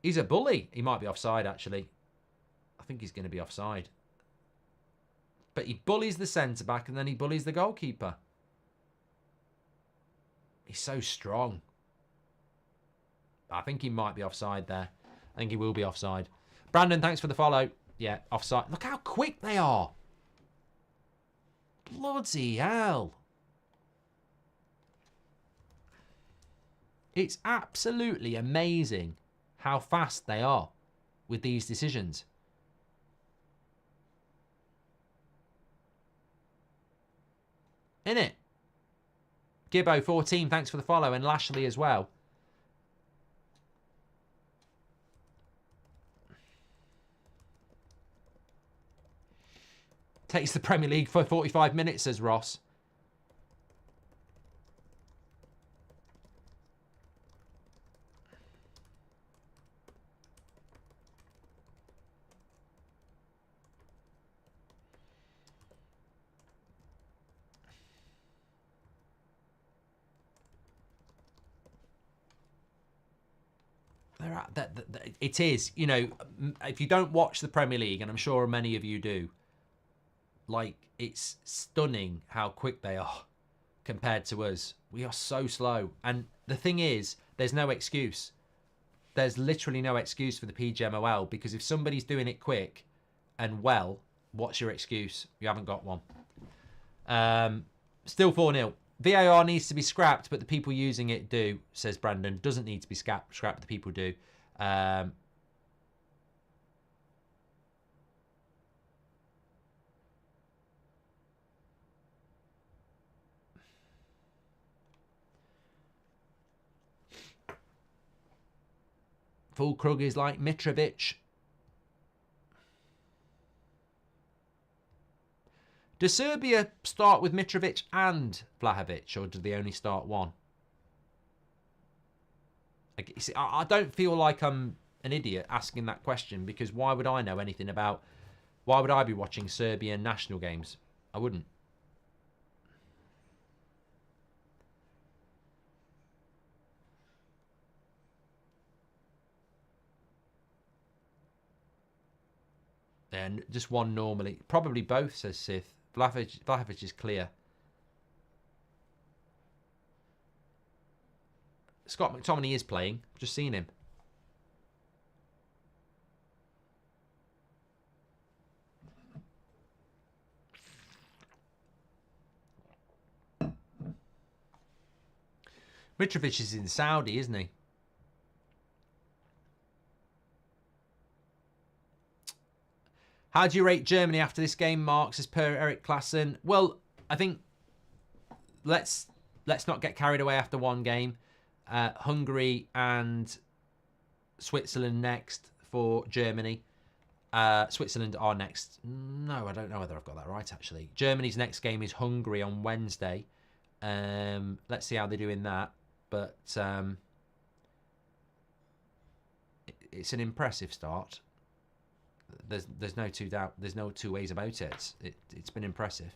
he's a bully. He might be offside, actually. I think he's going to be offside. But he bullies the centre-back and then he bullies the goalkeeper. He's so strong. I think he might be offside there. I think he will be offside. Brandon, thanks for the follow. Yeah, offside. Look how quick they are. Bloody hell. It's absolutely amazing how fast they are with these decisions. Innit? Gibbo14, thanks for the follow. And Lashley as well. Takes the Premier League for 45 minutes, says Ross. It is, you know, if you don't watch the Premier League, and I'm sure many of you do, like, it's stunning how quick they are compared to us. We are so slow. And the thing is, there's no excuse. There's literally no excuse for the PGMOL, because if somebody's doing it quick and well, what's your excuse? You haven't got one. Still 4-0. VAR needs to be scrapped, but the people using it do, says Brandon. Doesn't need to be scrapped, the people do. Fulkrug is like Mitrovic. Does Serbia start with Mitrovic and Vlahovic, or do they only start one? I don't feel like I'm an idiot asking that question, because why would I know anything about... Why would I be watching Serbian national games? I wouldn't. And just one normally. Probably both, says Sith. Vlahovic is clear. Scott McTominay is playing. Just seen him. Mitrovic is in Saudi, isn't he? How do you rate Germany after this game, Marks, as per Eric Klassen? Well, I think let's not get carried away after one game. Hungary and Switzerland next for Germany. Switzerland are next. No, I don't know whether I've got that right, actually. Germany's next game is Hungary on Wednesday. Let's see how they do in that. But it's an impressive start. There's no two ways about it. It's been impressive.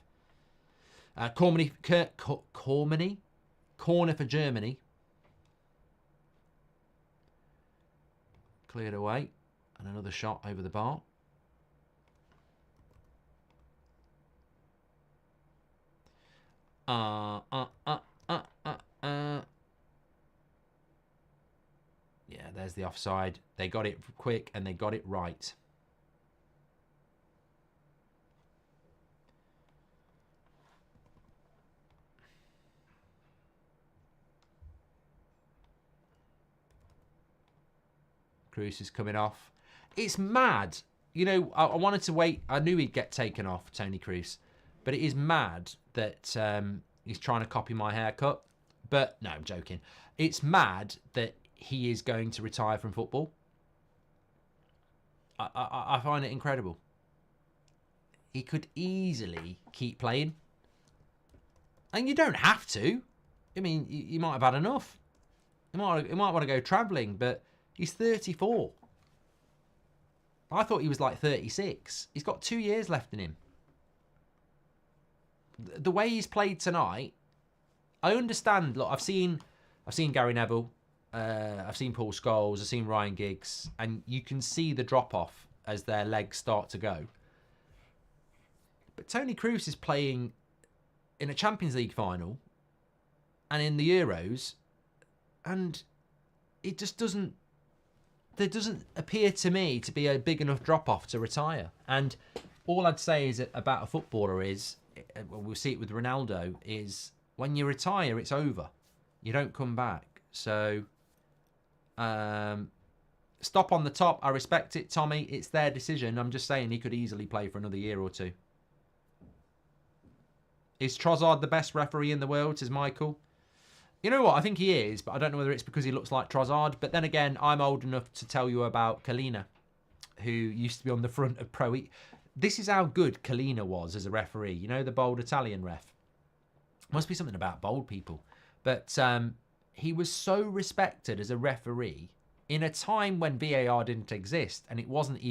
Corner for Germany. Cleared away, and another shot over the bar. Yeah, there's the offside. They got it quick and they got it right. Kroos is coming off. It's mad. You know, I wanted to wait. I knew he'd get taken off, Tony Kroos. But it is mad that he's trying to copy my haircut. But, no, I'm joking. It's mad that he is going to retire from football. I find it incredible. He could easily keep playing. And you don't have to. I mean, you might have had enough. You might want to go travelling, but he's 34. I thought he was like 36. He's got 2 years left in him. The way he's played tonight, I understand. Look, I've seen Gary Neville, I've seen Paul Scholes, I've seen Ryan Giggs, and you can see the drop off as their legs start to go. But Tony Kroos is playing in a Champions League final and in the Euros, and it just doesn't. There doesn't appear to me to be a big enough drop off to retire. And all I'd say is about a footballer is, we'll see it with Ronaldo, is when you retire, it's over. You don't come back. So, stop on the top. I respect it, Tommy. It's their decision. I'm just saying he could easily play for another year or two. Is Trossard the best referee in the world, says Michael? You know what? I think he is, but I don't know whether it's because he looks like Trossard. But then again, I'm old enough to tell you about Kalina, who used to be on the front of Pro E. This is how good Kalina was as a referee. You know, the bold Italian ref. Must be something about bold people. But he was so respected as a referee in a time when VAR didn't exist. And it wasn't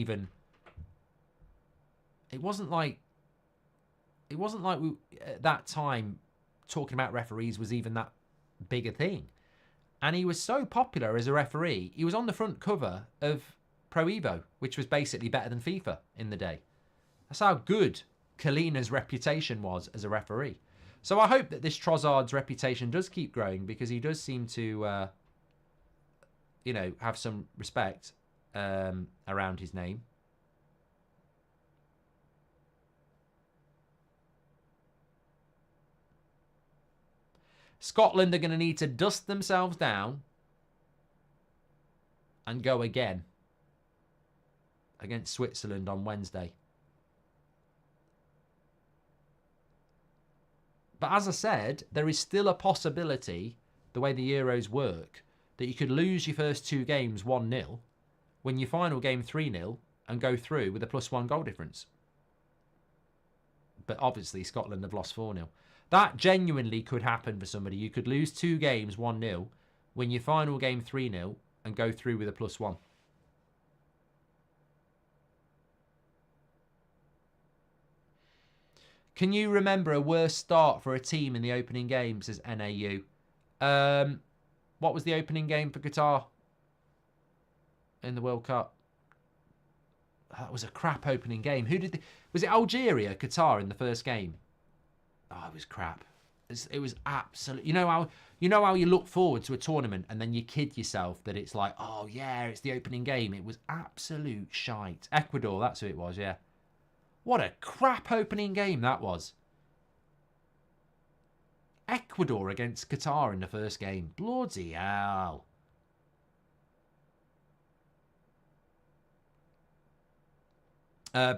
like we, at that time, talking about referees was even that big a thing. And he was so popular as a referee, he was on the front cover of Pro Evo, which was basically better than FIFA in the day. That's how good Kalina's reputation was as a referee. So I hope that this Trossard's reputation does keep growing, because he does seem to, have some respect around his name. Scotland are going to need to dust themselves down and go again against Switzerland on Wednesday. But as I said, there is still a possibility, the way the Euros work, that you could lose your first 2 games 1-0, win your final game 3-0, and go through with a +1 goal difference. But obviously Scotland have lost 4-0. That genuinely could happen for somebody. You could lose 2 games 1-0, win your final game 3-0, and go through with a +1. Can you remember a worse start for a team in the opening game, says NAU? What was the opening game for Qatar in the World Cup? That was a crap opening game. Was it Algeria, Qatar in the first game? Oh, it was crap. It was absolute. You know how you look forward to a tournament and then you kid yourself that it's like, oh yeah, it's the opening game. It was absolute shite. Ecuador, that's who it was, yeah. What a crap opening game that was. Ecuador against Qatar in the first game. Bloody hell.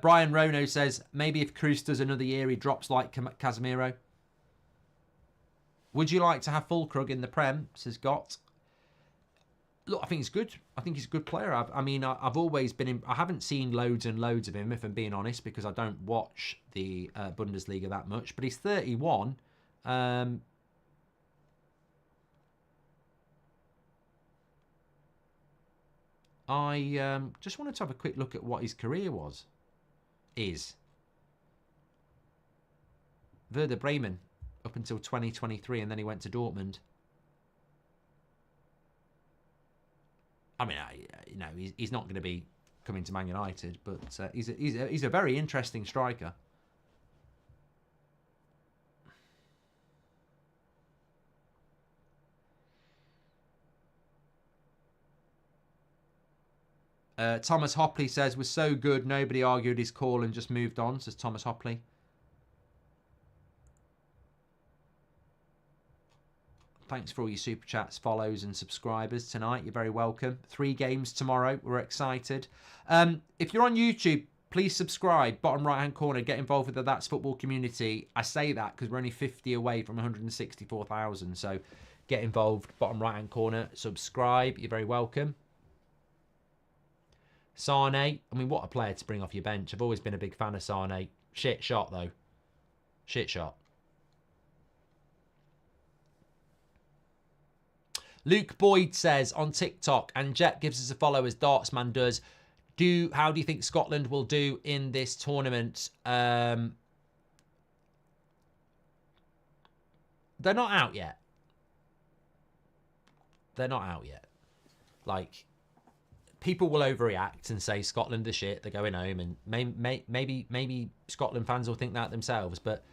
Brian Rono says, maybe if Cruz does another year, he drops like Casemiro. Would you like to have Fulkrug in the Prem, says Gott. Look, I think he's good. I think he's a good player. I've always been I haven't seen loads and loads of him, if I'm being honest, because I don't watch the Bundesliga that much. But he's 31. I just wanted to have a quick look at what his career is. Werder Bremen up until 2023, and then he went to Dortmund. I mean, he's not going to be coming to Man United, but he's a very interesting striker. Thomas Hopley says, was so good, nobody argued his call and just moved on, says Thomas Hopley. Thanks for all your super chats, follows and subscribers tonight. You're very welcome. 3 games tomorrow. We're excited. If you're on YouTube, please subscribe. Bottom right-hand corner. Get involved with the That's Football community. I say that because we're only 50 away from 164,000. So get involved. Bottom right-hand corner. Subscribe. You're very welcome. Sane. I mean, what a player to bring off your bench. I've always been a big fan of Sane. Shit shot, though. Shit shot. Luke Boyd says on TikTok, and Jet gives us a follow as Dartsman does. How do you think Scotland will do in this tournament? They're not out yet. They're not out yet. Like, people will overreact and say Scotland are shit, they're going home, and maybe Scotland fans will think that themselves. But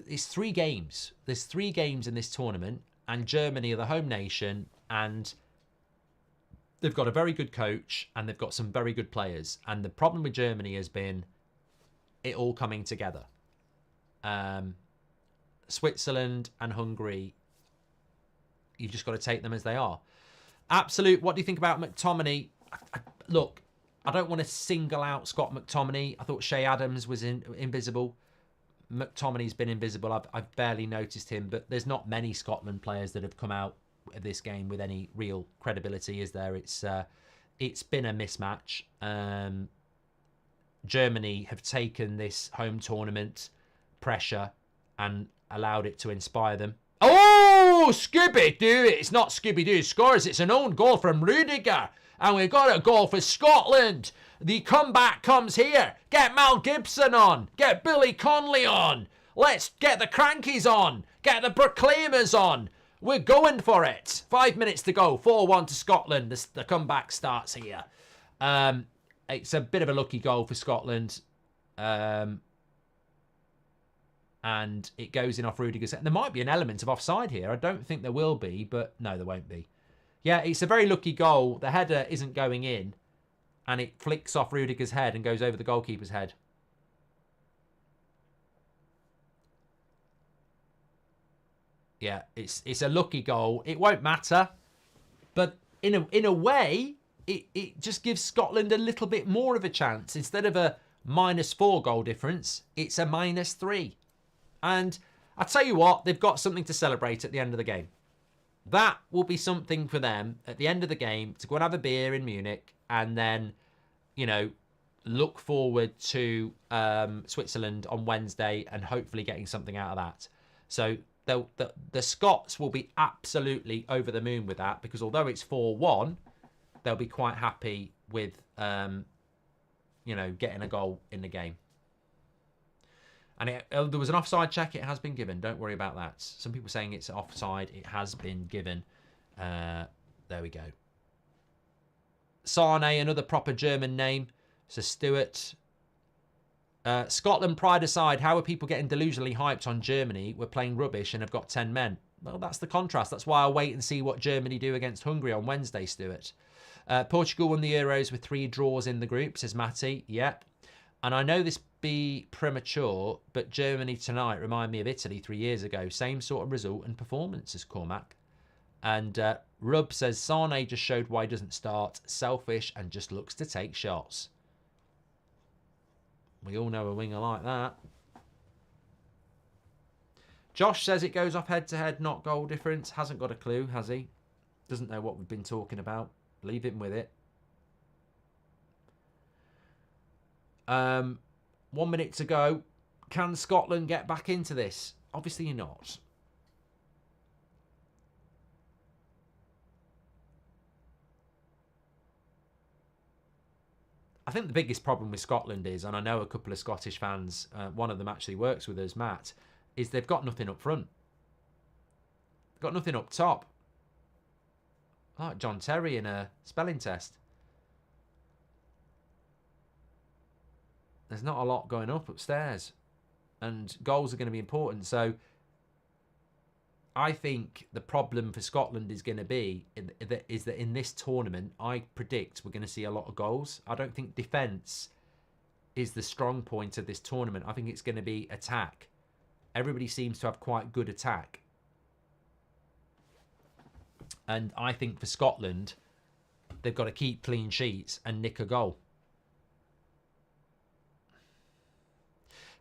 it's 3 games. There's 3 games in this tournament. And Germany are the home nation, and they've got a very good coach, and they've got some very good players. And the problem with Germany has been it all coming together. Switzerland and Hungary, you've just got to take them as they are. Absolute, what do you think about McTominay? Look, I don't want to single out Scott McTominay. I thought Shea Adams was invisible. McTominay's been invisible. I've barely noticed him, but there's not many Scotland players that have come out of this game with any real credibility, is there? It's been a mismatch. Germany have taken this home tournament pressure and allowed it to inspire them. Oh, Scooby-Doo! It's not Scooby-Doo scores. It's an own goal from Rudiger. And we got a goal for Scotland. The comeback comes here. Get Mal Gibson on. Get Billy Connolly on. Let's get the Crankies on. Get the Proclaimers on. We're going for it. 5 minutes to go. 4-1 to Scotland. The comeback starts here. It's a bit of a lucky goal for Scotland. And it goes in off Rudiger's. There might be an element of offside here. I don't think there will be, but no, there won't be. Yeah, it's a very lucky goal. The header isn't going in, and it flicks off Rudiger's head and goes over the goalkeeper's head. Yeah, it's a lucky goal. It won't matter, but in a way, it just gives Scotland a little bit more of a chance. Instead of a -4 goal difference, it's a -3. And I tell you what, they've got something to celebrate at the end of the game. That will be something for them at the end of the game to go and have a beer in Munich and then, you know, look forward to Switzerland on Wednesday and hopefully getting something out of that. So the Scots will be absolutely over the moon with that, because although it's 4-1, they'll be quite happy with, you know, getting a goal in the game. And there was an offside check. It has been given. Don't worry about that. Some people saying it's offside. It has been given. There we go. Sane, another proper German name. So Stewart. Scotland pride aside, how are people getting delusionally hyped on Germany? We're playing rubbish and have got 10 men. Well, that's the contrast. That's why I'll wait and see what Germany do against Hungary on Wednesday, Stuart. Portugal won the Euros with 3 draws in the group, says Matty. Yep. And I know this be premature, but Germany tonight remind me of Italy 3 years ago. Same sort of result and performance as Cormac. And Rub says Sane just showed why he doesn't start. Selfish and just looks to take shots. We all know a winger like that. Josh says it goes off head-to-head, not goal difference. Hasn't got a clue, has he? Doesn't know what we've been talking about. Leave him with it. 1 minute to go. Can Scotland get back into this? Obviously not. I think the biggest problem with Scotland is, and I know a couple of Scottish fans, one of them actually works with us, Matt, is they've got nothing up front. They've got nothing up top. Like John Terry in a spelling test. There's not a lot going up upstairs. And goals are going to be important. So I think the problem for Scotland is going to be is that in this tournament, I predict we're going to see a lot of goals. I don't think defence is the strong point of this tournament. I think it's going to be attack. Everybody seems to have quite good attack. And I think for Scotland, they've got to keep clean sheets and nick a goal.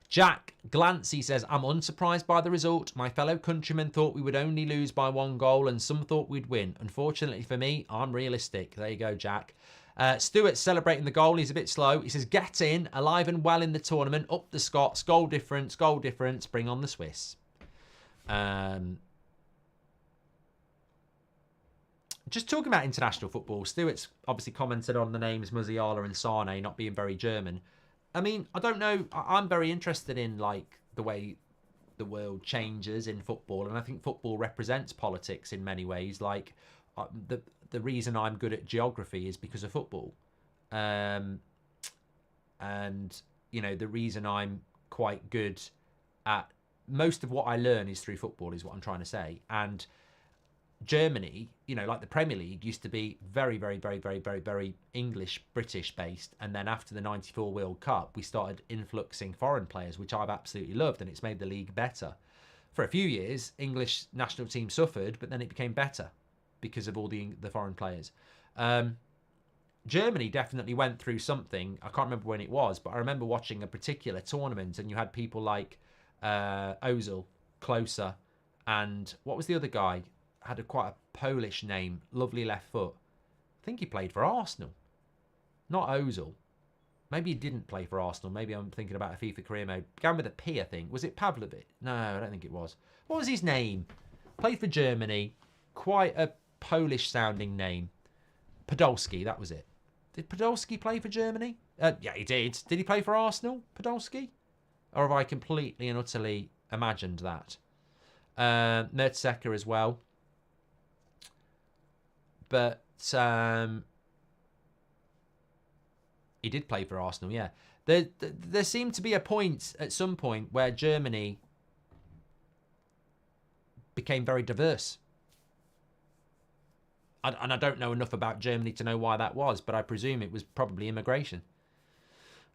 Jack Glancy says, I'm unsurprised by the result. My fellow countrymen thought we would only lose by 1 goal and some thought we'd win. Unfortunately for me, I'm realistic. There you go, Jack. Stewart's celebrating the goal. He's a bit slow. He says, get in, alive and well in the tournament. Up the Scots. Goal difference, bring on the Swiss. Just talking about international football, Stewart's obviously commented on the names Musiala and Sane not being very German. I mean, I don't know. I'm very interested in like the way the world changes in football, and I think football represents politics in many ways. Like the reason I'm good at geography is because of football, and you know the reason I'm quite good at most of what I learn is through football. Is what I'm trying to say. And Germany, you know, like the Premier League used to be very, very, very, very, very, very English, British based. And then after the 94 World Cup, we started influxing foreign players, which I've absolutely loved. And it's made the league better. For a few years, English national team suffered, but then it became better because of all the foreign players. Germany definitely went through something. I can't remember when it was, but I remember watching a particular tournament and you had people like Ozil, Klose, and what was the other guy? Had quite a Polish name, lovely left foot. I think he played for Arsenal. Not Ozil. Maybe he didn't play for Arsenal. Maybe I'm thinking about a FIFA career mode. Began with a P, I think. Was it Pavlovic? No, I don't think it was. What was his name? Played for Germany. Quite a Polish-sounding name. Podolski, that was it. Did Podolski play for Germany? Yeah, he did. Did he play for Arsenal, Podolski? Or have I completely and utterly imagined that? Mertesacker as well. But he did play for Arsenal, yeah. There seemed to be a point at some point where Germany became very diverse. And I don't know enough about Germany to know why that was, but I presume it was probably immigration.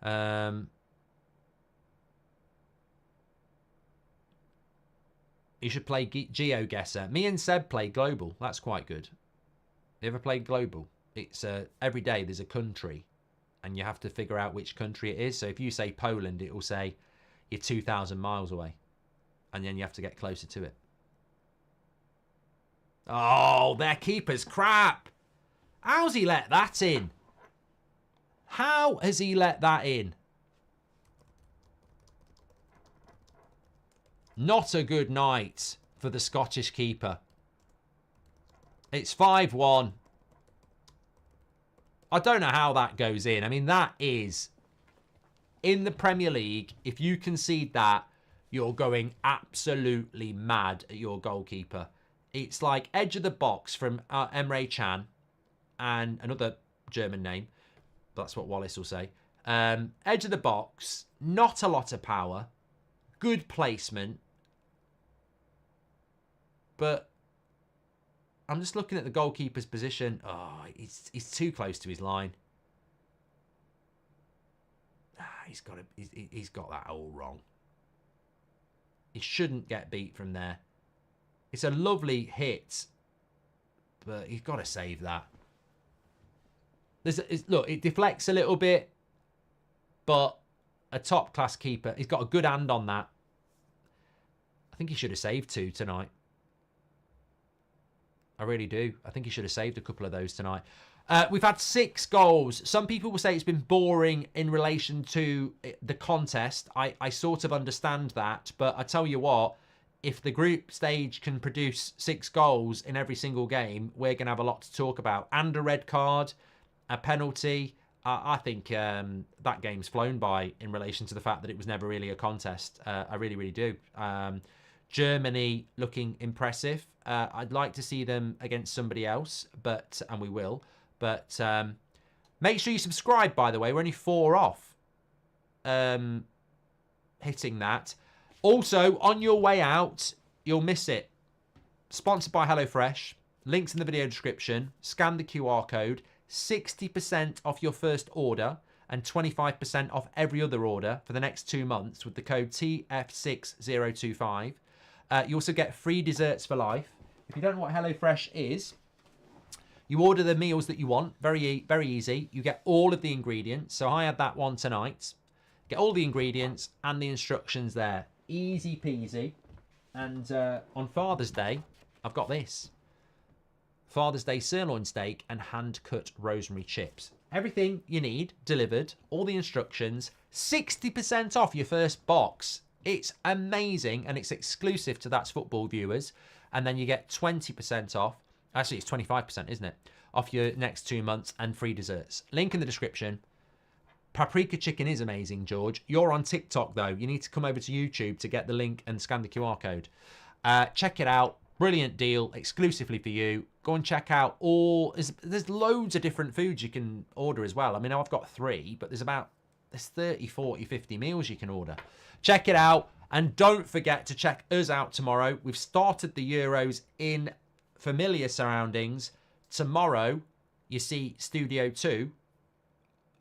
You should play GeoGuessr. Me and Seb play Global. That's quite good. You ever played Global? It's every day there's a country and you have to figure out which country it is. So if you say Poland, it will say you're 2,000 miles away. And then you have to get closer to it. Oh, their keeper's crap. How's he let that in? How has he let that in? Not a good night for the Scottish keeper. It's 5-1. I don't know how that goes in. I mean, that is... In the Premier League, if you concede that, you're going absolutely mad at your goalkeeper. It's like edge of the box from Emre Can and another German name. That's what Wallace will say. Edge of the box, not a lot of power, good placement. But I'm just looking at the goalkeeper's position. Oh, he's too close to his line. He's got that all wrong. He shouldn't get beat from there. It's a lovely hit, but he's got to save that. Look, it deflects a little bit, but a top-class keeper. He's got a good hand on that. I think he should have saved 2 tonight. I really do. I think he should have saved a couple of those tonight. We've had 6 goals. Some people will say it's been boring in relation to the contest. I sort of understand that. But I tell you what, if the group stage can produce 6 goals in every single game, we're going to have a lot to talk about. And a red card, a penalty. I think that game's flown by in relation to the fact that it was never really a contest. I really, really do. Germany looking impressive. I'd like to see them against somebody else, and we will. But make sure you subscribe, by the way. We're only 4 off hitting that. Also, on your way out, you'll miss it. Sponsored by HelloFresh. Links in the video description. Scan the QR code. 60% off your first order and 25% off every other order for the next 2 months with the code TF6025. You also get free desserts for life. If you don't know what HelloFresh is, you order the meals that you want. Very, very easy. You get all of the ingredients. So I had that one tonight. Get all the ingredients and the instructions there. Easy peasy. And on Father's Day, I've got this. Father's Day sirloin steak and hand-cut rosemary chips. Everything you need delivered. All the instructions. 60% off your first box. It's amazing, and it's exclusive to That's Football viewers. And then you get 20% off. Actually, it's 25%, isn't it? Off your next 2 months and free desserts. Link in the description. Paprika chicken is amazing, George. You're on TikTok, though. You need to come over to YouTube to get the link and scan the QR code. Check it out. Brilliant deal, exclusively for you. Go and check out there's loads of different foods you can order as well. I mean, I've got 3, but there's 30, 40, 50 meals you can order. Check it out. And don't forget to check us out tomorrow. We've started the Euros in familiar surroundings. Tomorrow, you see Studio 2.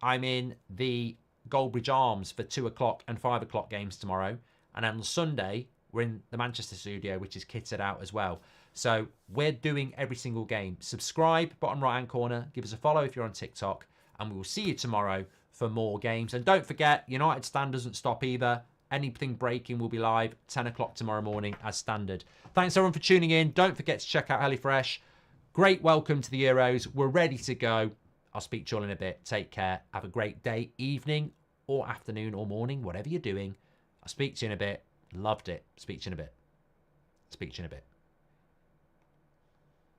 I'm in the Goldbridge Arms for 2 o'clock and 5 o'clock games tomorrow. And on Sunday, we're in the Manchester studio, which is kitted out as well. So we're doing every single game. Subscribe, bottom right-hand corner. Give us a follow if you're on TikTok. And we will see you tomorrow for more games. And don't forget, United Stand doesn't stop either. Anything breaking will be live 10 o'clock tomorrow morning as standard. Thanks everyone for tuning in. Don't forget to check out HelloFresh. Great welcome to the Euros. We're ready to go. I'll speak to you all in a bit. Take care. Have a great day, evening or afternoon or morning, whatever you're doing. I'll speak to you in a bit. Loved it. Speak to you in a bit. Speak to you in a bit.